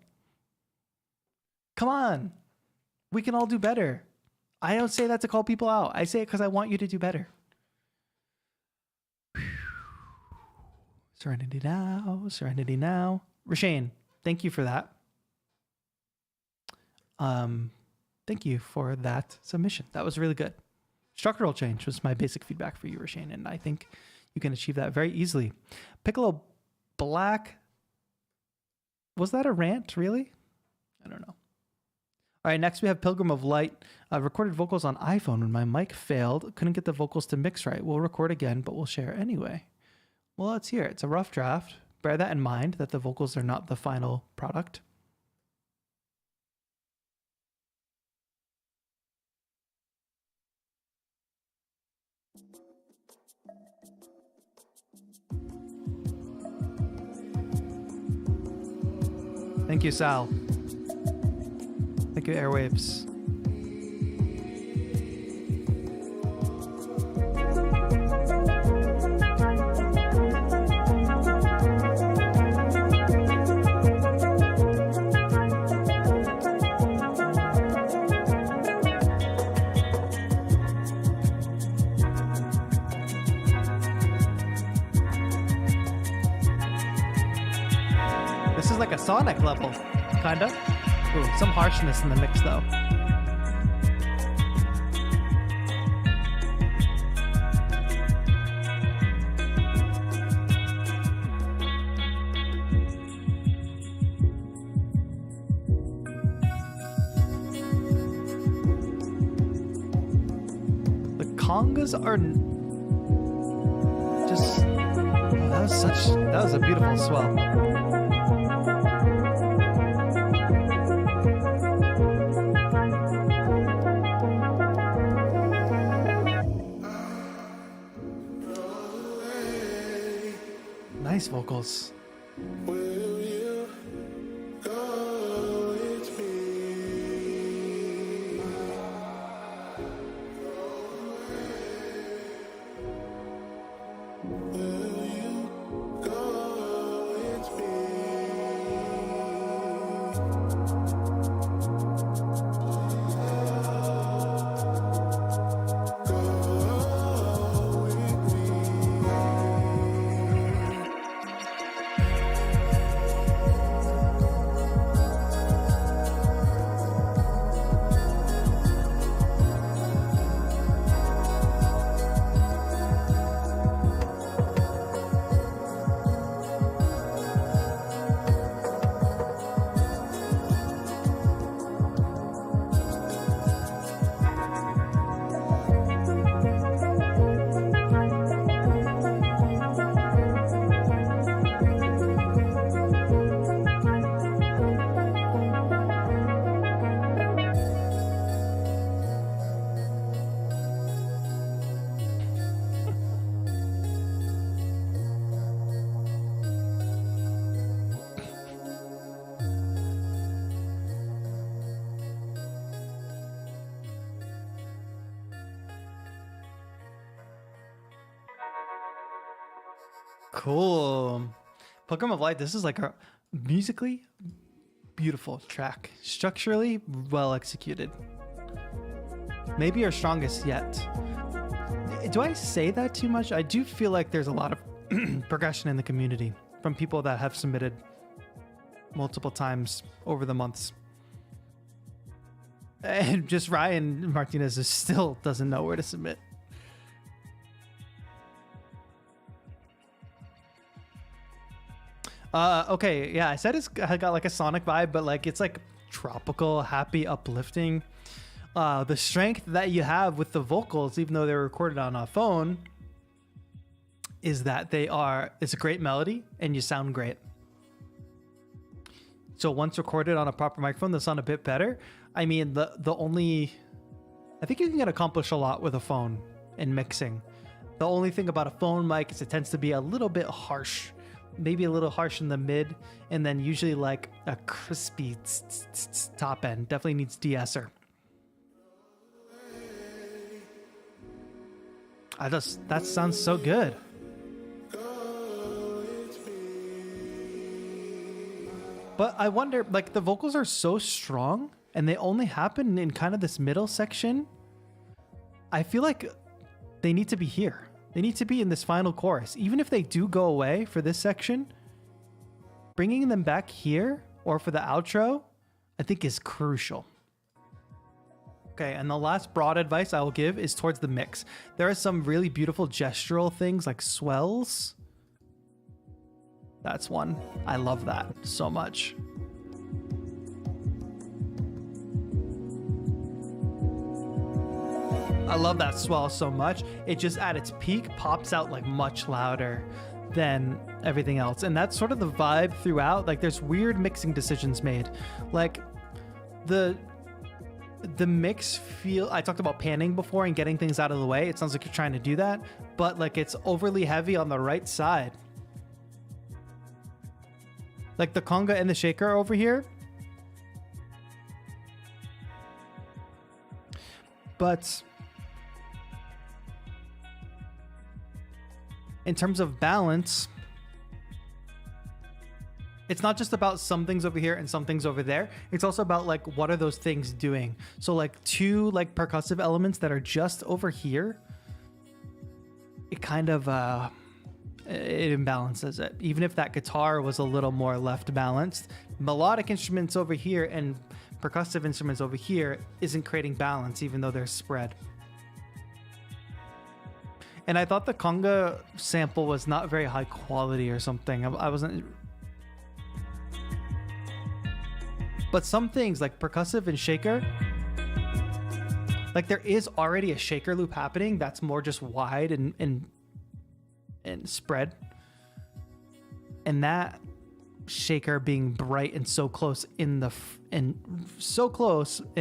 A: Come on. We can all do better. I don't say that to call people out. I say it because I want you to do better. Serenity now, serenity now. Rasheen, thank you for that. Thank you for that submission. That was really good. Structural change was my basic feedback for you, Rasheen, and I think you can achieve that very easily. Piccolo Black, was that a rant, really? I don't know. All right, next we have Pilgrim of Light. Recorded vocals on iPhone when my mic failed. Couldn't get the vocals to mix right. We'll record again, but we'll share anyway. Well, let's hear it. It's a rough draft. Bear that in mind, that the vocals are not the final product. Thank you, Sal. Thank you, Airwaves. This is like a Sonic level, kinda. Ooh, some harshness in the mix though. The congas are just, that was a beautiful swell. Nice vocals.
C: Will you go with me? Will you go with
A: Cool. Pilgrim of Light, this is like a musically beautiful track. Structurally well executed. Maybe our strongest yet. Do I say that too much? I do feel like there's a lot of progression in the community from people that have submitted multiple times over the months. And just Ryan Martinez is still doesn't know where to submit. Okay, yeah, I said I got like a Sonic vibe, but like it's like tropical, happy, uplifting. The strength that you have with the vocals, even though they're recorded on a phone, is that it's a great melody and you sound great. So once recorded on a proper microphone, they sound a bit better. I mean, I think you can accomplish a lot with a phone in mixing. The only thing about a phone mic is it tends to be a little bit harsh. Maybe a little harsh in the mid, and then usually like a crispy top end. Definitely needs de-esser. That sounds so good. But I wonder, like the vocals are so strong and they only happen in kind of this middle section. I feel like they need to be here. They need to be in this final chorus. Even if they do go away for this section, bringing them back here or for the outro, I think is crucial. Okay, and the last broad advice I will give is towards the mix. There are some really beautiful gestural things like swells. That's one. I love that so much. I love that swell so much. It just at its peak pops out like much louder than everything else. And that's sort of the vibe throughout. Like there's weird mixing decisions made. Like the mix I talked about panning before and getting things out of the way. It sounds like you're trying to do that, but like it's overly heavy on the right side. Like the conga and the shaker over here. But in terms of balance, it's not just about some things over here and some things over there. It's also about like, what are those things doing? So like two like percussive elements that are just over here, it kind of, it imbalances it. Even if that guitar was a little more left balanced, melodic instruments over here and percussive instruments over here isn't creating balance, even though they're spread. And I thought the conga sample was not very high quality or something. I wasn't. But some things like percussive and shaker, like there is already a shaker loop happening that's more just wide and spread. And that shaker being bright and so close and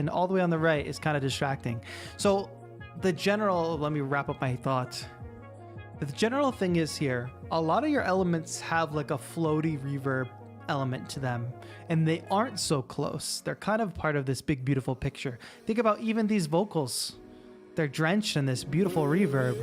A: all the way on the right is kind of distracting. So the general, let me wrap up my thought. The general thing is here, a lot of your elements have like a floaty reverb element to them, and they aren't so close. They're kind of part of this big, beautiful picture. Think about even these vocals. They're drenched in this beautiful reverb.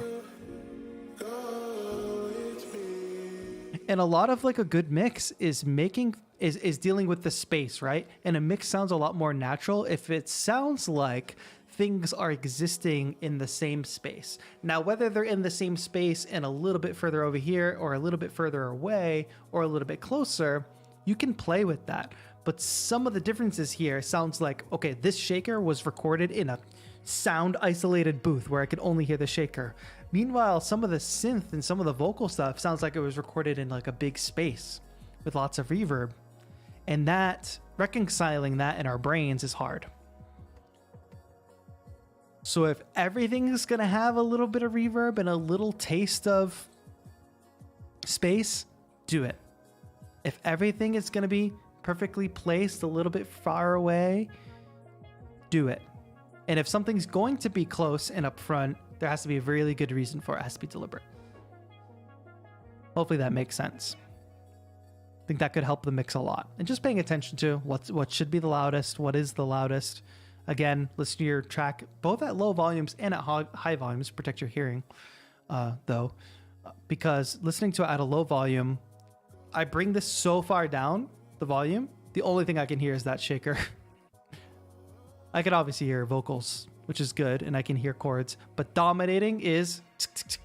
A: And a lot of like a good mix is dealing with the space, right? And a mix sounds a lot more natural if it sounds like things are existing in the same space. Now, whether they're in the same space and a little bit further over here or a little bit further away or a little bit closer, you can play with that. But some of the differences here sounds like, okay, this shaker was recorded in a sound isolated booth where I could only hear the shaker. Meanwhile, some of the synth and some of the vocal stuff sounds like it was recorded in like a big space with lots of reverb. And that, reconciling that in our brains is hard. So if everything is going to have a little bit of reverb and a little taste of space, do it. If everything is going to be perfectly placed a little bit far away, do it. And if something's going to be close and up front, there has to be a really good reason for it. It has to be deliberate. Hopefully that makes sense. I think that could help the mix a lot. And just paying attention to what should be the loudest, what is the loudest. Again, listen to your track both at low volumes and at high volumes. Protect your hearing, though, because listening to it at a low volume, I bring this so far down, the volume, the only thing I can hear is that shaker. I can obviously hear vocals, which is good, and I can hear chords, but dominating is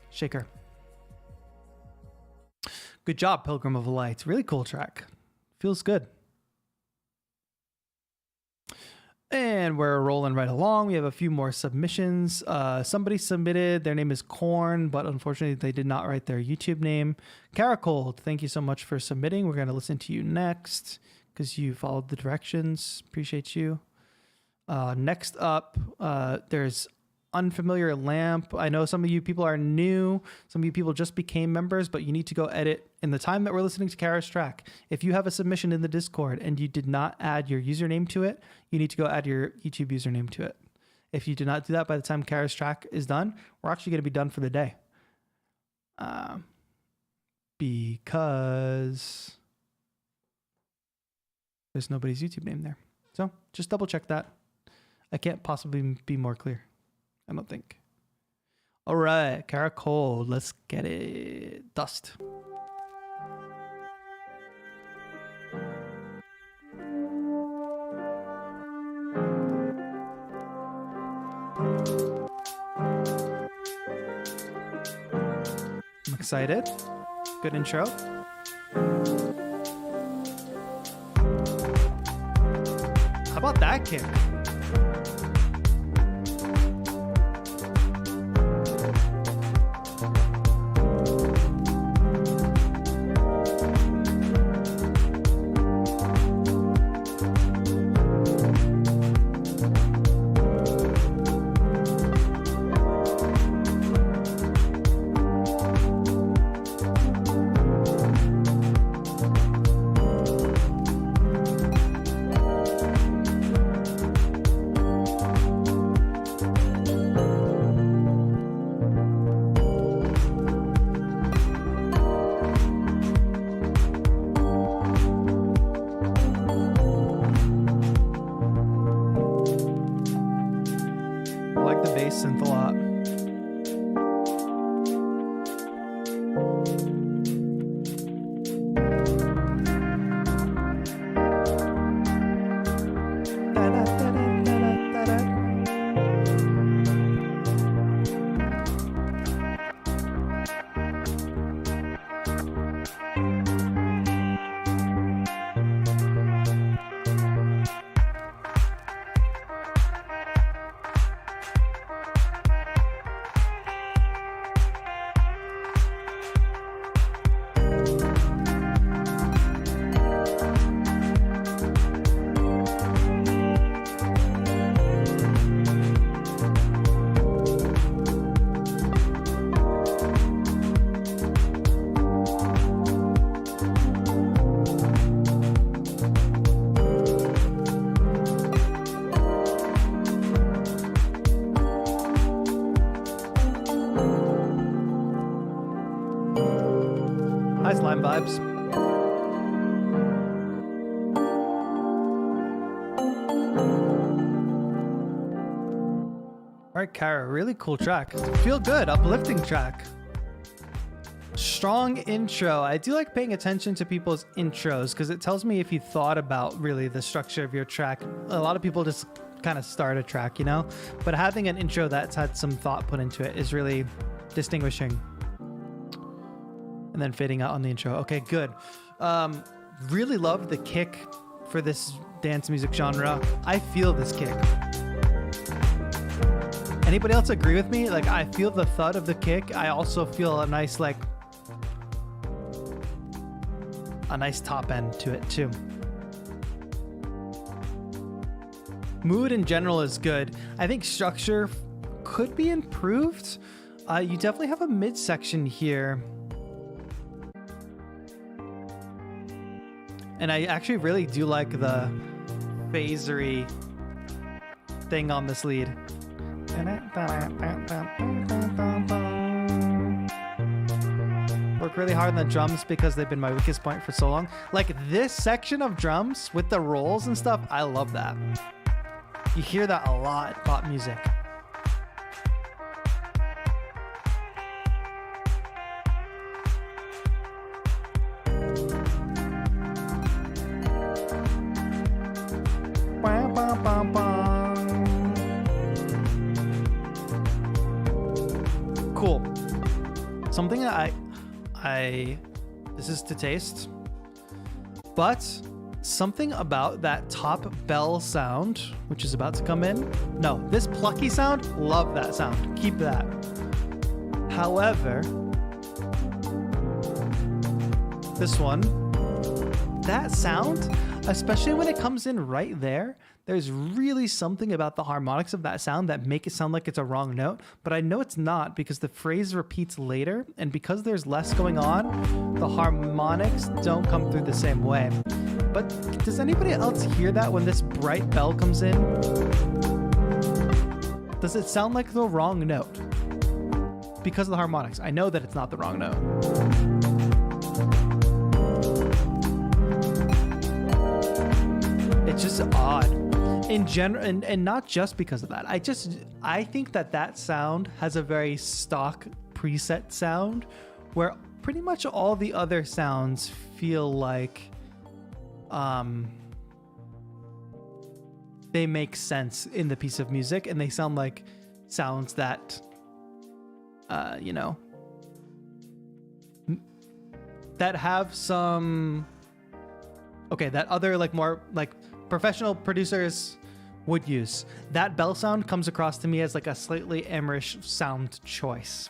A: shaker. Good job, Pilgrim of the Light. Really cool track. Feels good. And we're rolling right along. We have a few more submissions. Somebody submitted, their name is Corn, but unfortunately they did not write their YouTube name. Caracol, thank you so much for submitting. We're going to listen to you next because you followed the directions. Appreciate you. Next up, there's Unfamiliar Lamp. I know some of you people are new. Some of you people just became members, but you need to go edit in the time that we're listening to Kara's track. If you have a submission in the Discord and you did not add your username to it, you need to go add your YouTube username to it. If you do not do that by the time Kara's track is done, we're actually going to be done for the day. Because there's nobody's YouTube name there. So just double check that. I can't possibly be more clear. I don't think. All right, Caracol, let's get it. Dust. I'm excited. Good intro. How about that kick? Synth a lot. nice line vibes. All right, Kara, really cool track. Feel good, uplifting track. Strong intro. I do like paying attention to people's intros because it tells me if you thought about really the structure of your track. A lot of people just kind of start a track, you know, but having an intro that's had some thought put into it is really distinguishing. And then fading out on the intro. Okay, good. Really love the kick for this dance music genre. I feel this kick. Anybody else agree with me? Like, I feel the thud of the kick. I also feel a nice, like, a nice top end to it too. Mood in general is good. I think structure could be improved. You definitely have a midsection here. And I actually really do like the phasery thing on this lead. Work really hard on the drums because they've been my weakest point for so long. Like this section of drums with the rolls and stuff, I love that. You hear that a lot in pop music. Cool. Something that this is to taste, but something about that top bell sound, which is about to come in. No, this plucky sound, love that sound. Keep that. However, this one, that sound, especially when it comes in right there, there's really something about the harmonics of that sound that make it sound like it's a wrong note, but I know it's not because the phrase repeats later, and because there's less going on, the harmonics don't come through the same way. But does anybody else hear that when this bright bell comes in? Does it sound like the wrong note? Because of the harmonics. I know that it's not the wrong note. It's just odd. In general, and not just because of that. I think that sound has a very stock preset sound where pretty much all the other sounds feel like they make sense in the piece of music, and they sound like sounds that you know, that have some that other like more like professional producers would use. That bell sound comes across to me as like a slightly Emmerich sound choice.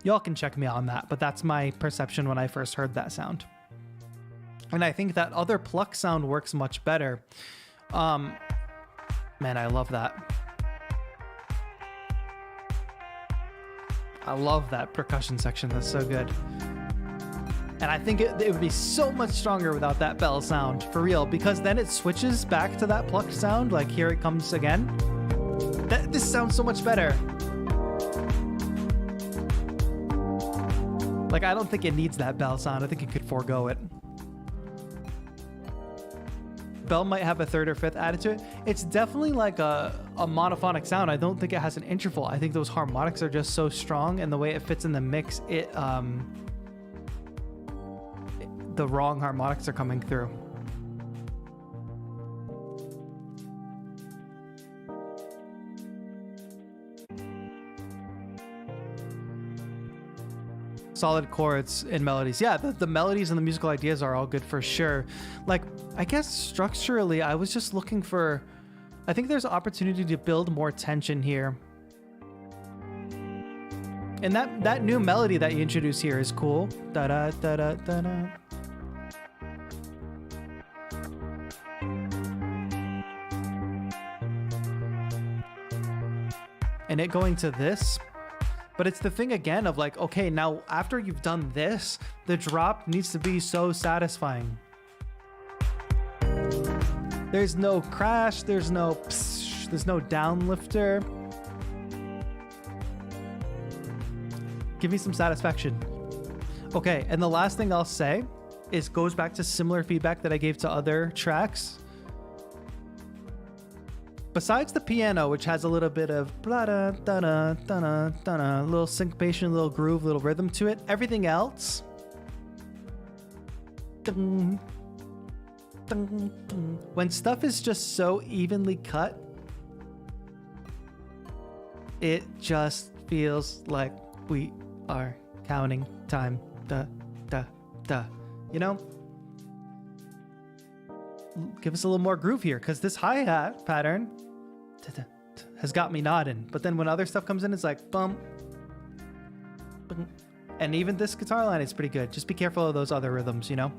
A: Y'all can check me on that, but that's my perception when I first heard that sound. And I think that other pluck sound works much better. Man, I love that. I love that percussion section. That's so good. And I think it would be so much stronger without that bell sound, for real, because then it switches back to that plucked sound, like here it comes again. This sounds so much better. Like, I don't think it needs that bell sound. I think it could forego it. Bell might have a third or fifth added to it. It's definitely like a monophonic sound. I don't think it has an interval. I think those harmonics are just so strong, and the way it fits in the mix, the wrong harmonics are coming through. Solid chords and melodies. Yeah, the melodies and the musical ideas are all good for sure. Like, I guess structurally, I was just looking for, I think there's opportunity to build more tension here. And that new melody that you introduce here is cool. Da da da da da da. And it going to this, but it's the thing again of like, okay, now after you've done this, the drop needs to be so satisfying. There's no crash, there's no psh, there's no downlifter. Give me some satisfaction. Okay, and the last thing I'll say is goes back to similar feedback that I gave to other tracks. Besides the piano, which has a little bit of a little syncopation, a little groove, a little rhythm to it, everything else, when stuff is just so evenly cut, it just feels like we are counting time. You know? Give us a little more groove here, because this hi-hat pattern has got me nodding. But then when other stuff comes in, it's like bum. And even this guitar line is pretty good. Just be careful of those other rhythms, you know?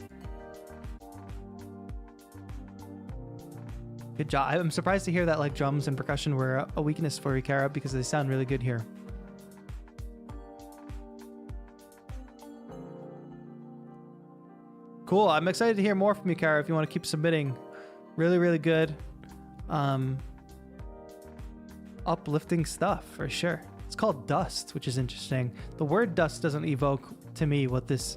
A: Good job. I'm surprised to hear that like drums and percussion were a weakness for you, Kara, because they sound really good here. Cool. I'm excited to hear more from you, Kara, if you want to keep submitting. Really, really good. Uplifting stuff, for sure. It's called Dust, which is interesting. The word dust doesn't evoke to me what this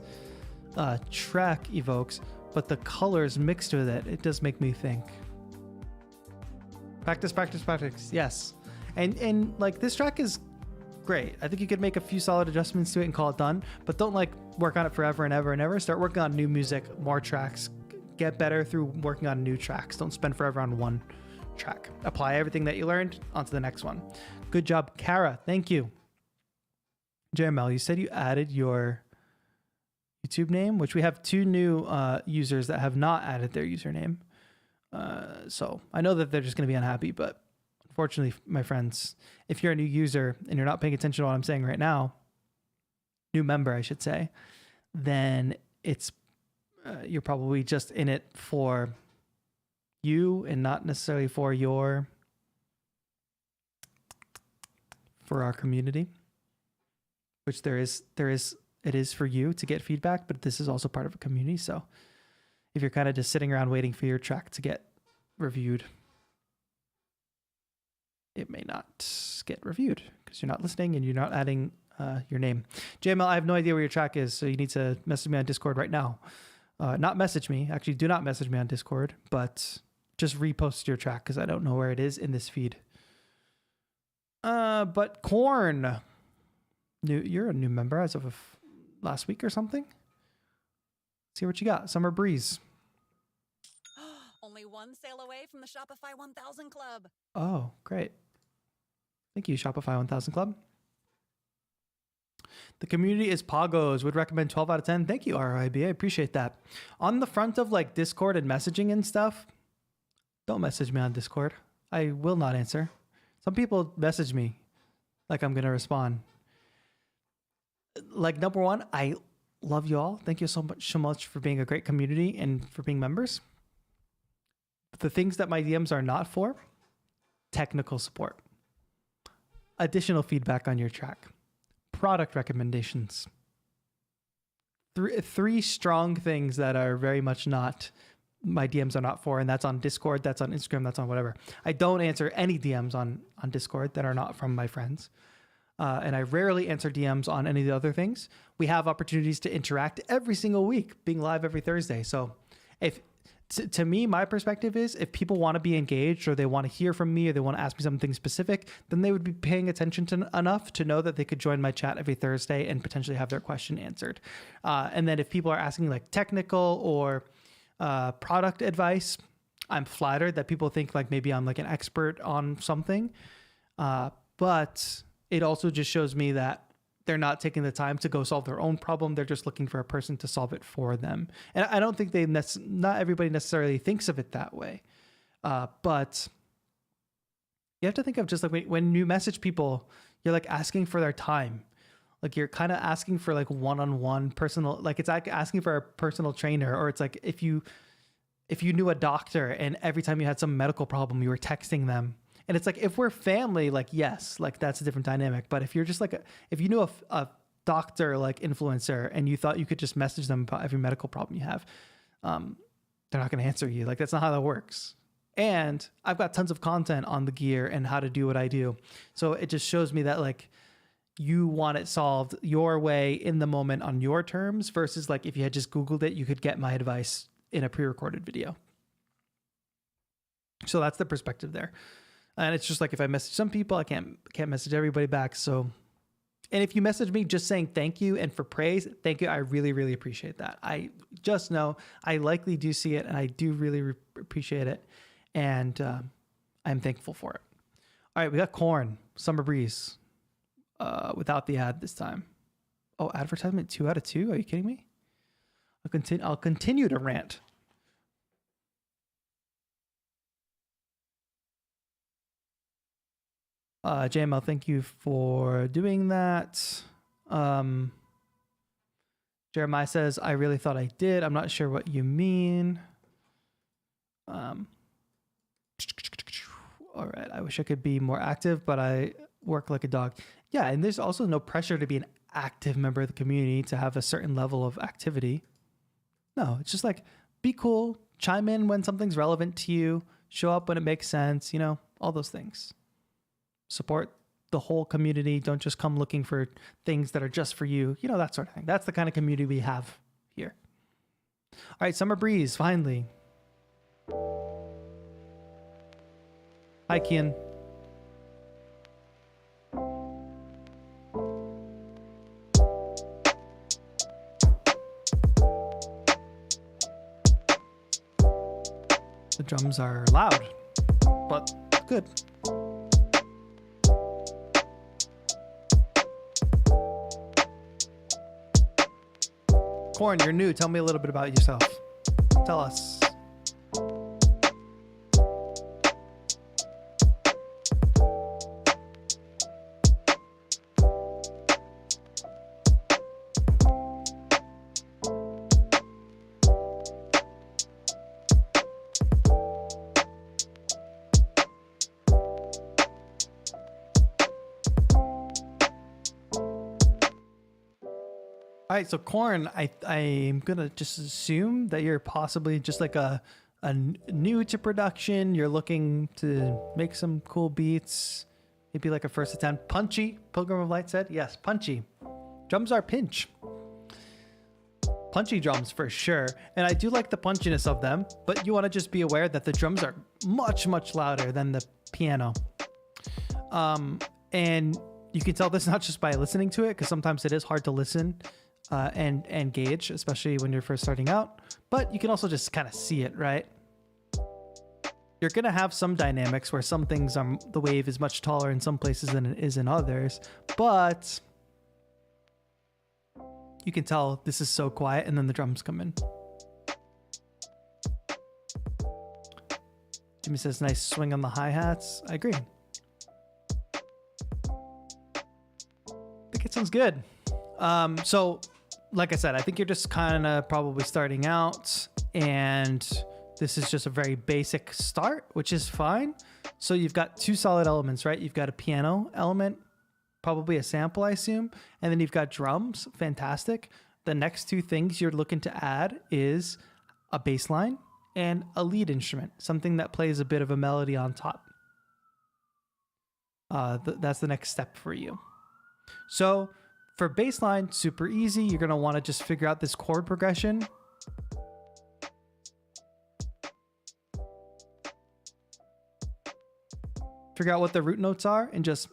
A: track evokes, but the colors mixed with it, it does make me think. Practice, practice, practice. Yes. And like this track is great. I think you could make a few solid adjustments to it and call it done, but don't like work on it forever and ever and ever. Start working on new music, more tracks, get better through working on new tracks. Don't spend forever on one track. Apply everything that you learned onto the next one. Good job, Kara. Thank you. JML, you said you added your YouTube name, which we have 2 new users that have not added their username. So I know that they're just going to be unhappy, but unfortunately, my friends, if you're a new user and you're not paying attention to what I'm saying right now, new member, I should say, then it's you're probably just in it for you and not necessarily for our community, which it is for you to get feedback, but this is also part of a community. So if you're kind of just sitting around waiting for your track to get reviewed, it may not get reviewed because you're not listening and you're not adding your name. JML, I have no idea where your track is, so you need to message me on Discord right now. Not message me. Actually, do not message me on Discord, but just repost your track because I don't know where it is in this feed. But Corn, you're a new member as of last week or something. See what you got. Summer Breeze.
E: Only one sale away from the Shopify 1000 Club.
A: Oh, great. Thank you, Shopify 1000 Club. The community is Pagos. Would recommend 12 out of 10. Thank you, RIB. I appreciate that. On the front of like Discord and messaging and stuff, don't message me on Discord. I will not answer. Some people message me like I'm going to respond. Like, number one, I love you all. Thank you so much for being a great community and for being members. The things that my DMs are not for: technical support, additional feedback on your track, product recommendations. Three strong things that are very much not, my DMs are not for, and that's on Discord, that's on Instagram, that's on whatever. I don't answer any DMs on Discord that are not from my friends. And I rarely answer DMs on any of the other things. We have opportunities to interact every single week, being live every Thursday. So if to me, my perspective is if people want to be engaged or they want to hear from me or they want to ask me something specific, then they would be paying attention to enough to know that they could join my chat every Thursday and potentially have their question answered. And then if people are asking like technical or product advice, I'm flattered that people think like maybe I'm like an expert on something. But it also just shows me that they're not taking the time to go solve their own problem. They're just looking for a person to solve it for them. And I don't think not everybody necessarily thinks of it that way. But you have to think of just like when you message people, you're like asking for their time. Like you're kind of asking for like one-on-one personal, like it's like asking for a personal trainer, or it's like if you knew a doctor and every time you had some medical problem, you were texting them. And it's like, if we're family, like, yes, like that's a different dynamic. But if you're just like, if you knew a doctor, like influencer, and you thought you could just message them about every medical problem you have, they're not going to answer you. Like, that's not how that works. And I've got tons of content on the gear and how to do what I do. So it just shows me that like, you want it solved your way in the moment on your terms versus like if you had just Googled it, you could get my advice in a pre-recorded video. So that's the perspective there. And it's just like if I message some people, I can't message everybody back. So, and if you message me just saying thank you and for praise, thank you. I really, really appreciate that. I just know I likely do see it and I do really appreciate it. And I'm thankful for it. All right, we got Corn, Summer Breeze, without the ad this time. Oh, advertisement 2 out of 2? Are you kidding me? I'll continue to rant. JML, thank you for doing that. Jeremiah says, I really thought I did. I'm not sure what you mean. All right. I wish I could be more active, but I work like a dog. Yeah. And there's also no pressure to be an active member of the community to have a certain level of activity. No, it's just like, be cool, chime in when something's relevant to you, show up when it makes sense, you know, all those things. Support the whole community. Don't just come looking for things that are just for you. You know, that sort of thing. That's the kind of community we have here. All right, Summer Breeze, finally. Hi, Kian. The drums are loud, but good. Corn, you're new. Tell me a little bit about yourself. Tell us. All right, so Corn, I'm gonna just assume that you're possibly just like a new to production. You're looking to make some cool beats, maybe like a first attempt. Punchy, Pilgrim of Light said. Yes, punchy. Drums are pinch. Punchy drums for sure. And I do like the punchiness of them, but you want to just be aware that the drums are much, much louder than the piano. And you can tell this not just by listening to it, because sometimes it is hard to listen and gauge, especially when you're first starting out, but you can also just kind of see it, right? You're going to have some dynamics where some things are, the wave is much taller in some places than it is in others, but you can tell this is so quiet, and then the drums come in. Jimmy says, nice swing on the hi-hats. I agree. I think it sounds good. So like I said, I think you're just kind of probably starting out, and this is just a very basic start, which is fine. So you've got two solid elements, right? You've got a piano element, probably a sample, I assume, and then you've got drums. Fantastic. The next two things you're looking to add is a bass line and a lead instrument, something that plays a bit of a melody on top. That's the next step for you. So for bassline, super easy. You're going to want to just figure out this chord progression. Figure out what the root notes are and just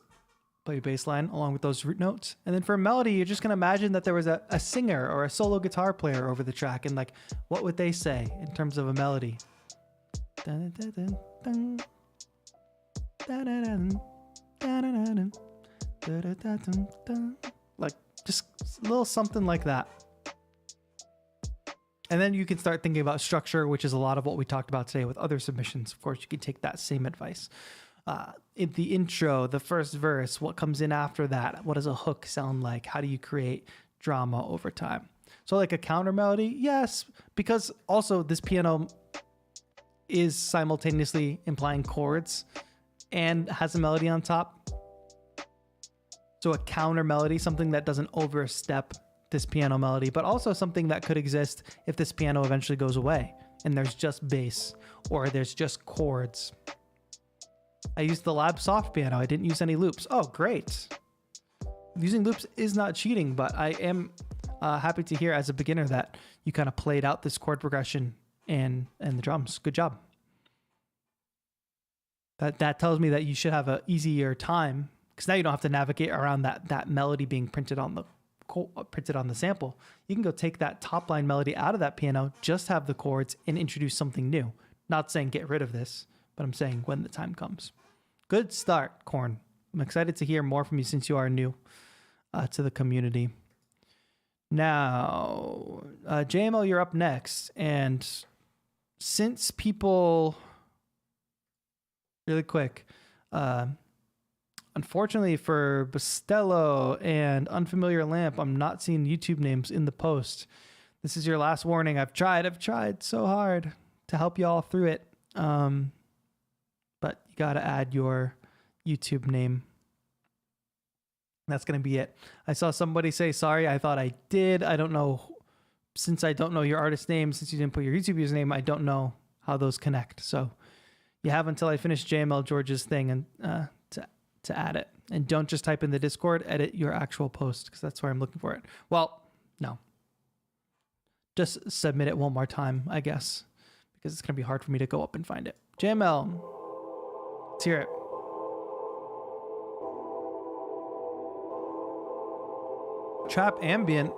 A: play bass line along with those root notes. And then for melody, you're just going to imagine that there was a singer or a solo guitar player over the track, and like, what would they say in terms of a melody? Dun, dun, dun, dun. Dun, dun, dun, dun, dun, dun, dun, dun, dun, dun. Like just a little something like that. And then you can start thinking about structure, which is a lot of what we talked about today with other submissions. Of course, you can take that same advice. In the intro, the first verse, what comes in after that? What does a hook sound like? How do you create drama over time? So like a counter melody, yes, because also this piano is simultaneously implying chords and has a melody on top. So a counter melody, something that doesn't overstep this piano melody, but also something that could exist if this piano eventually goes away and there's just bass or there's just chords. I used the Lab Soft piano. I didn't use any loops. Oh, great. using loops is not cheating, but I am happy to hear as a beginner that you kind of played out this chord progression and the drums. Good job. That tells me that you should have an easier time, because now you don't have to navigate around that melody being printed on the sample. You can go take that top line melody out of that piano, just have the chords, and introduce something new. Not saying get rid of this, but I'm saying when the time comes. Good start, Korn. I'm excited to hear more from you since you are new to the community. Now, JML, you're up next. And since people, really quick, unfortunately for Bustelo and Unfamiliar Lamp, I'm not seeing YouTube names in the post. This is your last warning. I've tried so hard to help you all through it. But you got to add your YouTube name. That's going to be it. I saw somebody say, sorry, I thought I did. I don't know. Since I don't know your artist name, since you didn't put your YouTube username, I don't know how those connect. So you have until I finish JML George's thing and to add it. And don't just type in the Discord, edit your actual post, because that's where I'm looking for it. Well, no. Just submit it one more time, I guess, because it's going to be hard for me to go up and find it. JML, let's hear it. Trap ambient.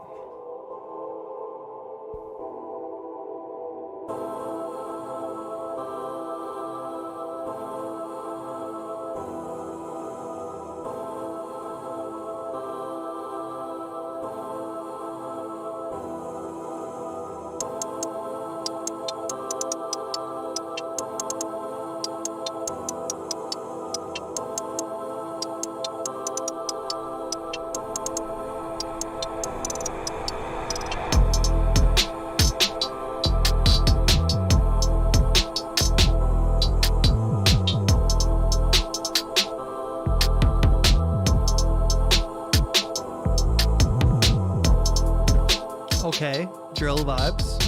A: Okay, drill vibes.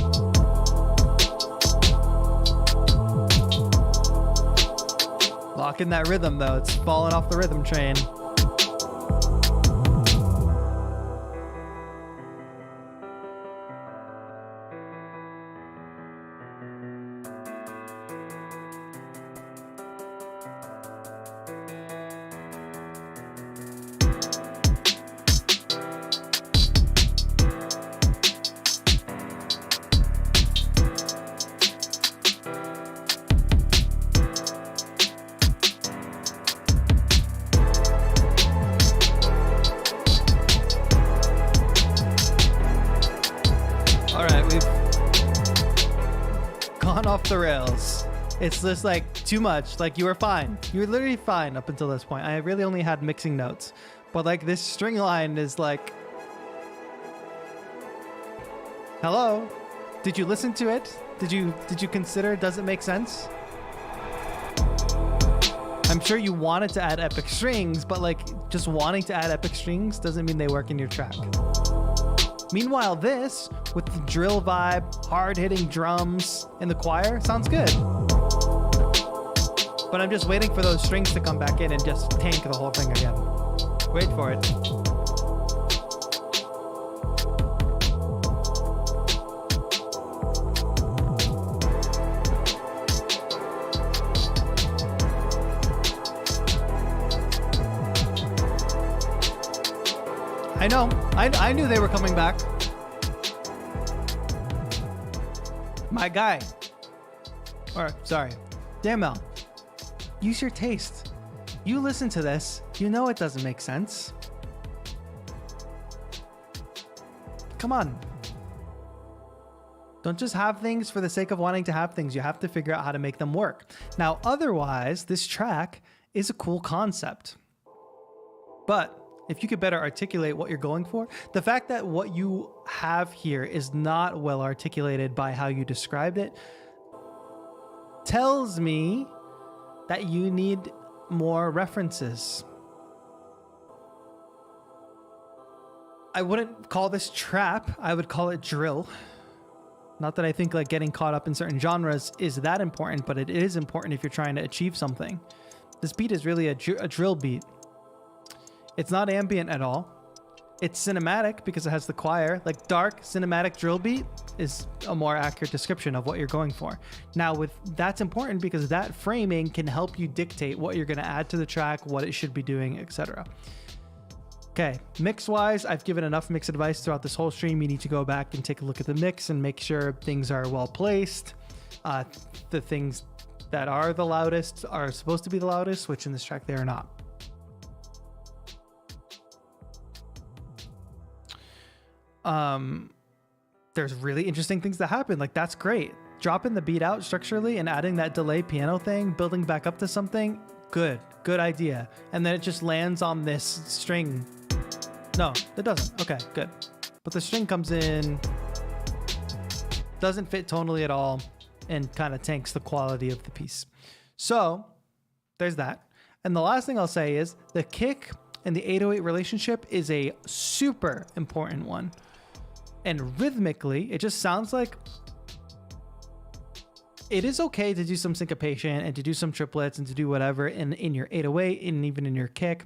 A: Locking that rhythm though, it's falling off the rhythm train. Off the rails. It's just like too much. Like you were fine. You were literally fine up until this point. I really only had mixing notes, but like this string line is like, hello, did you listen to it? Did you consider, does it make sense? I'm sure you wanted to add epic strings, but like just wanting to add epic strings doesn't mean they work in your track. Meanwhile, this, with the drill vibe, hard-hitting drums, and the choir, sounds good. But I'm just waiting for those strings to come back in and just tank the whole thing again. Wait for it. I know. I knew they were coming back. My guy. Or, sorry. JML. Use your taste. You listen to this. You know it doesn't make sense. Come on. Don't just have things for the sake of wanting to have things. You have to figure out how to make them work. Now, otherwise, this track is a cool concept. But if you could better articulate what you're going for, the fact that what you have here is not well articulated by how you described it tells me that you need more references. I wouldn't call this trap. I would call it drill. Not that I think like getting caught up in certain genres is that important, but it is important if you're trying to achieve something. This beat is really a drill beat. It's not ambient at all. It's cinematic because it has the choir. Like dark cinematic drill beat is a more accurate description of what you're going for. Now that's important because that framing can help you dictate what you're going to add to the track, what it should be doing, etc. Okay, mix wise, I've given enough mix advice throughout this whole stream. You need to go back and take a look at the mix and make sure things are well placed. The things that are the loudest are supposed to be the loudest, which in this track they are not. There's really interesting things that happen. Like that's great. Dropping the beat out structurally and adding that delay piano thing, building back up to something. Good idea. And then it just lands on this string. No, it doesn't. Okay, good. But the string comes in, doesn't fit tonally at all, and kind of tanks the quality of the piece. So there's that. And the last thing I'll say is the kick and the 808 relationship is a super important one. And rhythmically, it just sounds like it is okay to do some syncopation and to do some triplets and to do whatever in your 808 and even in your kick.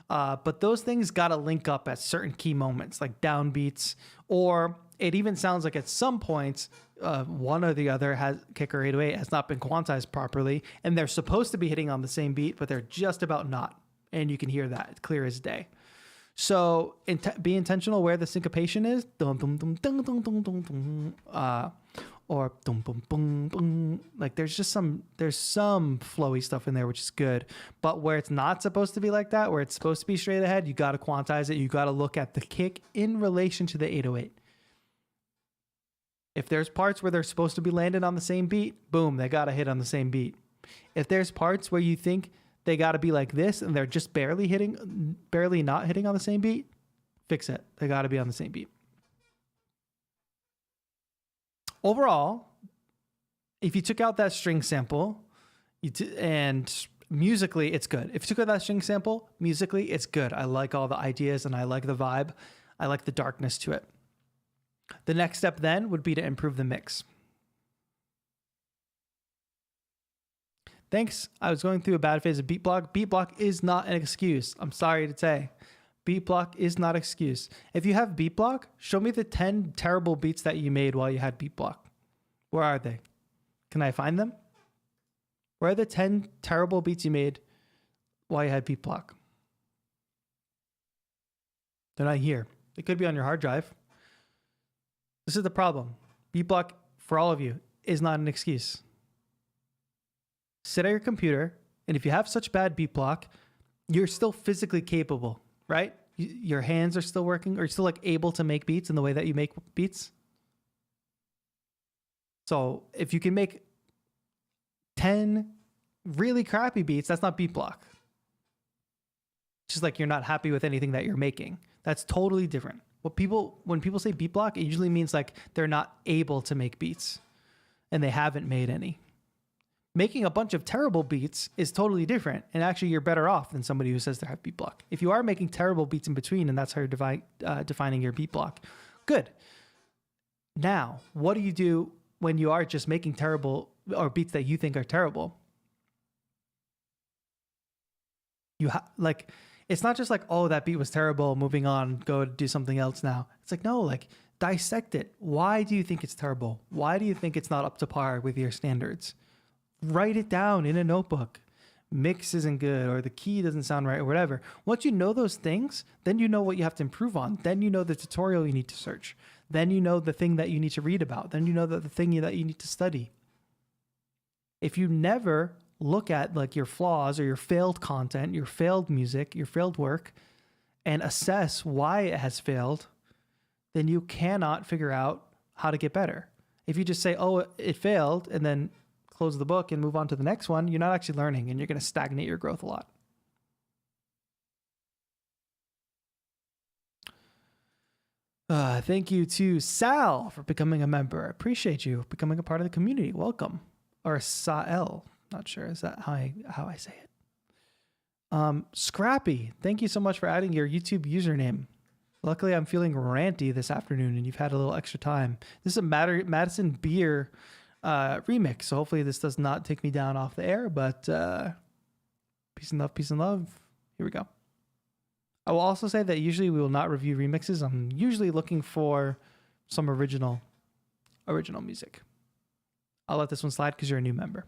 A: But those things got to link up at certain key moments, like downbeats, or it even sounds like at some points, one or the other has kick or 808 has not been quantized properly, and they're supposed to be hitting on the same beat, but they're just about not. And you can hear that clear as day. So be intentional where the syncopation is, dum, dum, dum, dum, dum, dum, dum, dum, or dum, bum, bum, bum. Like there's some flowy stuff in there, which is good. But where it's not supposed to be like that, where it's supposed to be straight ahead, you got to quantize it. You got to look at the kick in relation to the 808. If there's parts where they're supposed to be landed on the same beat, boom, they got to hit on the same beat. If there's parts where you think they got to be like this and they're just barely not hitting on the same beat, fix it. They got to be on the same beat. Overall, if you took out that string sample and musically, it's good. If you took out that string sample, musically, it's good. I like all the ideas and I like the vibe. I like the darkness to it. The next step then would be to improve the mix. Thanks. I was going through a bad phase of beat block. Beat block is not an excuse. I'm sorry to say. Beat block is not an excuse. If you have beat block, show me the 10 terrible beats that you made while you had beat block. Where are they? Can I find them? Where are the 10 terrible beats you made while you had beat block? They're not here. They could be on your hard drive. This is the problem. Beat block, for all of you, is not an excuse. Sit at your computer, and if you have such bad beat block, you're still physically capable, right? Your hands are still working, or you're still like able to make beats in the way that you make beats. So if you can make 10 really crappy beats, that's not beat block. It's just like you're not happy with anything that you're making. That's totally different. When people say beat block, it usually means like they're not able to make beats and they haven't made any. Making a bunch of terrible beats is totally different. And actually you're better off than somebody who says they have beat block. If you are making terrible beats in between and that's how you're defining your beat block, good. Now, what do you do when you are just making terrible or beats that you think are terrible? It's not just like, oh, that beat was terrible, moving on, go do something else now. It's like, no, like dissect it. Why do you think it's terrible? Why do you think it's not up to par with your standards? Write it down in a notebook. Mix isn't good, or the key doesn't sound right, or whatever. Once you know those things, then you know what you have to improve on. Then you know the tutorial you need to search. Then you know the thing that you need to read about. Then you know the thing that you need to study. If you never look at like your flaws or your failed content, your failed music, your failed work, and assess why it has failed, then you cannot figure out how to get better. If you just say, oh, it failed, and then close the book and move on to the next one, you're not actually learning, and you're going to stagnate your growth a lot. Thank you to Sal for becoming a member. I appreciate you becoming a part of the community. Welcome. Or Sael. Not sure. Is that how I say it? Scrappy, thank you so much for adding your YouTube username. Luckily, I'm feeling ranty this afternoon, and you've had a little extra time. This is a Madison Beer remix, so hopefully this does not take me down off the air, but peace and love. Here we go. I will also say that usually we will not review remixes. I'm usually looking for some original music. I'll let this one slide because you're a new member.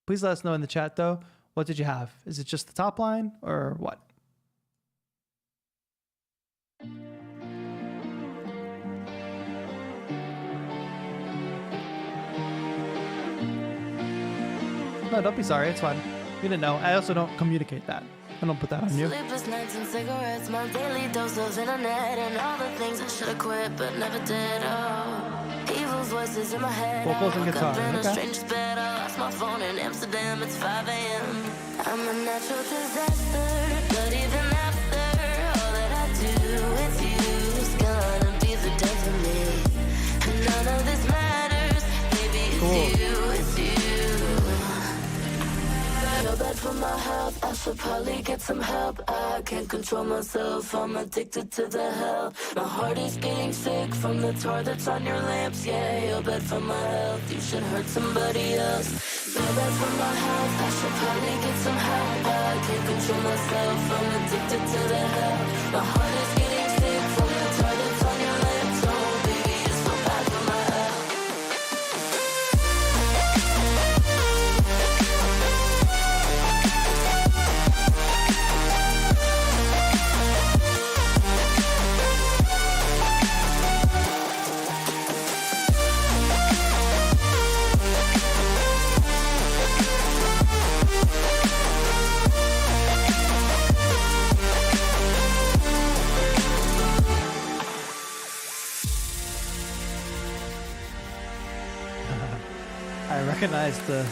A: Please let us know in the chat though. What did you have? Is it just the top line or what? No, don't be sorry. It's fine. You didn't know. I also don't communicate that. I don't put that on you.
G: Sleepless nights and cigarettes, my daily dose of internet, and all the things I should have quit but never did. Oh, evil voices in my head.
A: Vocals and guitar.
G: In a
A: Okay.
G: stranger's bed. I lost my phone in Amsterdam. It's 5 a.m. I'm a natural disaster, but even after all that I do with you, it's gonna be the death of me. And none of this matters. Maybe it's you, it's you. Feel bad for my health, I should probably get some help. I can't control myself, I'm addicted to the hell. My heart is getting sick from the tar that's on your lamps. Yeah, you're bad for my health, you should hurt somebody else. Feel bad for my health, I should probably get some help. I can't control myself, I'm addicted to the hell. My heart is getting sick from the tar that's on your lamps. Oh baby, it's so bad for my health.
A: I recognize the.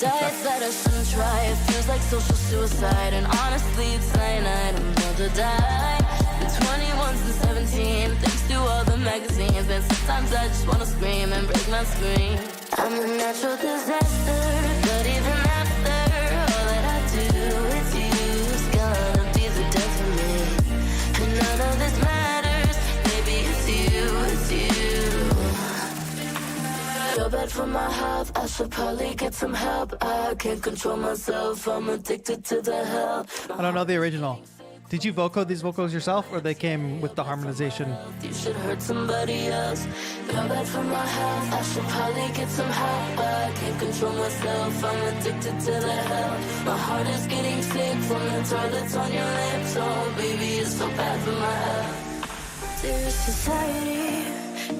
G: Diets that I shouldn't try, it feels like social suicide. And honestly, it's cyanide, I'm about to die. The 21s and 17, thanks to all the magazines. And sometimes I just wanna scream and break my screen. I'm a natural disaster, but even after all that I do with you, it's gonna be the death of me. And none of this matters, maybe it's you, it's you. Feel bad for my health, I should probably get some help. I can't control myself, I'm addicted to the hell.
A: I don't know the original. Did you vocode these vocals yourself, or they came with the harmonization?
G: You should hurt somebody else. Feel bad for my health, I should probably get some help. I can't control myself, I'm addicted to the hell. My heart is getting sick from the tar that's on your lips. Oh baby, it's so bad for my health. Dear society,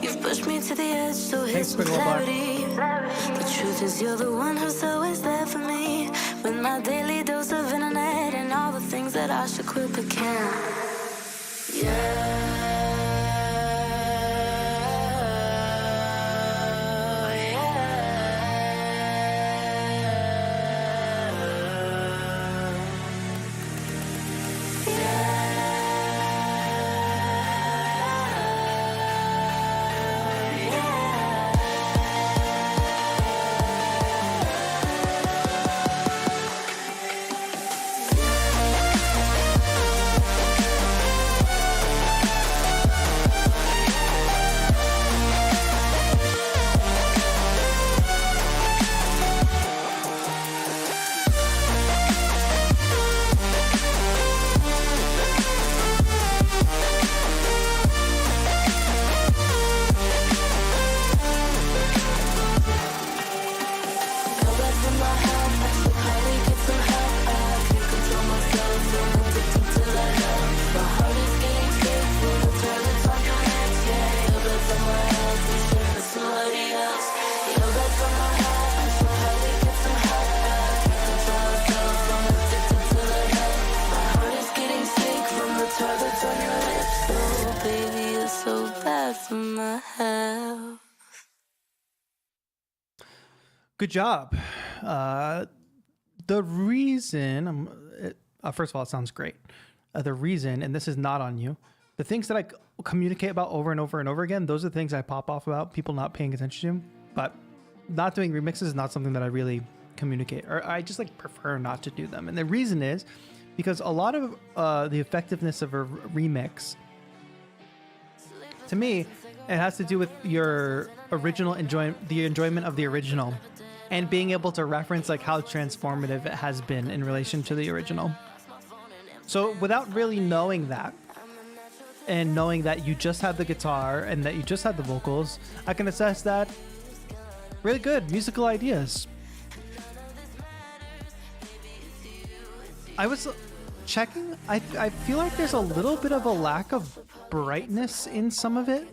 G: you've pushed me to the edge, so here's some clarity. The truth is you're the one who's always there for me. With my daily dose of internet and all the things that I should quit but can't.
A: Good job. The reason, first of all, it sounds great. The reason, and this is not on you, the things that I communicate about over and over and over again, those are the things I pop off about, people not paying attention to. But not doing remixes is not something that I really communicate, or I just like prefer not to do them. And the reason is because a lot of the effectiveness of a remix, to me, it has to do with your original the enjoyment of the original, and being able to reference like how transformative it has been in relation to the original. So without really knowing that, and knowing that you just had the guitar and that you just had the vocals, I can assess that really good musical ideas. I was checking, I feel like there's a little bit of a lack of brightness in some of it.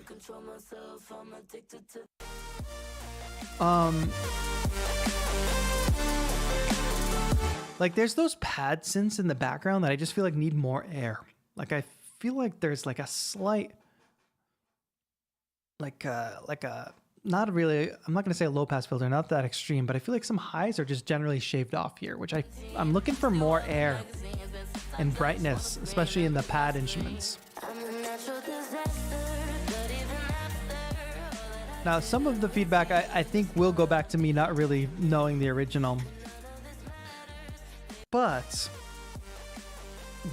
A: Like there's those pad synths in the background that I just feel like need more air. Like I feel like there's like a slight, like a not really, I'm not gonna say a low pass filter, not that extreme, but I feel like some highs are just generally shaved off here, which I'm looking for more air and brightness, especially in the pad instruments. Now, some of the feedback I think will go back to me not really knowing the original. But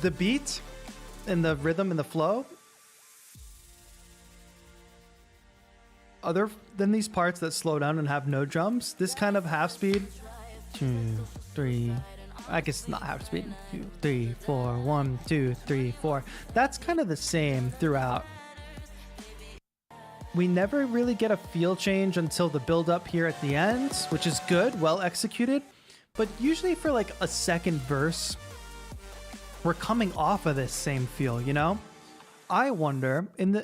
A: the beat and the rhythm and the flow, other than these parts that slow down and have no drums, this kind of half speed, 2, 3, I guess not half speed, 2, 3, 4, 1, 2, 3, 4. That's kind of the same throughout. We never really get a feel change until the build up here at the end, which is good, well executed. But usually for like a second verse, we're coming off of this same feel, you know? I wonder, an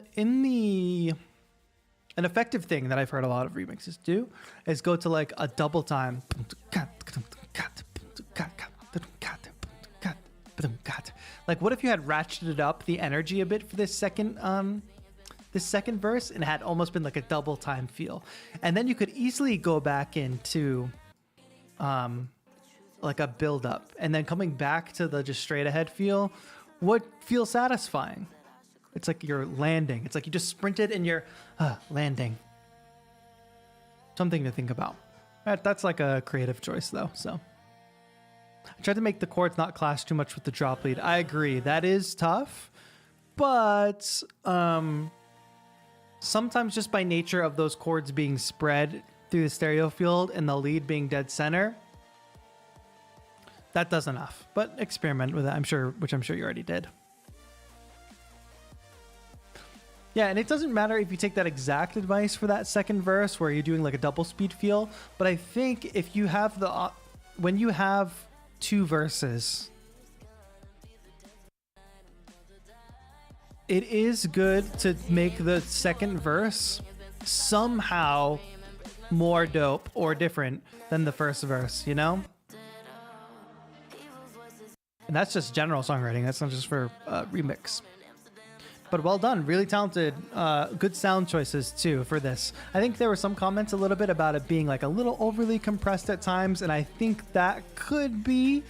A: effective thing that I've heard a lot of remixes do is go to like a double time. Like what if you had ratcheted up the energy a bit for this second verse and had almost been like a double time feel. And then you could easily go back into like a build up, and then coming back to the just straight ahead feel would feel satisfying. It's like you're landing. It's like you just sprinted and you're landing. Something to think about. That's like a creative choice though. So I tried to make the chords not clash too much with the drop lead. I agree. That is tough, but sometimes just by nature of those chords being spread through the stereo field and the lead being dead center, that does enough. But experiment with it, I'm sure, which I'm sure you already did. Yeah, and it doesn't matter if you take that exact advice for that second verse where you're doing like a double speed feel, but I think if you have when you have two verses, it is good to make the second verse somehow more dope or different than the first verse, you know? And that's just general songwriting. That's not just for remix. But well done. Really talented. Good sound choices, too, for this. I think there were some comments a little bit about it being like a little overly compressed at times. And I think that could be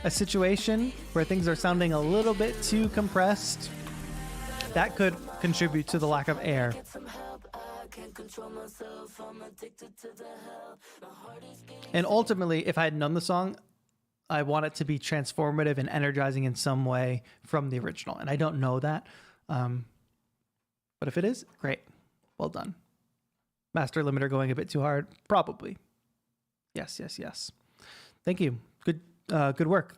A: a situation where things are sounding a little bit too compressed. That could contribute to the lack of air. And ultimately, if I had known the song, I want it to be transformative and energizing in some way from the original. And I don't know that. But if it is, great. Well done. Master limiter going a bit too hard? Probably. Yes, yes, yes. Thank you. Good work.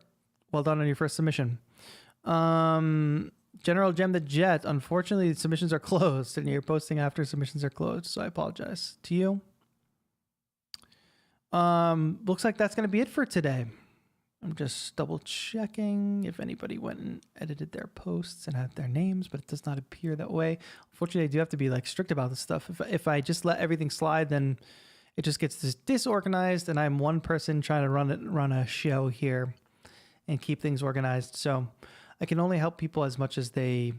A: Well done on your first submission. General Gem the Jet. Unfortunately, submissions are closed and you're posting after submissions are closed. So I apologize to you. Looks like that's going to be it for today. I'm just double checking if anybody went and edited their posts and had their names, but it does not appear that way. Unfortunately, I do have to be like strict about this stuff. If I just let everything slide, then it just gets disorganized, and I'm one person trying to run a show here and keep things organized. So I can only help people as much as they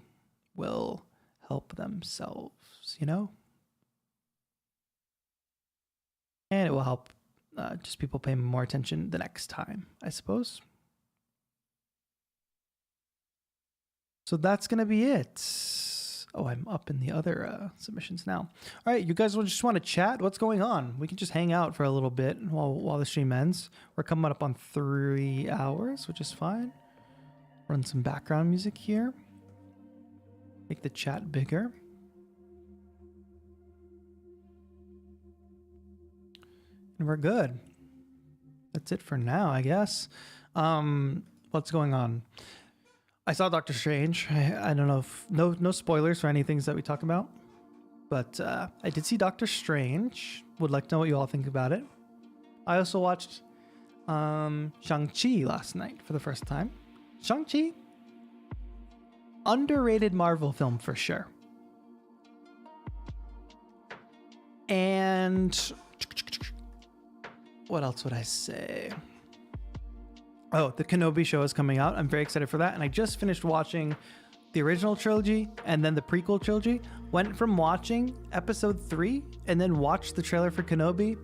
A: will help themselves, you know? And it will help just people pay more attention the next time, I suppose. So that's going to be it. Oh, I'm up in the other submissions now. All right, you guys just want to chat? What's going on? We can just hang out for a little bit while the stream ends. We're coming up on 3 hours, which is fine. Run some background music here. Make the chat bigger. And we're good. That's it for now, I guess. what's going on? I saw Doctor Strange. I don't know if no spoilers for any things that we talk about, but I did see Doctor Strange. Would like to know what you all think about it. I also watched Shang-Chi last night for the first time. Shang-Chi, underrated Marvel film for sure. And what else would I say? Oh, the Kenobi show is coming out. I'm very excited for that. And I just finished watching the original trilogy and then the prequel trilogy. Went from watching episode 3 and then watched the trailer for Kenobi.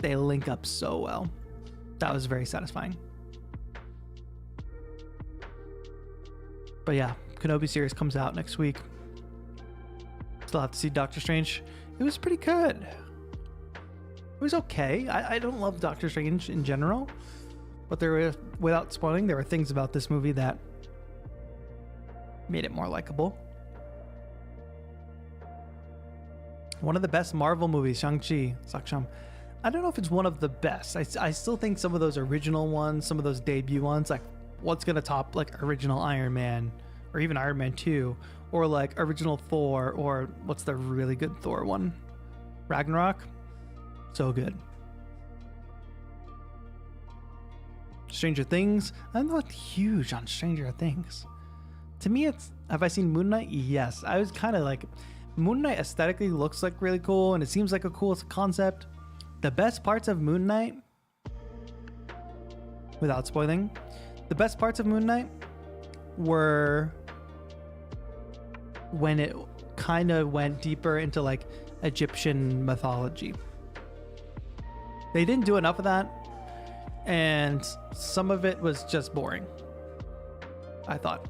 A: They link up so well. That was very satisfying. But yeah, Kenobi series comes out next week. Still have to see Doctor Strange. It was pretty good. It was okay. I don't love Doctor Strange in general, but there were, without spoiling, there were things about this movie that made it more likable. One of the best Marvel movies, Shang-Chi, I don't know if it's one of the best. I still think some of those original ones, some of those debut ones, like what's gonna top like original Iron Man or even Iron Man 2 or like original Thor, or what's the really good Thor one? Ragnarok. So good. Stranger Things. I'm not huge on Stranger Things. To me, it's, have I seen Moon Knight? Yes. I was kind of like, Moon Knight aesthetically looks like really cool and it seems like a cool concept. The best parts of Moon Knight, without spoiling, the best parts of Moon Knight were when it kind of went deeper into like Egyptian mythology. They didn't do enough of that, and some of it was just boring, I thought.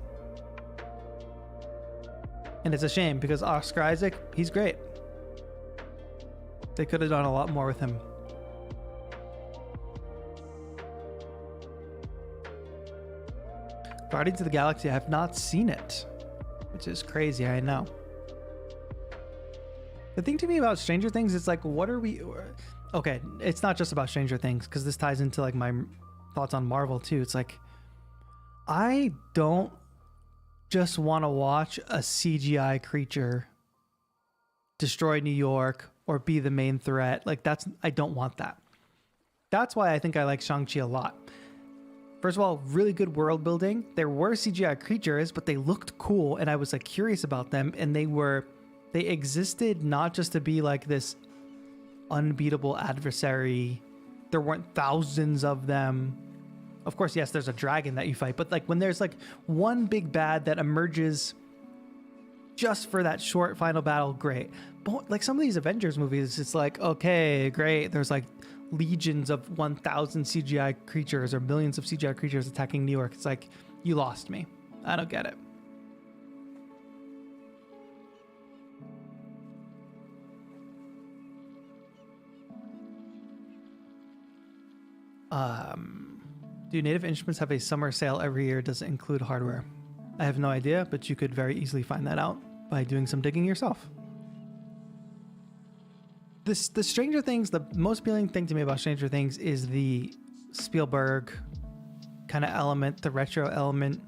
A: And it's a shame because Oscar Isaac, he's great. They could have done a lot more with him. Guardians of the Galaxy, I have not seen it, which is crazy, I know. The thing to me about Stranger Things is like, what are we... Okay, it's not just about Stranger Things, because this ties into like my thoughts on Marvel too. It's like, I don't just want to watch a CGI creature destroy New York or be the main threat. Like I don't want that. That's why I think I like Shang-Chi a lot. First of all, really good world building. There were CGI creatures, but they looked cool, and I was like curious about them, and they existed not just to be like this unbeatable adversary. There weren't thousands of them. Of course, yes, there's a dragon that you fight, but like when there's like one big bad that emerges just for that short final battle, great. But like some of these Avengers movies, it's like, okay, great. There's like legions of 1,000 CGI creatures or millions of CGI creatures attacking New York. It's like, you lost me. I don't get it. Do Native Instruments have a summer sale every year? Does it include hardware? I have no idea, but you could very easily find that out by doing some digging yourself. The Stranger Things, the most appealing thing to me about Stranger Things is the Spielberg kind of element, the retro element.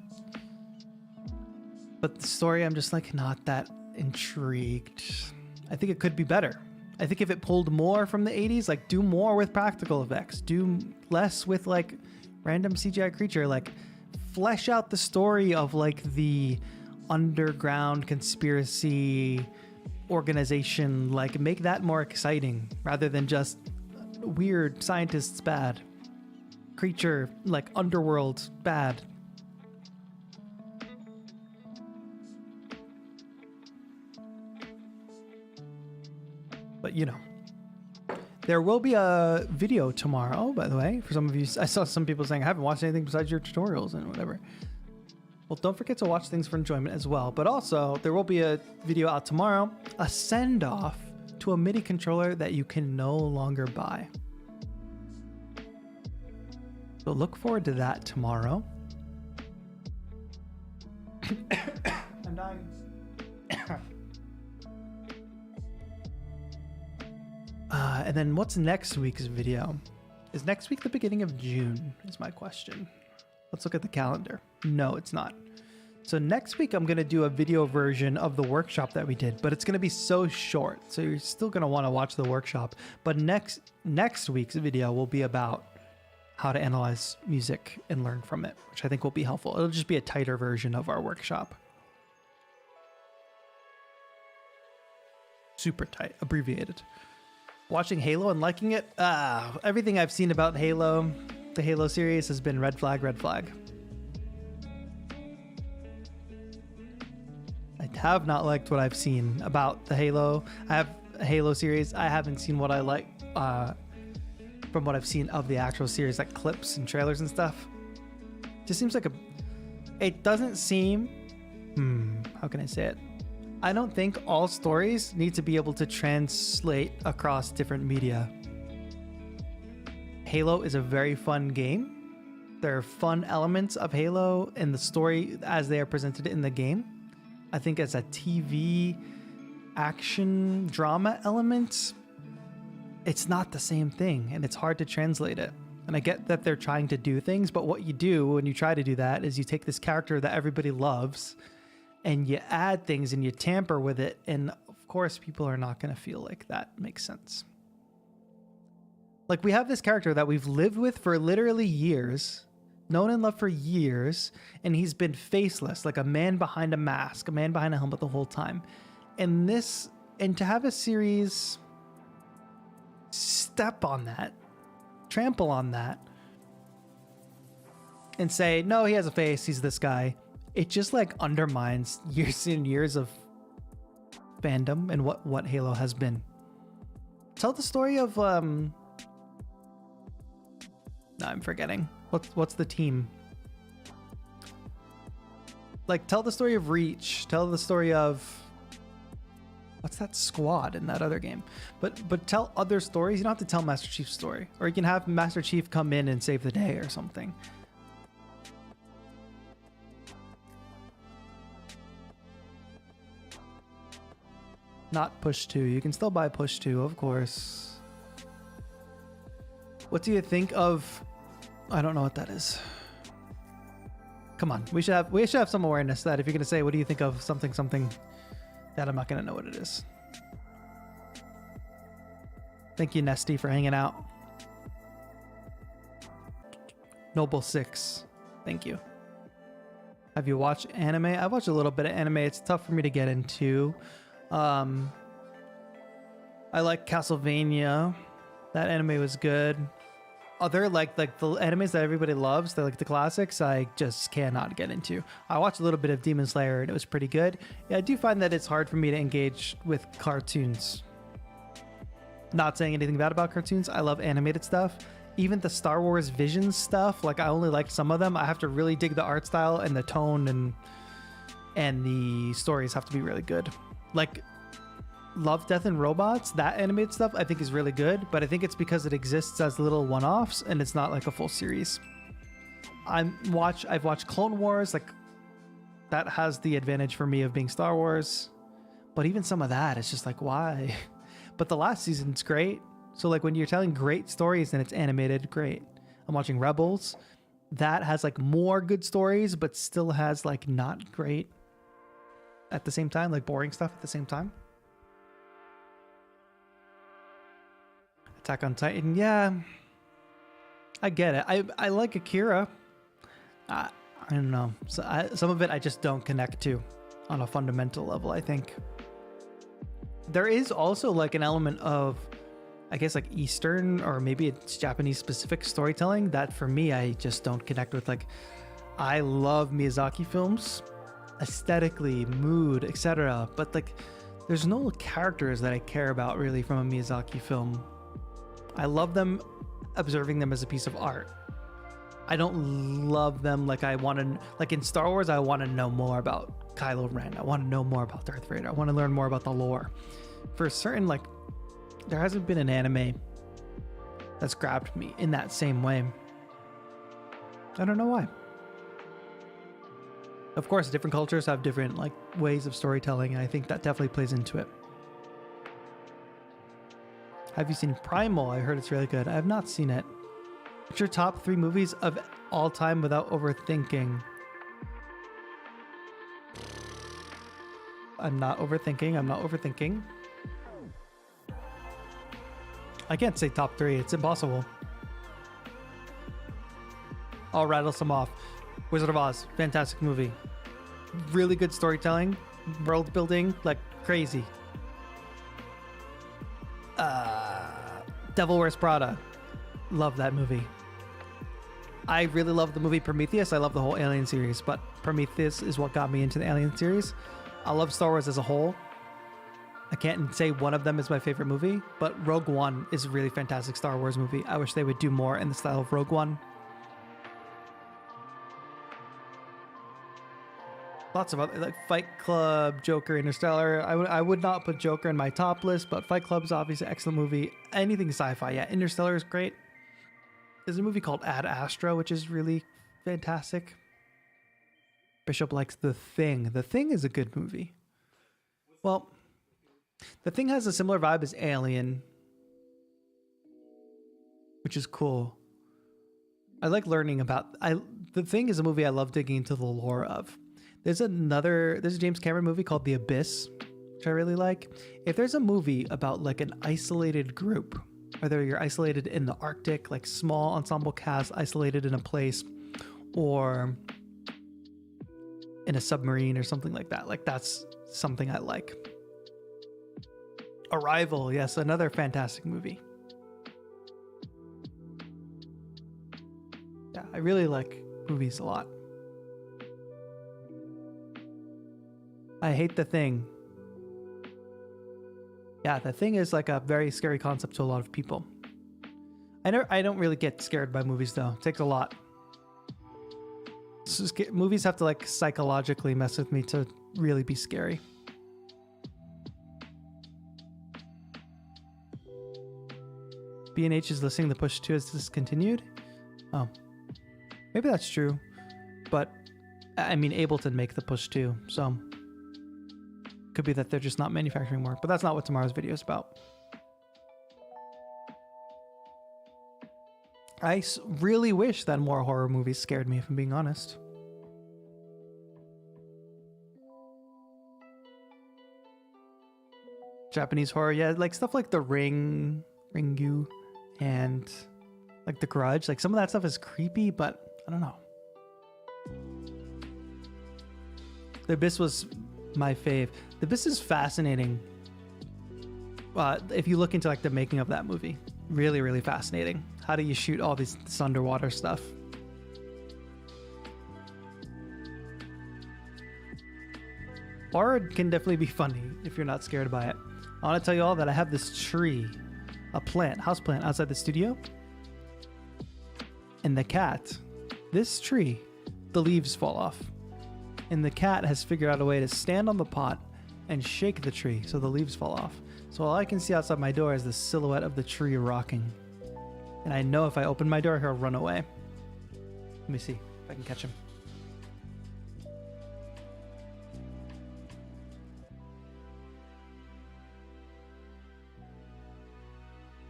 A: But the story, I'm just like not that intrigued. I think it could be better. I think if it pulled more from the 80s, like do more with practical effects, do less with like random CGI creature, like flesh out the story of like the underground conspiracy organization, like make that more exciting rather than just weird scientists bad, creature like underworld bad. But you know, there will be a video tomorrow, by the way, for some of you. I saw some people saying I haven't watched anything besides your tutorials and whatever. Well, don't forget to watch things for enjoyment as well. But also, there will be a video out tomorrow, a send-off to a MIDI controller that you can no longer buy. So look forward to that tomorrow. I'm dying. And then what's next week's video? Is next week the beginning of June is my question. Let's look at the calendar. No, it's not. So next week, I'm going to do a video version of the workshop that we did, but it's going to be so short. So you're still going to want to watch the workshop. But next week's video will be about how to analyze music and learn from it, which I think will be helpful. It'll just be a tighter version of our workshop. Super tight, abbreviated. Watching Halo and liking it? Everything I've seen about Halo, the Halo series, has been red flag, red flag. I have not liked what I've seen about the Halo. I have a Halo series. I haven't seen what I like from what I've seen of the actual series, like clips and trailers and stuff. Just seems like it doesn't seem, how can I say it? I don't think all stories need to be able to translate across different media. Halo is a very fun game. There are fun elements of Halo in the story as they are presented in the game. I think as a TV action drama element, it's not the same thing and it's hard to translate it. And I get that they're trying to do things, but what you do when you try to do that is you take this character that everybody loves and you add things and you tamper with it. And of course, people are not going to feel like that makes sense. Like, we have this character that we've lived with for literally years, known and loved for years, and he's been faceless, like a man behind a mask, a man behind a helmet the whole time. And to have a series step on that, trample on that, and say, no, he has a face, he's this guy, it just like undermines years and years of fandom and what Halo has been. Tell the story of no, I'm forgetting. What's the team? Like, tell the story of Reach. Tell the story of what's that squad in that other game? But tell other stories. You don't have to tell Master Chief's story, or you can have Master Chief come in and save the day or something. Not push 2. You can still buy push 2, of course. What do you think of? I don't know what that is. Come on, we should have some awareness that if you're gonna say, what do you think of something, that I'm not gonna know what it is. Thank you, Nesty, for hanging out. Noble 6, thank you. Have you watched anime? I've watched a little bit of anime. It's tough for me to get into. I like Castlevania. That anime was good. Other like the animes that everybody loves, they're like the classics, I just cannot get into. I watched a little bit of Demon Slayer and it was pretty good. Yeah, I do find that it's hard for me to engage with cartoons. Not saying anything bad about cartoons. I love animated stuff. Even the Star Wars Visions stuff, like I only like some of them. I have to really dig the art style and the tone, and the stories have to be really good. Like Love, Death, and Robots, that animated stuff I think is really good, but I think it's because it exists as little one-offs and it's not like a full series. I've watched Clone Wars, like that has the advantage for me of being Star Wars, but even some of that, it's just like, why? But the last season's great. So like when you're telling great stories and it's animated, great. I'm watching Rebels. That has like more good stories, but still has like not great at the same time, like boring stuff at the same time. Attack on Titan, yeah, I get it. I like Akira. I don't know. So some of it I just don't connect to on a fundamental level, I think. There is also like an element of, I guess, like Eastern or maybe it's Japanese specific storytelling that for me, I just don't connect with. Like, I love Miyazaki films, aesthetically, mood, etc. But like, there's no characters that I care about really from a Miyazaki film. I love them, observing them as a piece of art. I don't love them like I want to, like in Star Wars, I want to know more about Kylo Ren. I want to know more about Darth Vader. I want to learn more about the lore. For certain, like, there hasn't been an anime that's grabbed me in that same way. I don't know why. Of course, different cultures have different like ways of storytelling, and I think that definitely plays into it. Have you seen Primal? I heard it's really good. I have not seen it. What's your top 3 movies of all time without overthinking. I'm not overthinking. I can't say top 3. It's impossible. I'll rattle some off. Wizard of Oz, fantastic movie. Really good storytelling, world building, like crazy. Devil Wears Prada, love that movie. I really love the movie Prometheus. I love the whole Alien series, but Prometheus is what got me into the Alien series. I love Star Wars as a whole. I can't say one of them is my favorite movie, but Rogue One is a really fantastic Star Wars movie. I wish they would do more in the style of Rogue One. Lots of other, like Fight Club, Joker, Interstellar. I would not put Joker in my top list, but Fight Club's obviously an excellent movie. Anything sci-fi, yeah. Interstellar is great. There's a movie called Ad Astra, which is really fantastic. Bishop likes The Thing. The Thing is a good movie. Well, The Thing has a similar vibe as Alien, which is cool. I like learning about... The Thing is a movie I love digging into the lore of. There's a James Cameron movie called The Abyss, which I really like. If there's a movie about like an isolated group, whether you're isolated in the Arctic, like small ensemble cast, isolated in a place, or in a submarine or something like that, like that's something I like. Arrival, yes, another fantastic movie. Yeah, I really like movies a lot. I hate The Thing. Yeah, The Thing is like a very scary concept to a lot of people. I don't really get scared by movies though. It takes a lot. Movies have to like psychologically mess with me to really be scary. B&H is listening. The Push 2 is discontinued. Oh, maybe that's true. But I mean, Ableton make the Push 2, so could be that they're just not manufacturing more, but that's not what tomorrow's video is about. I really wish that more horror movies scared me, if I'm being honest. Japanese horror, yeah, like stuff like The Ring, Ringu, and like The Grudge. Like some of that stuff is creepy, but I don't know. The Abyss was my fave. The Abyss is fascinating. If you look into like the making of that movie, really, really fascinating. How do you shoot all this underwater stuff? Horror can definitely be funny if you're not scared by it. I want to tell you all that I have this tree, a plant, house plant outside the studio. And the cat, this tree, the leaves fall off. And the cat has figured out a way to stand on the pot and shake the tree so the leaves fall off. So all I can see outside my door is the silhouette of the tree rocking. And I know if I open my door, he'll run away. Let me see if I can catch him.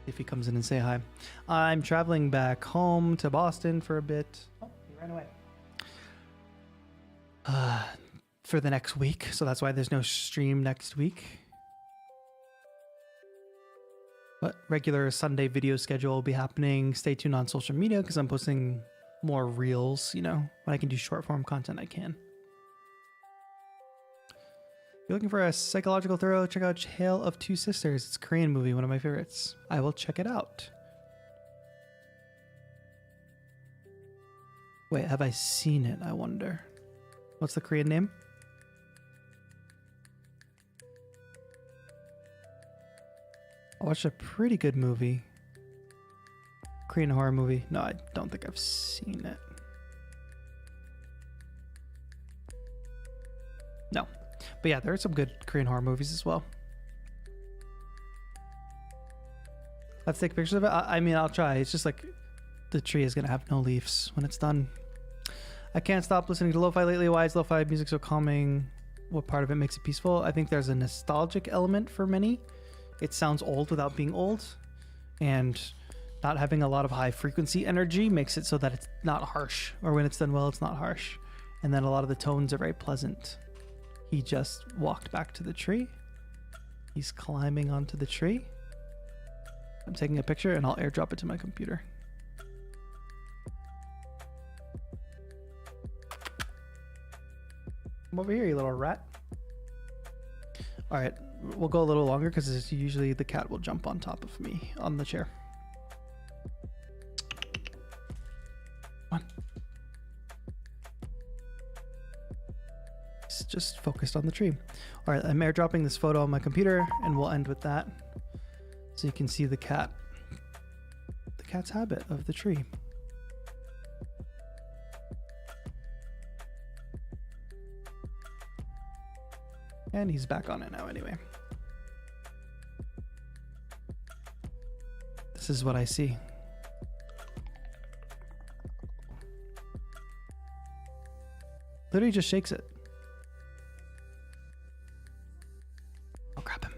A: If he comes in and say hi. I'm traveling back home to Boston for a bit. Oh, he ran away. For the next week, so that's why there's no stream next week. But regular Sunday video schedule will be happening. Stay tuned on social media because I'm posting more reels, you know. When I can do short form content, I can. If you're looking for a psychological thriller, check out Tale of Two Sisters. It's a Korean movie, one of my favorites. I will check it out. Wait, have I seen it? I wonder. What's the Korean name? I watched a pretty good movie. Korean horror movie. No, I don't think I've seen it. No. But yeah, there are some good Korean horror movies as well. I have to take pictures of it. I mean, I'll try. It's just like the tree is going to have no leaves when it's done. I can't stop listening to lo-fi lately. Why is lo-fi music so calming? What part of it makes it peaceful? I think there's a nostalgic element for many. It sounds old without being old. And not having a lot of high frequency energy makes it so that it's not harsh, or when it's done well, it's not harsh. And then a lot of the tones are very pleasant. He just walked back to the tree. He's climbing onto the tree. I'm taking a picture and I'll airdrop it to my computer. Come over here, you little rat. All right, we'll go a little longer because usually the cat will jump on top of me on the chair. Come on. It's just focused on the tree. All right, I'm airdropping this photo on my computer and we'll end with that. So you can see the cat's habit of the tree. And he's back on it now anyway. This is what I see. Literally just shakes it. I'll grab him.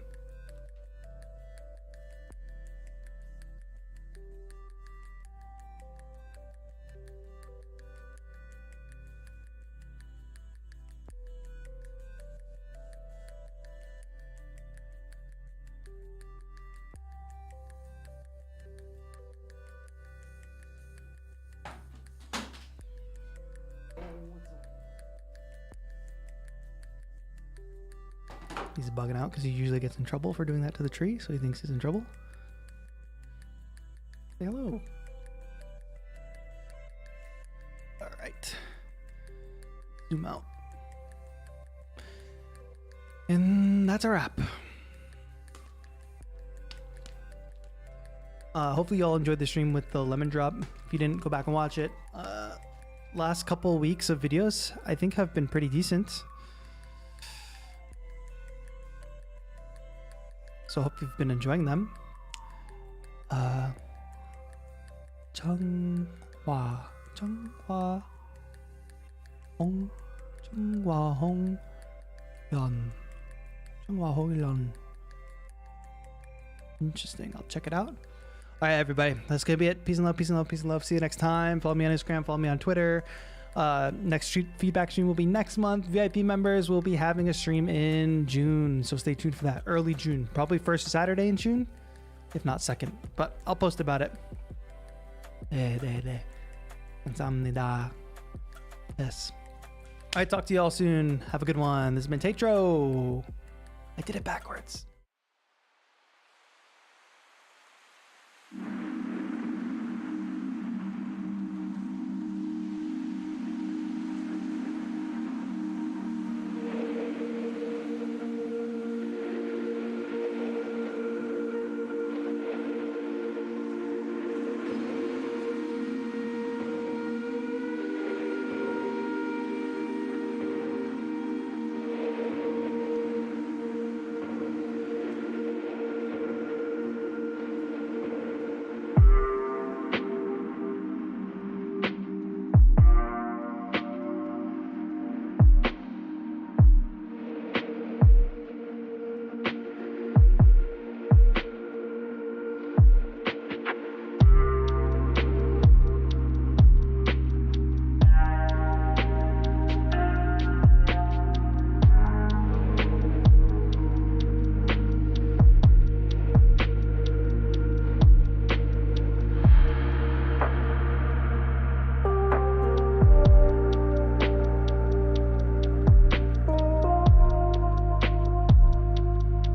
A: He's bugging out because he usually gets in trouble for doing that to the tree, so he thinks he's in trouble. Say hello. All right. Zoom out. And that's a wrap. Hopefully y'all enjoyed the stream with the lemon drop. If you didn't, go back and watch it. Last couple weeks of videos I think have been pretty decent. So I hope you've been enjoying them. Chunghwa Hong Yon. Interesting. I'll check it out. All right, everybody. That's gonna be it. Peace and love. Peace and love. Peace and love. See you next time. Follow me on Instagram. Follow me on Twitter. Next feedback stream will be next month. VIP members will be having a stream in June, so stay tuned for that. Early June, probably first Saturday in June, if not second, but I'll post about it. 감사합니다. Yes. All right, talk to you all soon. Have a good one. This has been TAETRO. I did it backwards.